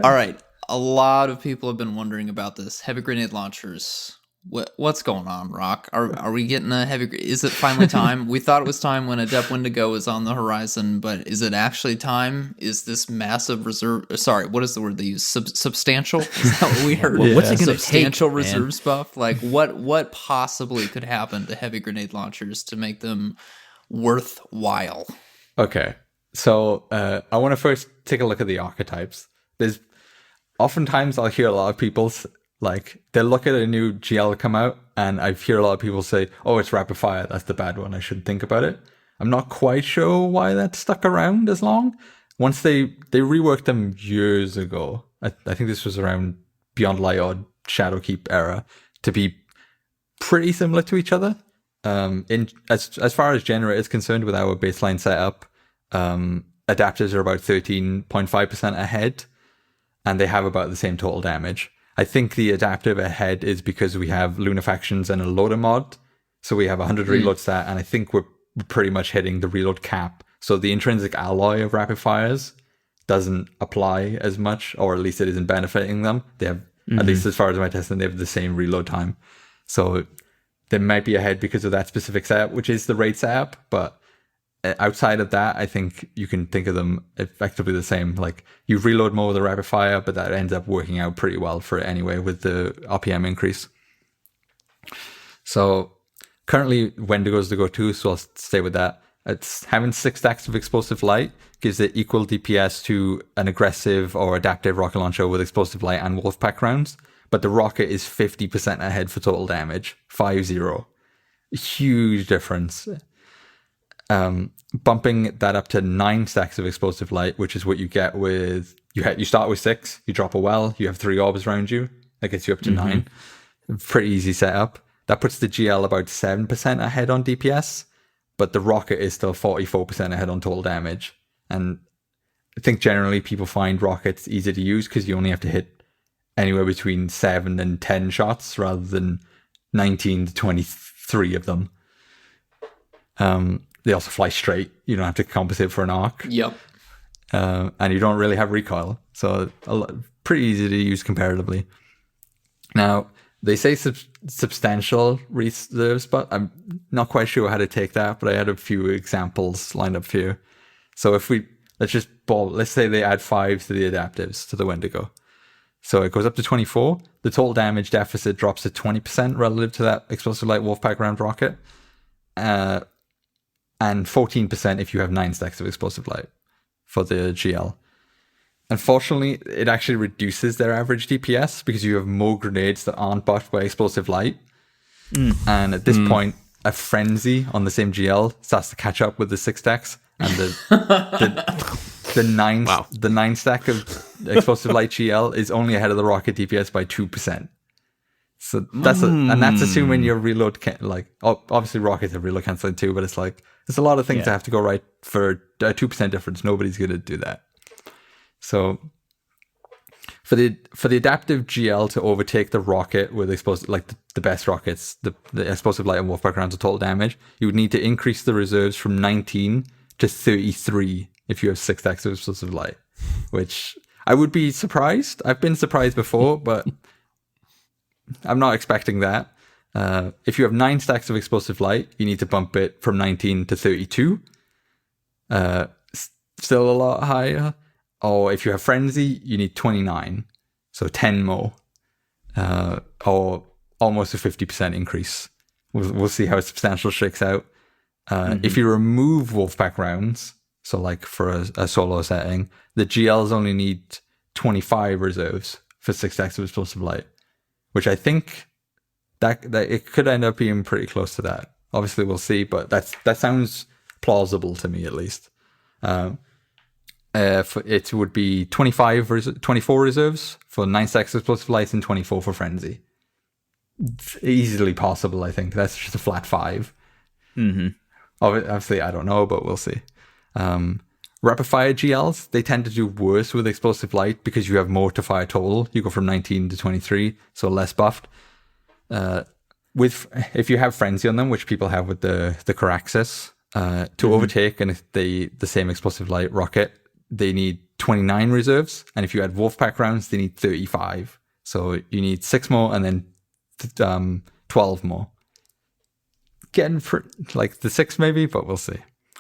All right, a lot of people have been wondering about this. Heavy grenade launchers. What's going on, Rock? Are we getting a heavy? Is it finally time? We thought it was time when Adept Wendigo was on the horizon, but is it actually time? Is this massive reserve? Sorry, what is the word they use? Substantial? Is that what we heard? Well, what's it gonna substantial take, reserves buff? Like what possibly could happen to heavy grenade launchers to make them worthwhile? Okay, so I want to first take a look at the archetypes. There's oftentimes I'll hear a lot of people like they'll look at a new GL come out, and I hear a lot of people say, "Oh, it's rapid fire. That's the bad one. I shouldn't think about it." I'm not quite sure why that stuck around as long. Once they reworked them years ago, I think this was around Beyond Light or Shadowkeep era, to be pretty similar to each other. In as far as generator is concerned, with our baseline setup, adapters are about 13.5% ahead, and they have about the same total damage. I think the adaptive ahead is because we have Lunafactions and a loader mod, so we have 100 reload stat, and I think we're pretty much hitting the reload cap. So the intrinsic alloy of rapid fires doesn't apply as much, or at least it isn't benefiting them. They have, at least as far as my testing, they have the same reload time. So they might be ahead because of that specific setup, which is the raid setup, but outside of that, I think you can think of them effectively the same. Like, you reload more with the rapid fire, but that ends up working out pretty well for it anyway with the RPM increase. So currently Wendigo's the go-to, so I'll stay with that. It's having 6 stacks of explosive light gives it equal DPS to an aggressive or adaptive rocket launcher with explosive light and Wolfpack rounds, but the rocket is 50% ahead for total damage. 5-0. Huge difference. Bumping that up to 9 stacks of explosive light, which is what you get with you start with 6, you drop a well, you have 3 orbs around you, that gets you up to 9. Pretty easy setup. That puts the GL about 7% ahead on DPS, but the rocket is still 44% ahead on total damage. And I think generally people find rockets easy to use because you only have to hit anywhere between 7 and 10 shots rather than 19 to 23 of them. They also fly straight. You don't have to compensate for an arc. Yep. And you don't really have recoil. So pretty easy to use comparatively. Now, they say substantial reserves, but I'm not quite sure how to take that, but I had a few examples lined up for you. So if let's say they add 5 to the adaptives, to the Wendigo. So it goes up to 24. The total damage deficit drops to 20% relative to that explosive light Wolfpack round rocket. And 14% if you have 9 stacks of explosive light for the GL. Unfortunately, it actually reduces their average DPS because you have more grenades that aren't buffed by explosive light. And at this point, a frenzy on the same GL starts to catch up with the 6 stacks, and the 9 stack of explosive light GL is only ahead of the rocket DPS by 2%. So that's assuming your reload obviously rockets have reload canceling too, but it's like there's a lot of things that have to go right for a 2% difference. Nobody's going to do that. So for the adaptive GL to overtake the rocket with explosive, like the best rockets, the explosive light and Wolfpack rounds of total damage, you would need to increase the reserves from 19 to 33 if you have 6 stacks of explosive light, which I would be surprised. I've been surprised before, but I'm not expecting that. If you have 9 stacks of explosive light, you need to bump it from 19 to 32. Still a lot higher. Or if you have frenzy, you need 29. So 10 more. Or almost a 50% increase. We'll see how substantial shakes out. If you remove Wolfpack rounds, so like for a solo setting, the GLs only need 25 reserves for 6 stacks of explosive light, which I think that it could end up being pretty close to that. Obviously, we'll see, but that sounds plausible to me at least. It would be 24 reserves for 9 stacks of explosive light and 24 for frenzy. It's easily possible, I think. That's just a flat 5. Obviously, I don't know, but we'll see. Rapid fire GLs, they tend to do worse with explosive light because you have more to fire total. You go from 19 to 23, so less buffed. If you have frenzy on them, which people have with the Caraxes, to overtake and if the same explosive light rocket, they need 29 reserves, and if you add Wolfpack rounds, they need 35. So you need 6 more, and then 12 more. Getting for like the 6 maybe, but we'll see.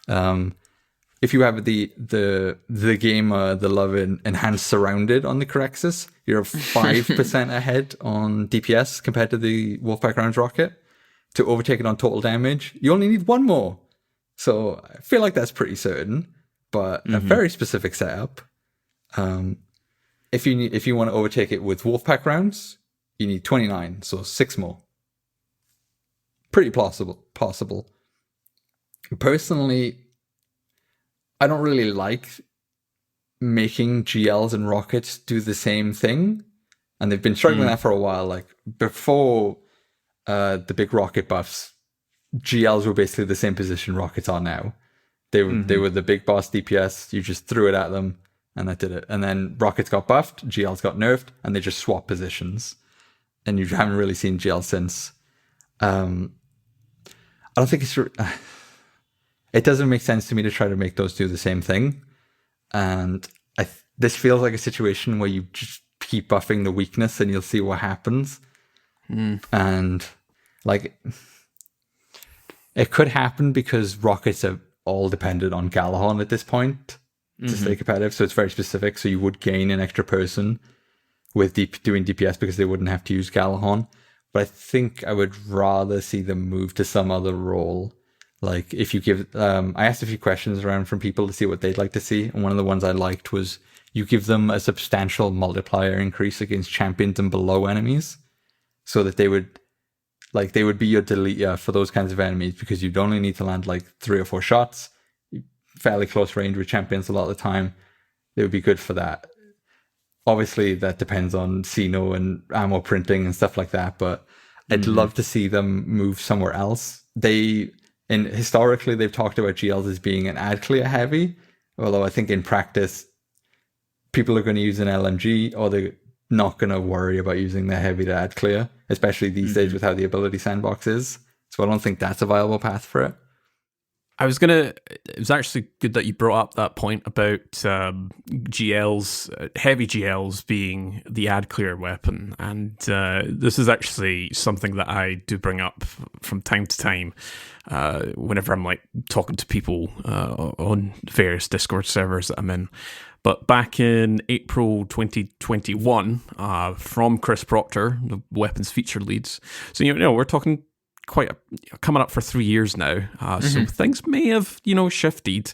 If you have the gamer, the love enhanced surrounded on the Corexus, you're 5% ahead on DPS compared to the Wolfpack Rounds rocket. To overtake it on total damage, you only need 1 more. So I feel like that's pretty certain, but a very specific setup. If you want to overtake it with Wolfpack Rounds, you need 29, so 6 more. Pretty possible. Personally, I don't really like making GLs and rockets do the same thing, and they've been struggling that for a while. Like before the big rocket buffs, GLs were basically the same position rockets are now. They were the big boss DPS. You just threw it at them, and that did it. And then rockets got buffed, GLs got nerfed, and they just swapped positions. And you haven't really seen GL since. I don't think it's... It doesn't make sense to me to try to make those do the same thing. And this feels like a situation where you just keep buffing the weakness and you'll see what happens. And like, it could happen because rockets are all dependent on Galahorn at this point to stay competitive. So it's very specific. So you would gain an extra person with doing DPS because they wouldn't have to use Galahorn. But I think I would rather see them move to some other role. Like if you give, I asked a few questions around from people to see what they'd like to see. And one of the ones I liked was you give them a substantial multiplier increase against champions and below enemies so that they would be your deleter for those kinds of enemies because you'd only need to land like 3 or 4 shots, fairly close range with champions a lot of the time. They would be good for that. Obviously, that depends on Xeno and ammo printing and stuff like that, but I'd love to see them move somewhere else. Historically, they've talked about GLs as being an ad clear heavy, although I think in practice, people are going to use an LMG or they're not going to worry about using their heavy to ad clear, especially these days with how the ability sandbox is. So I don't think that's a viable path for it. It was actually good that you brought up that point about GLs, heavy GLs being the ad clear weapon. And this is actually something that I do bring up from time to time whenever I'm like talking to people on various Discord servers that I'm in. But back in April 2021, from Chris Proctor, the weapons feature leads. So, we're talking coming up for 3 years now. So things may have, shifted,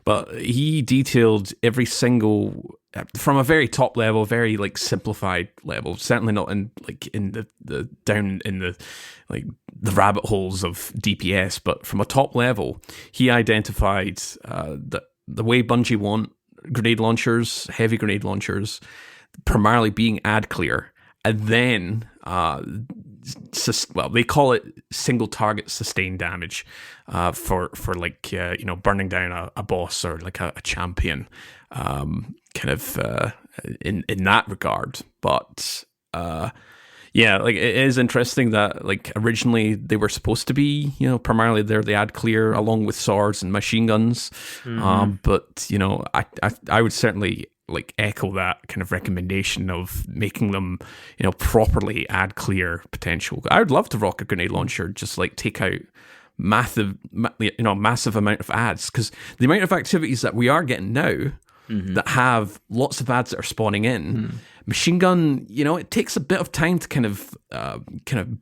but he detailed every single, from a very top level, very like simplified level, certainly not in the down in the like the rabbit holes of DPS, but from a top level, he identified that the way Bungie want grenade launchers, heavy grenade launchers, primarily being ad clear, and then they call it single target sustained damage for like burning down a boss or like a champion, kind of in that regard. But like it is interesting that like originally they were supposed to be primarily they're the ad clear along with swords and machine guns, but I would certainly like echo that kind of recommendation of making them properly ad clear potential. I would love to rock a grenade launcher, just like take out massive amount of ads, because the amount of activities that we are getting now that have lots of ads that are spawning in. Machine gun, it takes a bit of time to kind of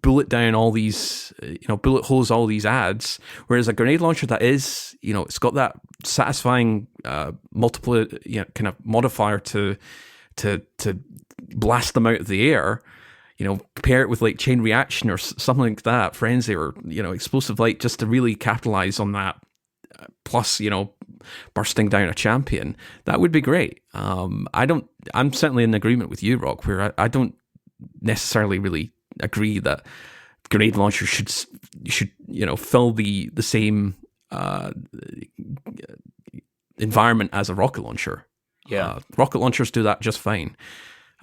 bullet down all these, bullet holes all these ads. Whereas a grenade launcher that is, it's got that satisfying multiple, kind of modifier to blast them out of the air. Pair it with like chain reaction or something like that, frenzy or explosive light, just to really capitalize on that. Plus, bursting down a champion, that would be great. I'm certainly in agreement with you, Rock, where I don't necessarily really agree that grenade launchers should fill the same environment as a rocket launcher. Yeah, rocket launchers do that just fine.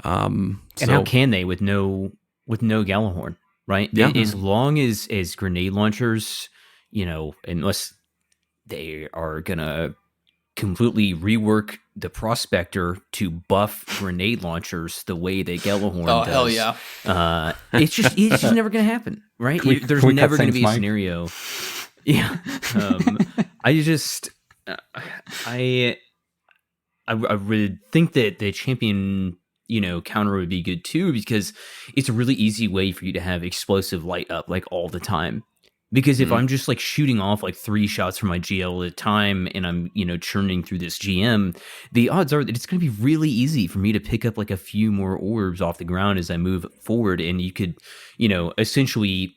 And how can they with no Galahorn, right? Yeah. As long as grenade launchers, unless they are gonna completely rework the Prospector to buff grenade launchers the way that Gjallarhorn does. Hell yeah. It's just never going to happen, right? There's can we never cut going to be Saints, a Mike? scenario. Yeah. I would think that the champion, counter would be good too, because it's a really easy way for you to have explosive light up like all the time. Because if I'm just like shooting off like 3 shots from my GL at a time and I'm, churning through this GM, the odds are that it's going to be really easy for me to pick up like a few more orbs off the ground as I move forward. And you could, essentially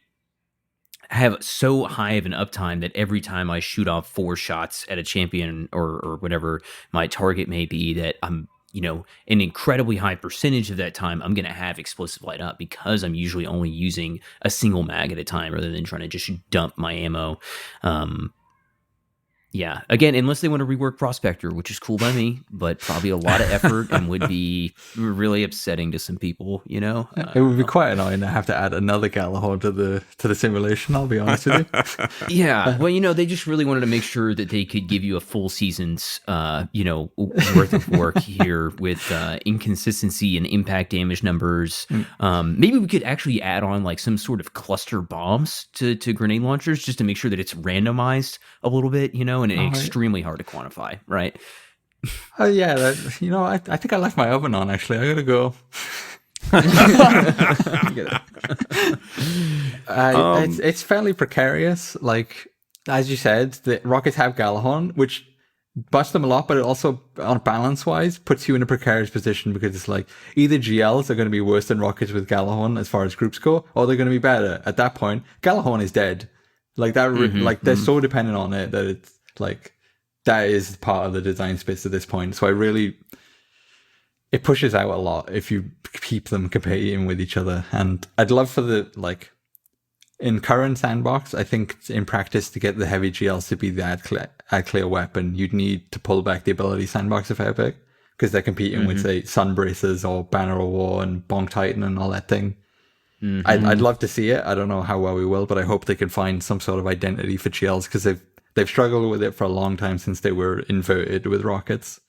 have so high of an uptime that every time I shoot off 4 shots at a champion or whatever my target may be, that I'm, an incredibly high percentage of that time I'm going to have explosive light up, because I'm usually only using a single mag at a time rather than trying to just dump my ammo. Yeah, again, unless they want to rework Prospector, which is cool by me, but probably a lot of effort and would be really upsetting to some people, It would be quite annoying to have to add another Gjallarhorn to the simulation, I'll be honest with you. Yeah, well, they just really wanted to make sure that they could give you a full season's, worth of work here with inconsistency and impact damage numbers. Maybe we could actually add on like some sort of cluster bombs to grenade launchers just to make sure that it's randomized a little bit, and extremely hard to quantify, right? Oh yeah, I think I left my oven on. Actually, I gotta go. It's fairly precarious. Like as you said, the rockets have Gjallarhorn, which buffs them a lot, but it also, on balance wise, puts you in a precarious position, because it's like either GLs are going to be worse than rockets with Gjallarhorn as far as groups go, or they're going to be better. At that point, Gjallarhorn is dead. Like that, they're so dependent on it that it's like that is part of the design space at this point. So it pushes out a lot if you keep them competing with each other. And I'd love for in current sandbox, I think in practice, to get the heavy GLs to be the ad clear weapon, you'd need to pull back the ability sandbox a fair bit, because they're competing with, say, Sun Bracers or Banner of War and Bonk Titan and all that thing. I'd love to see it. I don't know how well we will, but I hope they can find some sort of identity for GLs, because they've struggled with it for a long time since they were inverted with rockets.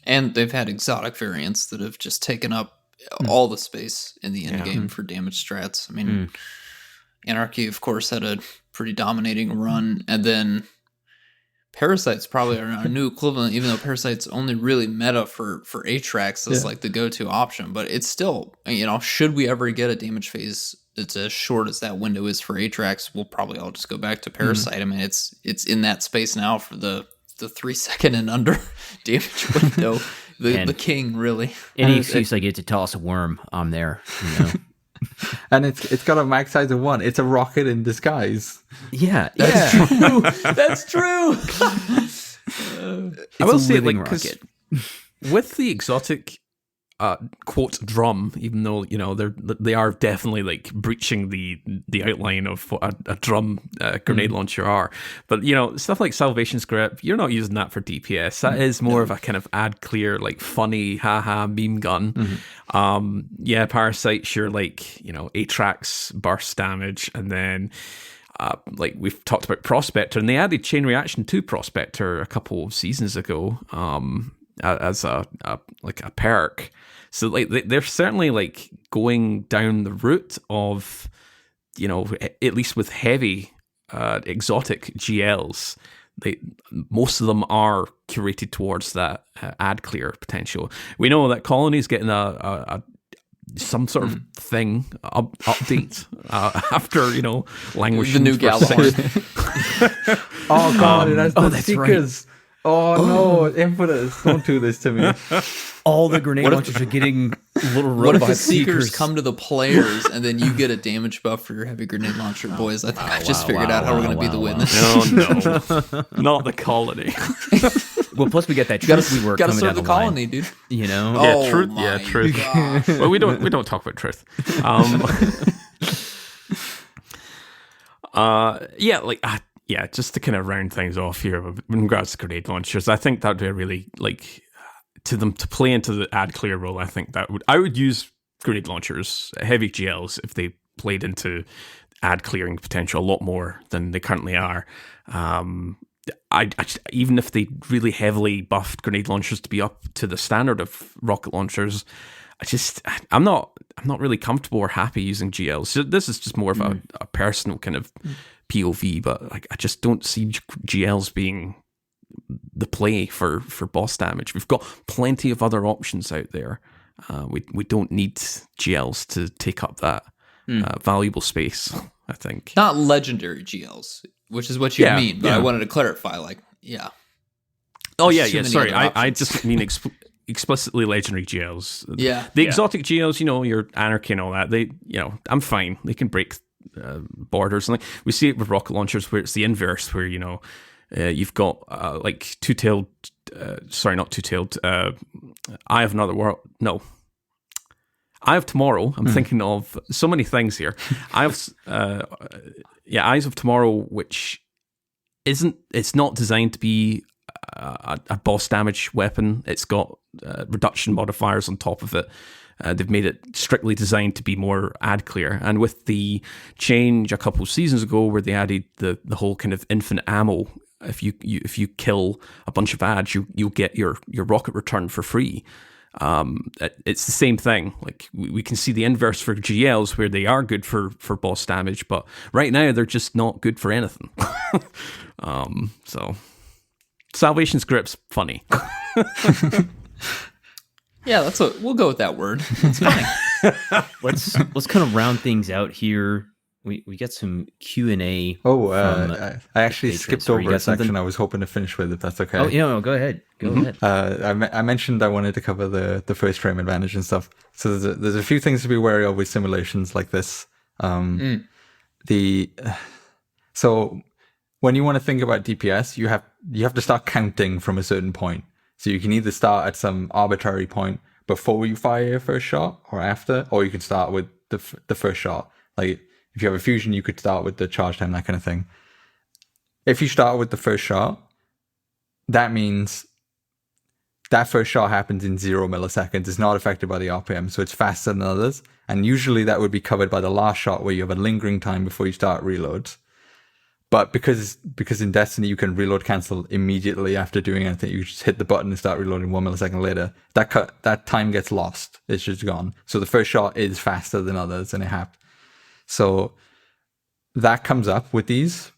And they've had exotic variants that have just taken up all the space in the end game for damage strats. I mean, Anarchy, of course, had a pretty dominating run, and then Parasites probably are a new equivalent, even though Parasites only really meta for Atrax as like the go-to option. But it's still, should we ever get a damage phase that's as short as that window is for Atrax, we'll probably all just go back to Parasite. I mean, it's in that space now for the 3 second and under damage window. The king, really. Any excuse I get to toss a worm, I'm there. And it's got a max size of 1. It's a rocket in disguise. Yeah, that's true. That's true. I will say, like, rocket. With the exotic quote drum, even though they are definitely like breaching the outline of what a drum grenade launcher are, but stuff like Salvation's Grip, you're not using that for DPS. That is more of a kind of ad clear, like funny haha meme gun. Parasite, sure, like Atrax burst damage, and then like we've talked about Prospector, and they added chain reaction to Prospector a couple of seasons ago as a perk. So like they're certainly like going down the route of, at least with heavy exotic GLs, most of them are curated towards that ad clear potential. We know that Colony's getting a some sort of thing update after languishing the new for Oh god, it has the that's seekers. Right. Oh no, Impetus, don't do this to me. All the grenade launchers are getting little robot What if the seekers seekers come to the players and then you get a damage buff for your heavy grenade launcher, boys? I think I just figured out how we're going to be the witness. No, not the Colony. Well, plus we get that truth we work Gotta coming serve down the line. colony, dude. Yeah, truth. my Yeah, truth. gosh. Well, we don't talk about truth. Just to kind of round things off here in regards to grenade launchers, I think that would be a really to them to play into the ad clear role. I think I would use grenade launchers, heavy GLs, if they played into ad clearing potential a lot more than they currently are. even if they really heavily buffed grenade launchers to be up to the standard of rocket launchers, I'm not really comfortable or happy using GLs. So this is just more of a personal kind of POV, but like I just don't see GLs being the play for boss damage. We've got plenty of other options out there. We don't need GLs to take up that valuable space, I think. Not legendary GLs, which is what you mean, but I wanted to clarify, like, Oh, There's yeah, too many sorry. other I options. just mean explicitly legendary GLs. Yeah. The exotic GLs, your Anarchy and all that, they, I'm fine. They can break borders. And like we see it with rocket launchers where it's the inverse, where, you've got like two-tailed, not two-tailed, Eye of Another World. No. Eye of Tomorrow. I'm thinking of so many things here. Eyes of Tomorrow, which it's not designed to be a boss damage weapon. It's got reduction modifiers on top of it. They've made it strictly designed to be more ad clear. And with the change a couple of seasons ago where they added the whole kind of infinite ammo, if you kill a bunch of ads, you'll get your rocket return for free. It's the same thing. Like we can see the inverse for GLs where they are good for boss damage, but right now they're just not good for anything. So Salvation Script's funny. Yeah, we'll go with that word. It's funny. Let's kind of round things out here. We got some Q&A. I actually patrons. skipped Sorry, you over a got something? section I was hoping to finish with, if that's okay. Oh, no, go ahead. Go ahead. I mentioned I wanted to cover the first frame advantage and stuff. So there's a few things to be wary of with simulations like this. So when you want to think about DPS, you have to start counting from a certain point. So you can either start at some arbitrary point before you fire your first shot or after, or you can start with the first shot. Like if you have a fusion, you could start with the charge time, that kind of thing. If you start with the first shot, that means that first shot happens in 0 milliseconds. It's not affected by the RPM, so it's faster than others. And usually that would be covered by the last shot where you have a lingering time before you start reloads. But because in Destiny you can reload cancel immediately after doing anything, you just hit the button and start reloading 1 millisecond later. That time gets lost. It's just gone. So the first shot is faster than others, and it happened. So that comes up with these,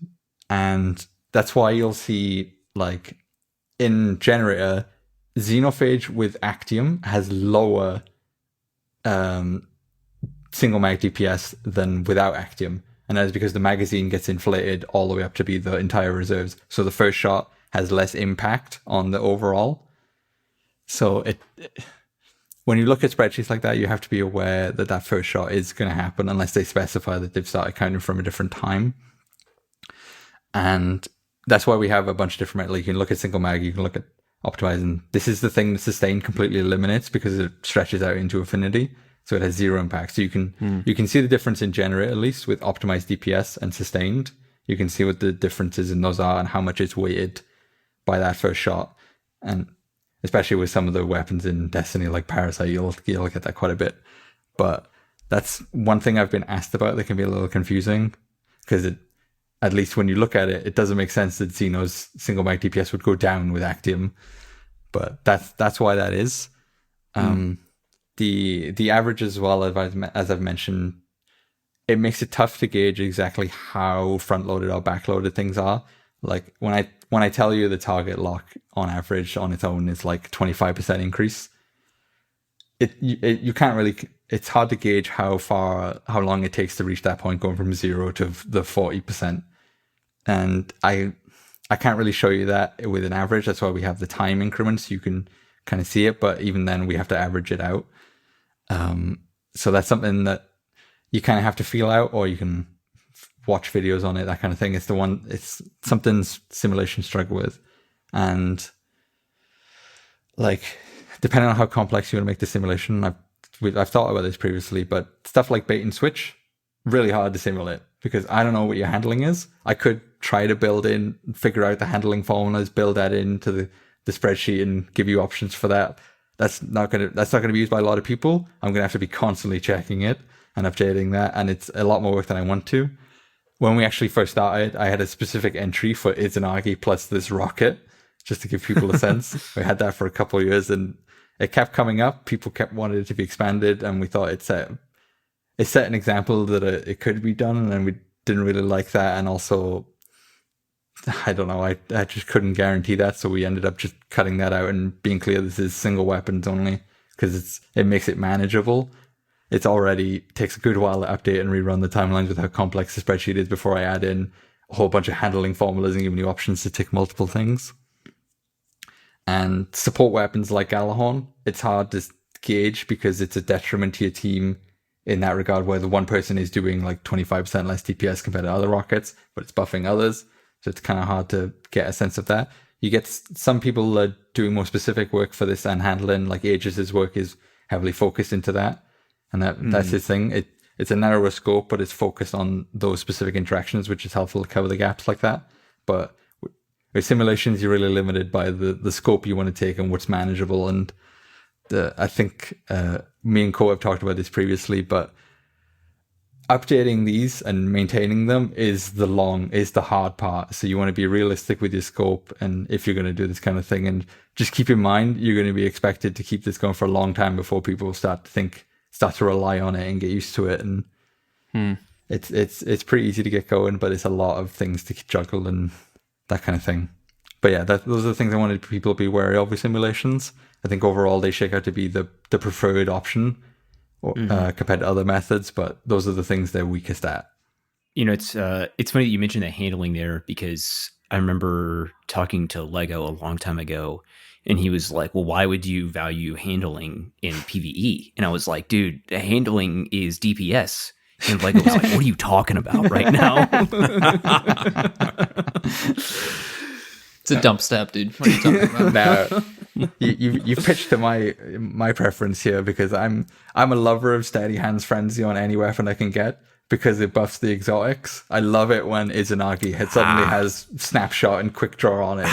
and that's why you'll see, like, in Generator, Xenophage with Actium has lower single mag DPS than without Actium. And that is because the magazine gets inflated all the way up to be the entire reserves. So the first shot has less impact on the overall. So when you look at spreadsheets like that, you have to be aware that first shot is going to happen unless they specify that they've started counting from a different time. And that's why we have a bunch of different, like you can look at single mag, you can look at optimizing. This is the thing that sustain completely eliminates because it stretches out into infinity. So it has 0 impact. So you can see the difference in Generator, at least with optimized DPS and sustained. You can see what the differences in those are and how much it's weighted by that first shot. And especially with some of the weapons in Destiny, like Parasite, you'll get that quite a bit. But that's one thing I've been asked about that can be a little confusing, because at least when you look at it, it doesn't make sense that Xeno's single mag DPS would go down with Actium. But that's why that is. The average as well, as I've mentioned, it makes it tough to gauge exactly how front-loaded or back-loaded things are. Like when I tell you the target lock on average on its own is like 25% increase, you can't really. It's hard to gauge how long it takes to reach that point, going from 0 to the 40%. And I can't really show you that with an average. That's why we have the time increments. You can kind of see it, but even then we have to average it out. So that's something that you kind of have to feel out, or you can watch videos on it, that kind of thing. It's something simulations struggle with. And like, depending on how complex you want to make the simulation, I've thought about this previously, but stuff like bait and switch, really hard to simulate because I don't know what your handling is. I could try to figure out the handling formulas, build that into the spreadsheet and give you options for that. That's not going to be used by a lot of people. I'm going to have to be constantly checking it and updating that, and it's a lot more work than I want to. when we actually first started, I had a specific entry for Izanagi plus this rocket, just to give people a sense. We had that for a couple of years, and it kept coming up. People kept wanting it to be expanded, and we thought it set an example that it could be done, and we didn't really like that. And also, I don't know, I just couldn't guarantee that, so we ended up just cutting that out and being clear this is single weapons only, because it makes it manageable. It's already takes a good while to update and rerun the timelines with how complex the spreadsheet is before I add in a whole bunch of handling formulas and giving you options to tick multiple things. And support weapons like Galahorn, it's hard to gauge because it's a detriment to your team in that regard, where the one person is doing like 25% less DPS compared to other rockets, but it's buffing others. So it's kind of hard to get a sense of that. You get some people are doing more specific work for this and handling, like Aegis' work is heavily focused into that. And that's his thing. It's a narrower scope, but it's focused on those specific interactions, which is helpful to cover the gaps like that. But with simulations, you're really limited by the scope you want to take and what's manageable. And I think me and Co have talked about this previously, but updating these and maintaining them is the hard part. So you want to be realistic with your scope, and if you're going to do this kind of thing, and just keep in mind you're going to be expected to keep this going for a long time before people start to rely on it and get used to it. And it's pretty easy to get going, but it's a lot of things to juggle and that kind of thing. But yeah, those are the things I wanted people to be wary of with simulations. I think overall they shake out to be the preferred option compared to other methods, but those are the things they're weakest at. It's funny that you mentioned that handling there, because I remember talking to Lego a long time ago, and he was like, well, why would you value handling in PvE? And I was like, dude, the handling is DPS. And Lego was like, what are you talking about right now? It's a dump stab, dude. What are you talking about? Now, you've pitched to my preference here, because I'm a lover of steady hands frenzy on any weapon I can get, because it buffs the exotics. I love it when Izanagi suddenly has snapshot and quick draw on it.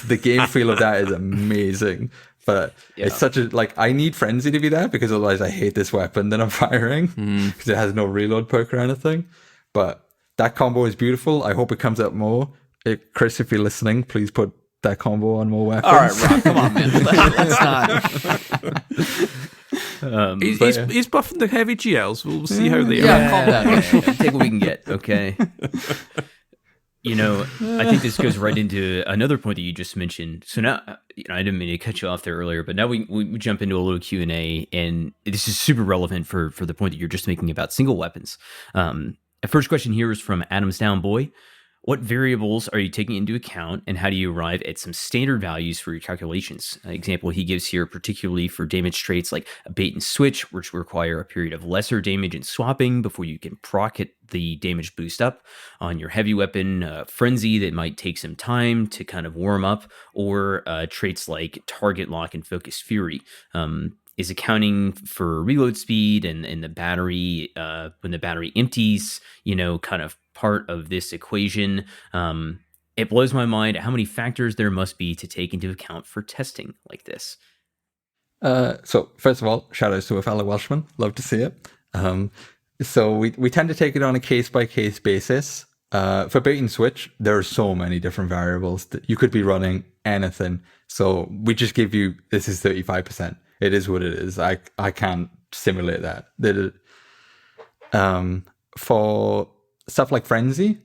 The game feel of that is amazing. But it's such a, like, I need frenzy to be there, because otherwise I hate this weapon that I'm firing, because it has no reload perk or anything. But that combo is beautiful. I hope it comes up more. Chris, if you're listening, please put that combo on more weapons. All right, Rock, come on, man. Let's not. He's buffing the heavy GLs. We'll see how they are. Yeah, calm down. Take what we can get, okay? I think this goes right into another point that you just mentioned. So now, I didn't mean to cut you off there earlier, but now we jump into a little Q&A, and this is super relevant for the point that you're just making about single weapons. The first question here is from Adams Down Boy. What variables are you taking into account, and how do you arrive at some standard values for your calculations? An example he gives here, particularly for damage traits like a bait and switch, which require a period of lesser damage and swapping before you can proc the damage boost up. On your heavy weapon, frenzy, that might take some time to kind of warm up, or traits like target lock and focus fury. Is accounting for reload speed and the battery, when the battery empties, kind of part of this equation. It blows my mind how many factors there must be to take into account for testing like this. So first of all, shout outs to a fellow Welshman. Love to see it. So we tend to take it on a case-by-case basis. For bait and switch, there are so many different variables that you could be running anything. So we just give you, this is 35%. It is what it is. I can't simulate that. For stuff like frenzy,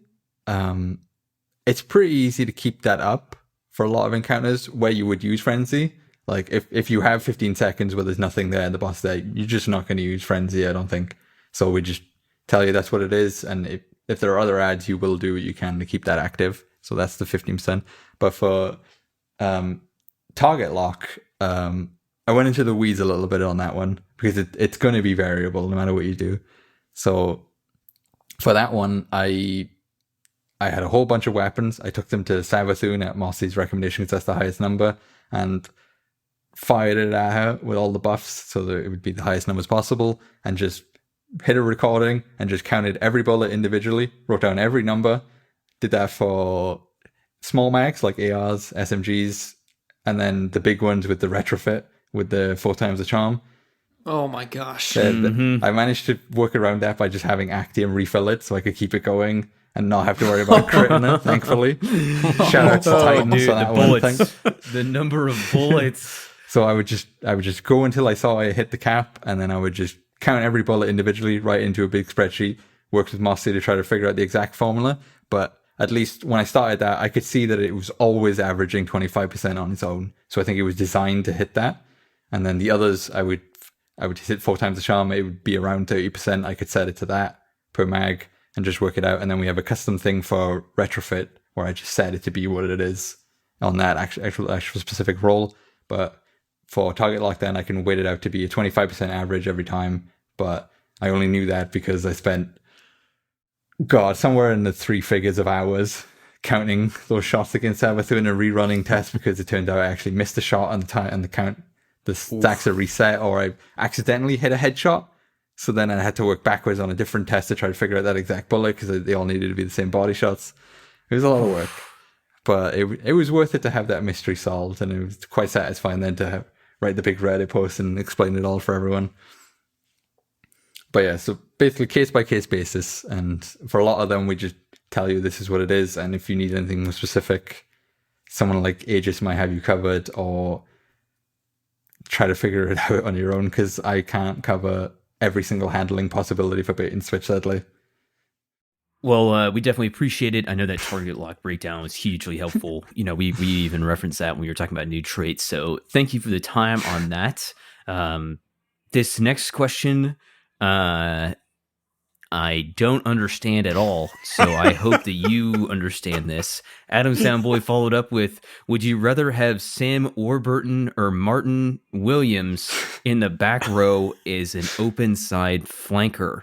it's pretty easy to keep that up for a lot of encounters where you would use frenzy. Like if you have 15 seconds where there's nothing there in the boss there, you're just not going to use frenzy, I don't think. So we just tell you that's what it is, and if there are other ads, you will do what you can to keep that active. So that's the 15%. But for target lock, I went into the weeds a little bit on that one, because it's going to be variable no matter what you do. So for that one, I had a whole bunch of weapons. I took them to Savathun at Mossy's recommendation, because that's the highest number, and fired it at her with all the buffs so that it would be the highest numbers possible, and just hit a recording and just counted every bullet individually, wrote down every number, did that for small mags like ARs, SMGs, and then the big ones with the retrofit with the 4 times the charm. Oh my gosh. I managed to work around that by just having Actium refill it so I could keep it going. and not have to worry about critting it, thankfully. Shout out to Titans dude, for that the one bullets, thing. the number of bullets. So I would just go until I saw I hit the cap, and then I would just count every bullet individually, write into a big spreadsheet, work with Mossy to try to figure out the exact formula. But at least when I started that, I could see that it was always averaging 25% on its own. So I think it was designed to hit that. And then the others, I would hit 4 times the charm. It would be around 30%. I could set it to that per mag and just work it out. And then we have a custom thing for retrofit where I just set it to be what it is on that actual specific roll. But for target lockdown, I can weight it out to be a 25% average every time. But I only knew that because I spent, somewhere in the 3 figures of hours counting those shots against Sabathun and rerunning tests, because it turned out I actually missed a shot on the time and the stacks are reset, or I accidentally hit a headshot. So then I had to work backwards on a different test to try to figure out that exact bullet, because they all needed to be the same body shots. It was a lot of work, but it was worth it to have that mystery solved, and it was quite satisfying then to write the big Reddit post and explain it all for everyone. But yeah, so basically case by case basis, and for a lot of them we just tell you this is what it is, and if you need anything more specific, someone like Aegis might have you covered, or try to figure it out on your own, because I can't cover every single handling possibility for bait and switch, sadly. Well, we definitely appreciate it. I know that target lock breakdown was hugely helpful. We even referenced that when we were talking about new traits. So thank you for the time on that. This next question, I don't understand at all. So I hope that you understand this. Adam Soundboy followed up with, would you rather have Sam Warburton or Martin Williams in the back row as an open side flanker?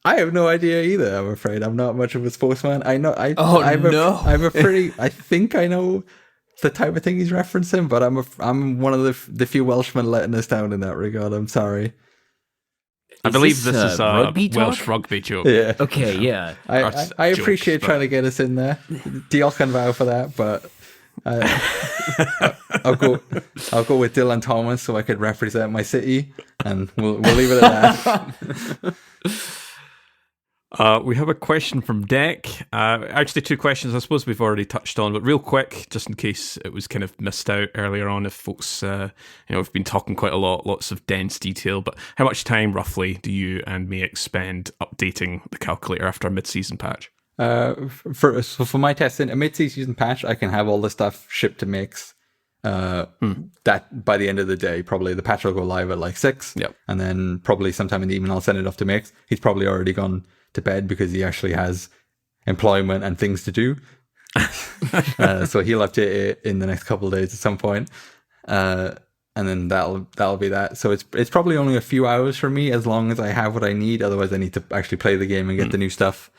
I have no idea either, I'm afraid. I'm not much of a sportsman. I know. I think I know the type of thing he's referencing, but I'm one of the few Welshmen letting us down in that regard. I'm sorry. I believe this is a rugby Welsh talk? rugby joke. Yeah. Okay, yeah. I appreciate trying to get us in there. Diolch can vow for that, but I'll go with Dylan Thomas so I could represent my city, and we'll leave it at that. We have a question from Deck. Actually, 2 questions I suppose we've already touched on, but real quick, just in case it was kind of missed out earlier on, if folks, we've been talking quite a lot, lots of dense detail, but how much time roughly do you and me expend updating the calculator after a mid-season patch? For my testing, a mid-season patch, I can have all the stuff shipped to Mix. That by the end of the day, probably the patch will go live at like 6. Yep. And then probably sometime in the evening I'll send it off to Mix. He's probably already gone to bed because he actually has employment and things to do. So he'll update it in the next couple of days at some point. And then that'll be that. So it's probably only a few hours for me, as long as I have what I need. Otherwise I need to actually play the game and get the new stuff.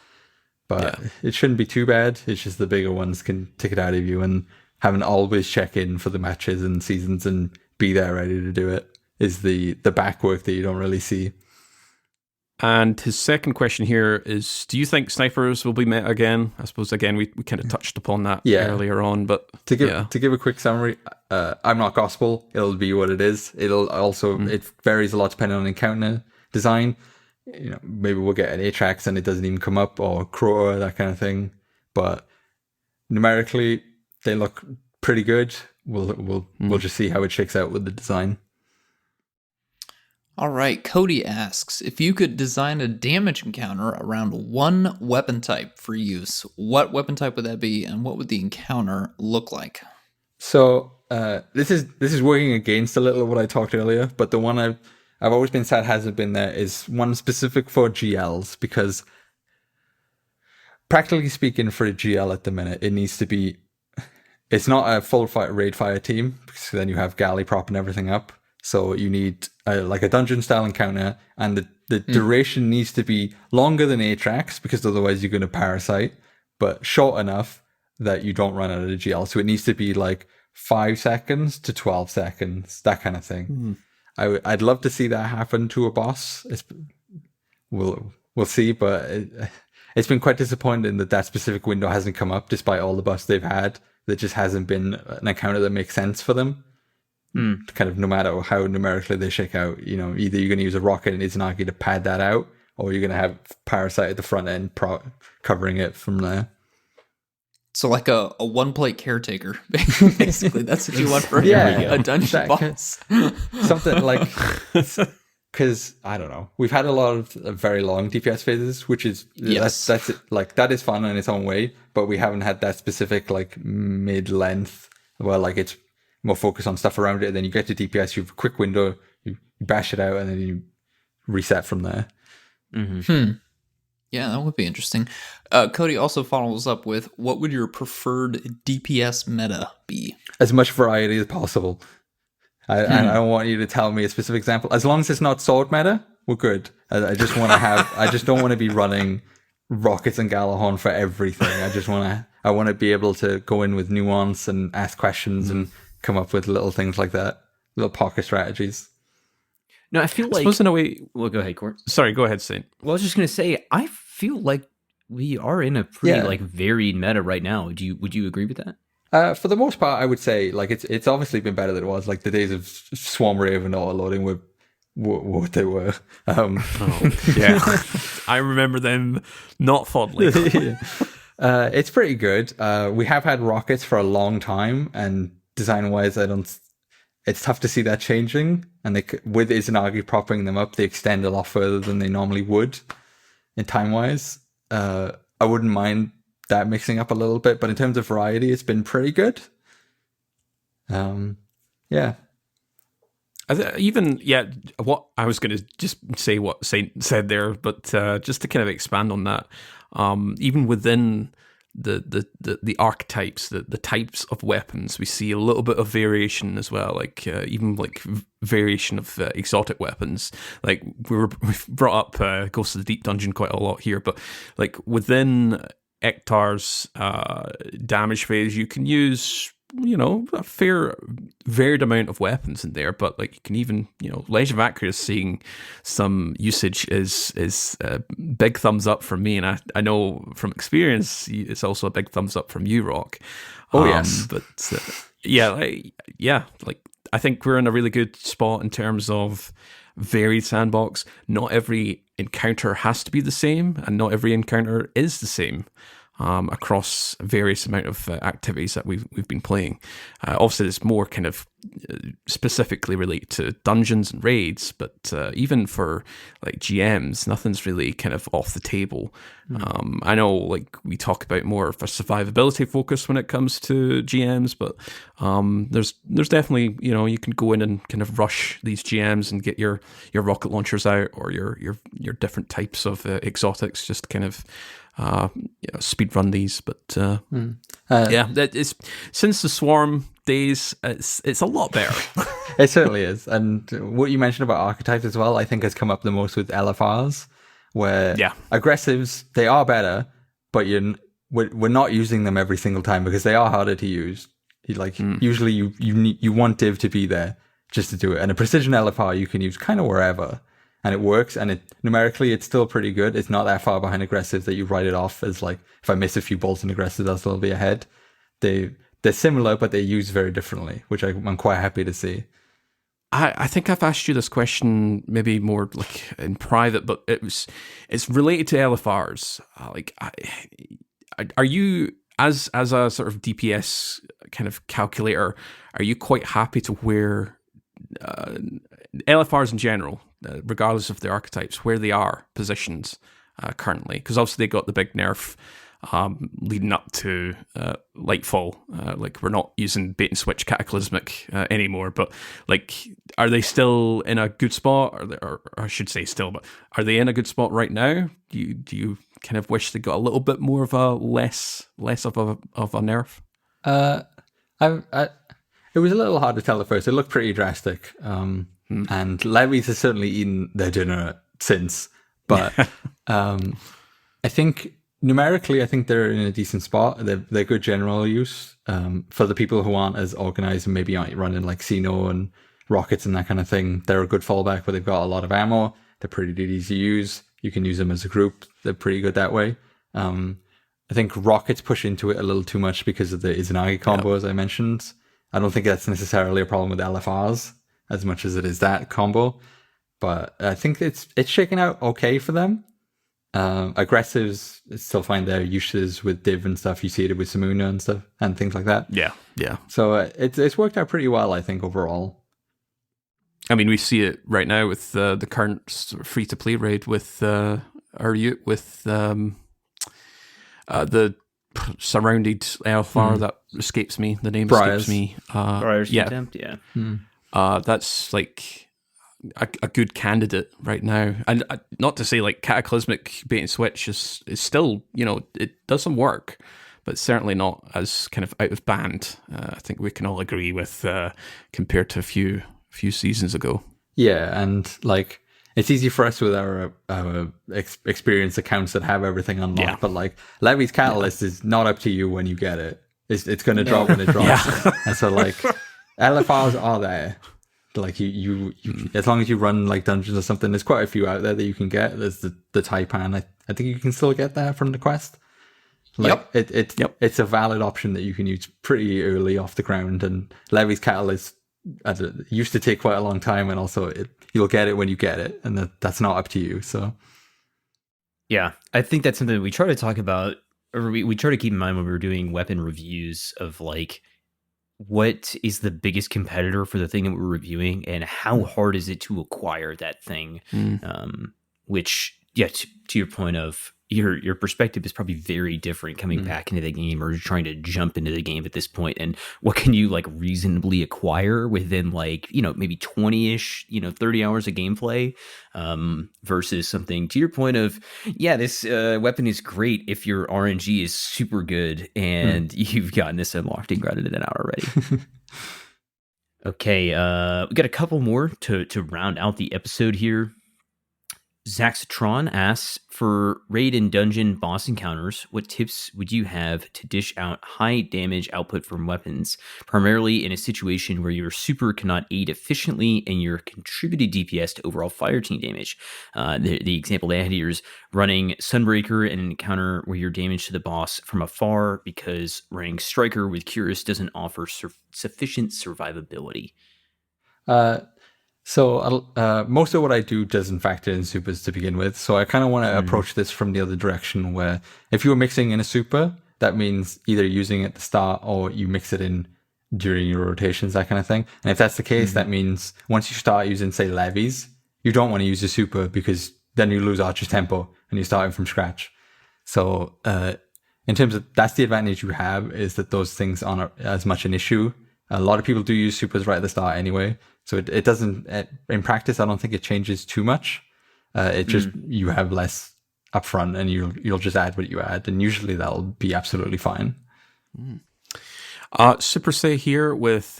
But it shouldn't be too bad. It's just the bigger ones can take it out of you, and having to always check in for the matches and seasons and be there ready to do it is the back work that you don't really see. And his second question here is, do you think snipers will be met again? I suppose, again, we kind of touched upon that earlier on, but to give a quick summary, I'm not gospel. It'll be what it is. It'll also, it varies a lot depending on encounter design. Maybe we'll get an Atrax and it doesn't even come up, or Crota, that kind of thing. But numerically, they look pretty good. We'll just see how it shakes out with the design. All right, Cody asks, if you could design a damage encounter around one weapon type for use, what weapon type would that be, and what would the encounter look like? So this is working against a little of what I talked earlier, but the one I've always been sad hasn't been there is one specific for GLs, because practically speaking, for a GL at the minute, it needs to be, it's not a full raid fire team, because then you have galley prop and everything up. So you need like a dungeon style encounter, and the duration needs to be longer than Atrax, because otherwise you're going to parasite, but short enough that you don't run out of the GL. So it needs to be like 5 seconds to 12 seconds, that kind of thing. I'd love to see that happen to a boss. We'll see, but it's been quite disappointing that specific window hasn't come up, despite all the buffs they've had. There just hasn't been an encounter that makes sense for them. Kind of no matter how numerically they shake out, either you're going to use a rocket and Izanagi to pad that out, or you're going to have Parasite at the front end covering it from there. So like a one-plate caretaker, basically. That's what you want for Yeah, a dungeon boss. Something like, because I don't know, we've had a lot of very long DPS phases, which is Yes. that's it, like that is fun in its own way, but we haven't had that specific like mid-length where like it's more focused on stuff around it. And then you get to DPS, you have a quick window, you bash it out, and then you reset from there. Yeah, that would be interesting. Cody also follows up with, what would your preferred DPS meta be? As much variety as possible. And I don't want you to tell me a specific example. As long as it's not sword meta, we're good. I just want to have. I just don't want to be running rockets and Galahorn for everything. I want to be able to go in with nuance and ask questions and come up with little things like that, little pocket strategies. No, I feel like. suppose in a way. Well, go ahead, Court. Sorry, go ahead, Saint. Well, I was just gonna say, I feel like we are in a pretty Yeah. like varied meta right now. Would you agree with that? For the most part, I would say like it's obviously been better than it was. Like the days of Swarm Rave and autoloading were what they were. Yeah, I remember them not fondly. It's pretty good. We have had rockets for a long time, and design-wise, it's tough to see that changing. And with Izanagi propping them up, they extend a lot further than they normally would in time-wise. I wouldn't mind that mixing up a little bit, but in terms of variety, it's been pretty good. Yeah. What I was going to just say what Saint said there, but just to kind of expand on that, even within the archetypes, the types of weapons, we see a little bit of variation as well, like even like variation of exotic weapons. Like we've brought up Ghost of the Deep Dungeon quite a lot here, but like within Ektar's damage phase, you can use a fair varied amount of weapons in there, but like you can even Legend of Acria is seeing some usage is big thumbs up from me, and I know from experience it's also a big thumbs up from you, Rock. Yes, but like I think we're in a really good spot in terms of varied sandbox. Not every encounter has to be the same, and not every encounter is the same. Across various amount of activities that we've been playing. Obviously, it's more kind of specifically related to dungeons and raids, but even for like GMs, nothing's really kind of off the table. I know like we talk about more of a survivability focus when it comes to GMs, but there's definitely you can go in and kind of rush these GMs and get your rocket launchers out, or your different types of exotics, just kind of speed run these. But that is, since the Swarm days, it's a lot better. It certainly is. And what you mentioned about archetypes as well, I think has come up the most with LFRs, where aggressives, they are better, but we're not using them every single time because they are harder to use. Usually you want div to be there just to do it, and a precision LFR you can use kind of wherever. And it works, and numerically it's still pretty good. It's not that far behind aggressive that you write it off as like, if I miss a few bolts in aggressive, I'll still be ahead. They're similar, but they're used very differently, which I'm quite happy to see. I think I've asked you this question maybe more like in private, but it's related to LFRs. Are you as a sort of DPS kind of calculator, are you quite happy to where LFRs in general, regardless of the archetypes, where they are positioned currently? Because obviously they got the big nerf leading up to Lightfall. Like we're not using bait and switch Cataclysmic anymore, but like, are they still in a good spot? Or I should say still, but are they in a good spot right now? Do you kind of wish they got a little bit more of a less of a nerf? It was a little hard to tell at first. It looked pretty drastic. And Levies has certainly eaten their dinner since. But I think numerically, I think they're in a decent spot. They're good general use. For the people who aren't as organized and maybe aren't running like Xeno and rockets and that kind of thing, they're a good fallback, but they've got a lot of ammo. They're pretty easy to use. You can use them as a group. They're pretty good that way. I think rockets push into it a little too much because of the Izanagi combo, as I mentioned. I don't think that's necessarily a problem with LFRs as much as it is that combo, but I think it's shaking out okay for them. Aggressives still find their uses with div and stuff. You see it with Samuna and stuff and things like that. Yeah, yeah. So it's worked out pretty well, I think, overall. I mean, we see it right now with the current free to play raid with the surrounded LFR that escapes me. The name Briars. escapes me. Briar's yeah. Contempt, yeah. That's like a good candidate right now, and not to say like Cataclysmic bait and switch is still, you know, it does some work, but certainly not as kind of out of band. I think we can all agree with compared to a few seasons ago. Yeah, and like it's easy for us with our experienced accounts that have everything unlocked, but like Levy's Catalyst is not up to you when you get it. It's going to drop when it drops, and so like LFRs are there. Like you as long as you run like dungeons or something, there's quite a few out there that you can get. There's the Taipan. I think you can still get that from the quest. Like it's a valid option that you can use pretty early off the ground. And Levy's Catalyst used to take quite a long time, and also you'll get it when you get it, and that's not up to you. So yeah, I think that's something that we try to talk about, or we try to keep in mind when we were doing weapon reviews of like, what is the biggest competitor for the thing that we're reviewing, and how hard is it to acquire that thing? Which, yeah, to your point of your perspective is probably very different coming back into the game, or trying to jump into the game at this point, and what can you like reasonably acquire within like, you know, maybe 20-ish, 30 hours of gameplay, versus something to your point of, yeah, this weapon is great if your RNG is super good and you've gotten this unlocked and grounded in an hour already. Okay, we got a couple more to round out the episode here. Zaxatron asks, for raid and dungeon boss encounters, what tips would you have to dish out high damage output from weapons, primarily in a situation where your super cannot aid efficiently and your contributed DPS to overall fire team damage? The example they had here is running Sunbreaker in an encounter where you're damage to the boss from afar because running Striker with Curious doesn't offer sufficient survivability. So most of what I do doesn't factor in supers to begin with. So I kind of want to approach this from the other direction, where if you were mixing in a super, that means either using it at the start or you mix it in during your rotations, that kind of thing. And if that's the case, that means once you start using, say, levies, you don't want to use a super, because then you lose Archer's tempo and you're starting from scratch. So in terms of, that's the advantage you have, is that those things aren't as much an issue. A lot of people do use supers right at the start anyway. So it doesn't, in practice, I don't think it changes too much. It just, you have less upfront, and you'll just add what you add, and usually that'll be absolutely fine. Super Say here with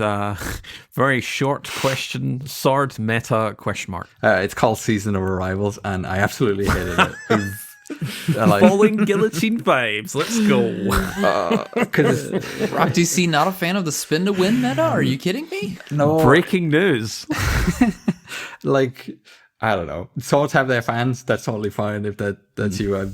very short question, sword meta question mark. It's called Season of Arrivals, and I absolutely hated it. Falling guillotine vibes. Let's go. Because RokDC not a fan of the spin to win meta? Are you kidding me? no, Breaking news. like, I don't know. Swords have their fans. That's totally fine if that's you.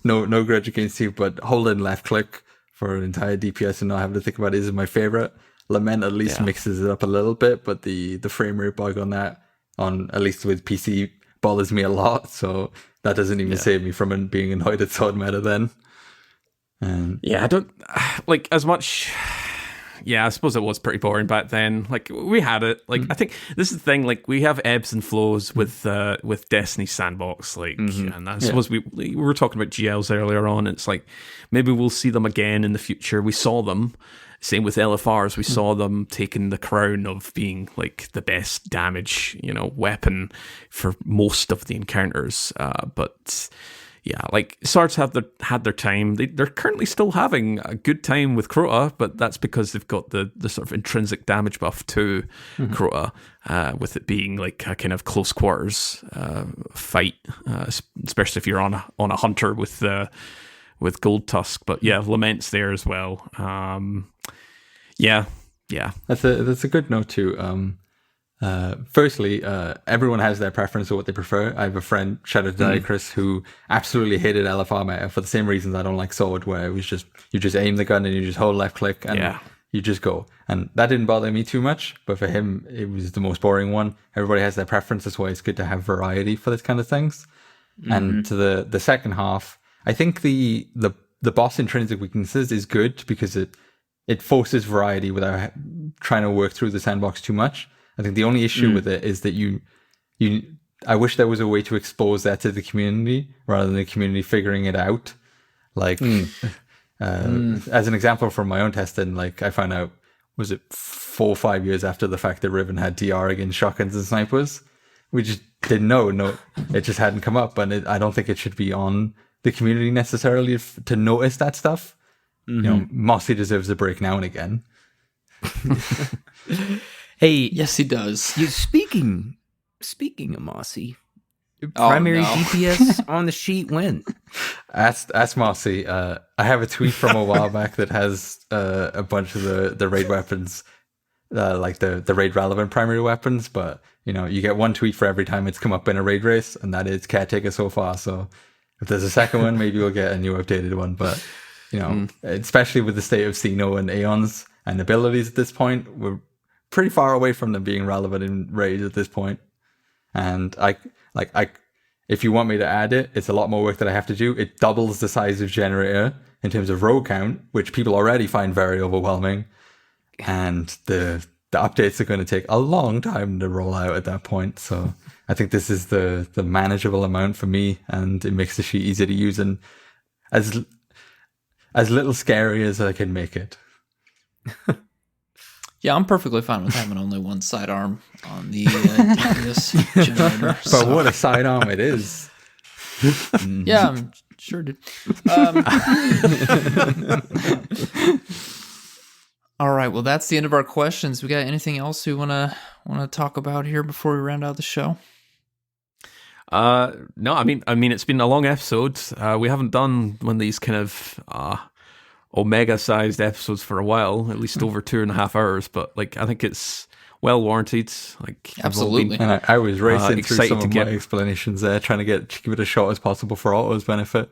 No grudge against you. But holding left click for an entire DPS and not having to think about it is my favorite. Lament at least mixes it up a little bit, but the frame rate bug on that, on at least with PC, bothers me a lot. So that doesn't even save me from being annoyed at sword meta then. I don't like as much. Yeah, I suppose it was pretty boring back then. Like, we had it. Like, I think this is the thing. Like, we have ebbs and flows with Destiny Sandbox. Like, and I suppose we were talking about GLs earlier on. It's like maybe we'll see them again in the future. We saw them. Same with LFRs. We saw them taking the crown of being like the best damage, weapon for most of the encounters. But yeah, like swords had their time. They're currently still having a good time with Crota, but that's because they've got the sort of intrinsic damage buff to Crota, with it being like a kind of close quarters fight, especially if you're on a hunter with Gold Tusk. But yeah, Lament's there as well. Yeah. That's a good note too. Firstly, everyone has their preference of what they prefer. I have a friend, Shadow Chris, who absolutely hated LFR meta for the same reasons I don't like sword, where it was just, you just aim the gun and you just hold left click and you just go. And that didn't bother me too much, but for him, it was the most boring one. Everybody has their preference. That's why it's good to have variety for this kind of things. And to the second half, I think the boss intrinsic weaknesses is good because it forces variety without trying to work through the sandbox too much. I think the only issue with it is that I wish there was a way to expose that to the community rather than the community figuring it out. Like, as an example from my own testing, like I found out, was it 4 or 5 years after the fact that Riven had DR against shotguns and snipers? We just didn't know. No, it just hadn't come up, and I don't think it should be on the community necessarily to notice that stuff. You know, Mossy deserves a break now and again. Hey, Yes, he does. speaking of Mossy, primary DPS on the sheet when? Ask Mossy. I have a tweet from a while back that has a bunch of the raid weapons, like the raid relevant primary weapons, but you know, you get one tweet for every time it's come up in a raid race, and that is Caretaker so far. So if there's a second one, maybe we'll get a new updated one. But you know, especially with the state of Xeno and Aeons and abilities at this point, we're pretty far away from them being relevant in raids at this point. And if you want me to add it, it's a lot more work that I have to do. It doubles the size of generator in terms of row count, which people already find very overwhelming. And the updates are going to take a long time to roll out at that point. So I think this is the manageable amount for me, and it makes the sheet easy to use and as little scary as I can make it. Yeah, I'm perfectly fine with having only one sidearm on the DPS generator. But what a sidearm it is. Yeah, I'm sure, dude. All right, well, that's the end of our questions. We got anything else we want to talk about here before we round out the show? No, I mean, it's been a long episode. We haven't done one of these kind of omega-sized episodes for a while, at least over 2.5 hours. But like, I think it's well warranted. Like, Absolutely. And I was racing through some of my explanations there, trying to give it a shot as possible for Otto's benefit.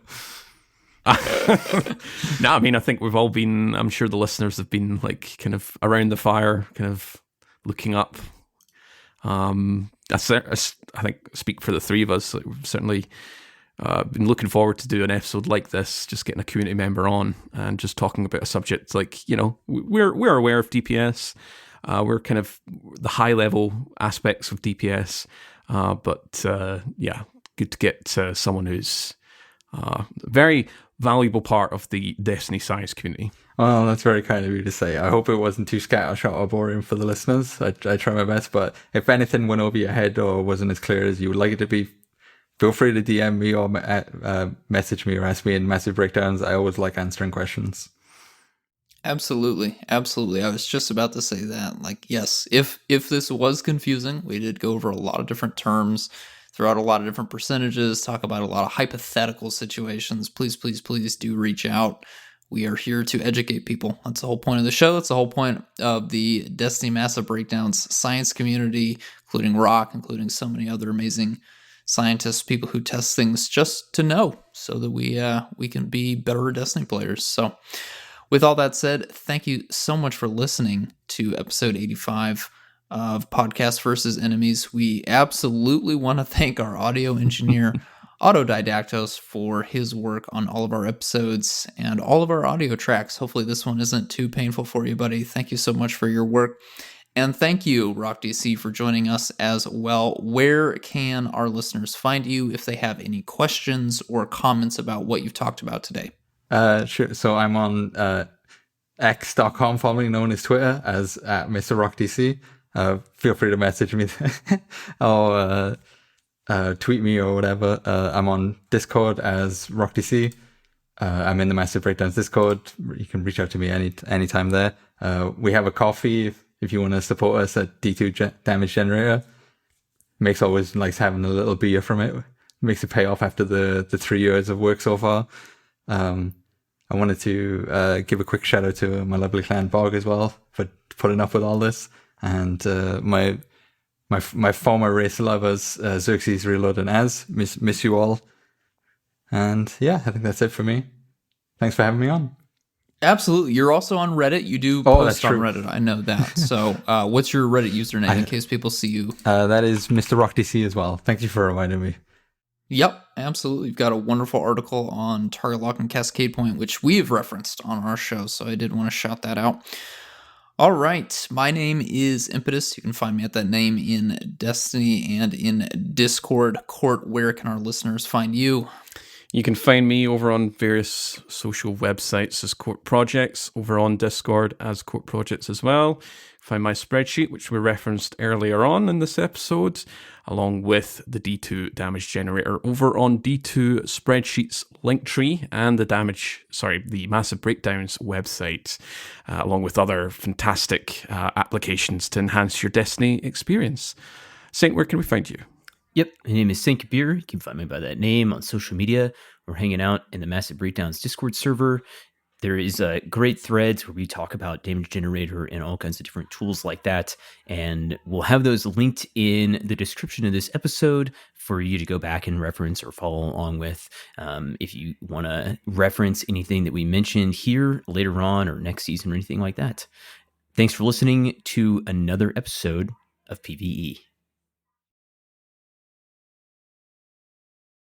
No, I mean, I think we've all been, I'm sure the listeners have been like kind of around the fire, kind of looking up. I think speak for the three of us. Like, we've certainly been looking forward to do an episode like this, just getting a community member on and just talking about a subject like, you know, we're aware of DPS. We're kind of the high level aspects of DPS, but yeah, good to get someone who's very valuable part of the Destiny science community. Well, that's very kind of you to say. I hope it wasn't too scattershot or boring for the listeners. I try my best, but if anything went over your head or wasn't as clear as you would like it to be, feel free to DM me or message me or ask me in Massive Breakdowns. I always like answering questions. Absolutely. I was just about to say that. Like, yes, if this was confusing, we did go over a lot of different terms, throw out a lot of different percentages, talk about a lot of hypothetical situations. Please do reach out. We are here to educate people. That's the whole point of the show. That's the whole point of the Destiny Massive Breakdowns science community, including Rock, including so many other amazing scientists, people who test things just to know, so that we can be better Destiny players. So with all that said, thank you so much for listening to episode 85 of Podcast versus Enemies. We absolutely want to thank our audio engineer, Autodidaktos, for his work on all of our episodes and all of our audio tracks. Hopefully this one isn't too painful for you, buddy. Thank you so much for your work. And thank you, RokDC, for joining us as well. Where can our listeners find you if they have any questions or comments about what you've talked about today? Sure. So I'm on x.com, formerly known as Twitter, as Mr. RokDC. Feel free to message me or tweet me or whatever. I'm on Discord as RokDC. I'm in the Massive Breakdowns Discord. You can reach out to me anytime there. We have a coffee if you want to support us at D2 Damage Generator. Makes always nice having a little beer from it. Makes it pay off after the 3 years of work so far. I wanted to give a quick shout out to my lovely clan Bog as well for putting up with all this, and my former race lovers, Xerxes, Reload, and Az. Miss you all. And yeah, I think that's it for me. Thanks for having me on. Absolutely. You're also on Reddit. You do post on Reddit. I know that. So what's your Reddit username in case people see you? That is Mr. RokDC as well. Thank you for reminding me. Yep, absolutely. You've got a wonderful article on target lock and cascade point, which we've referenced on our show, so I did want to shout that out. All right, my name is Impetus. You can find me at that name in Destiny and in Discord. Court, where can our listeners find you? You can find me over on various social websites as Court Projects, over on Discord as Court Projects as well. Find my spreadsheet, which we referenced earlier on in this episode, along with the D2 damage generator over on D2 Spreadsheets Linktree and the Massive Breakdowns website, along with other fantastic applications to enhance your Destiny experience. Saint, where can we find you? Yep, my name is Saint Kabr. You can find me by that name on social media. We're hanging out in the Massive Breakdowns Discord server. There is great threads where we talk about damage generator and all kinds of different tools like that. And we'll have those linked in the description of this episode for you to go back and reference or follow along with. If you want to reference anything that we mentioned here later on or next season or anything like that. Thanks for listening to another episode of PvE.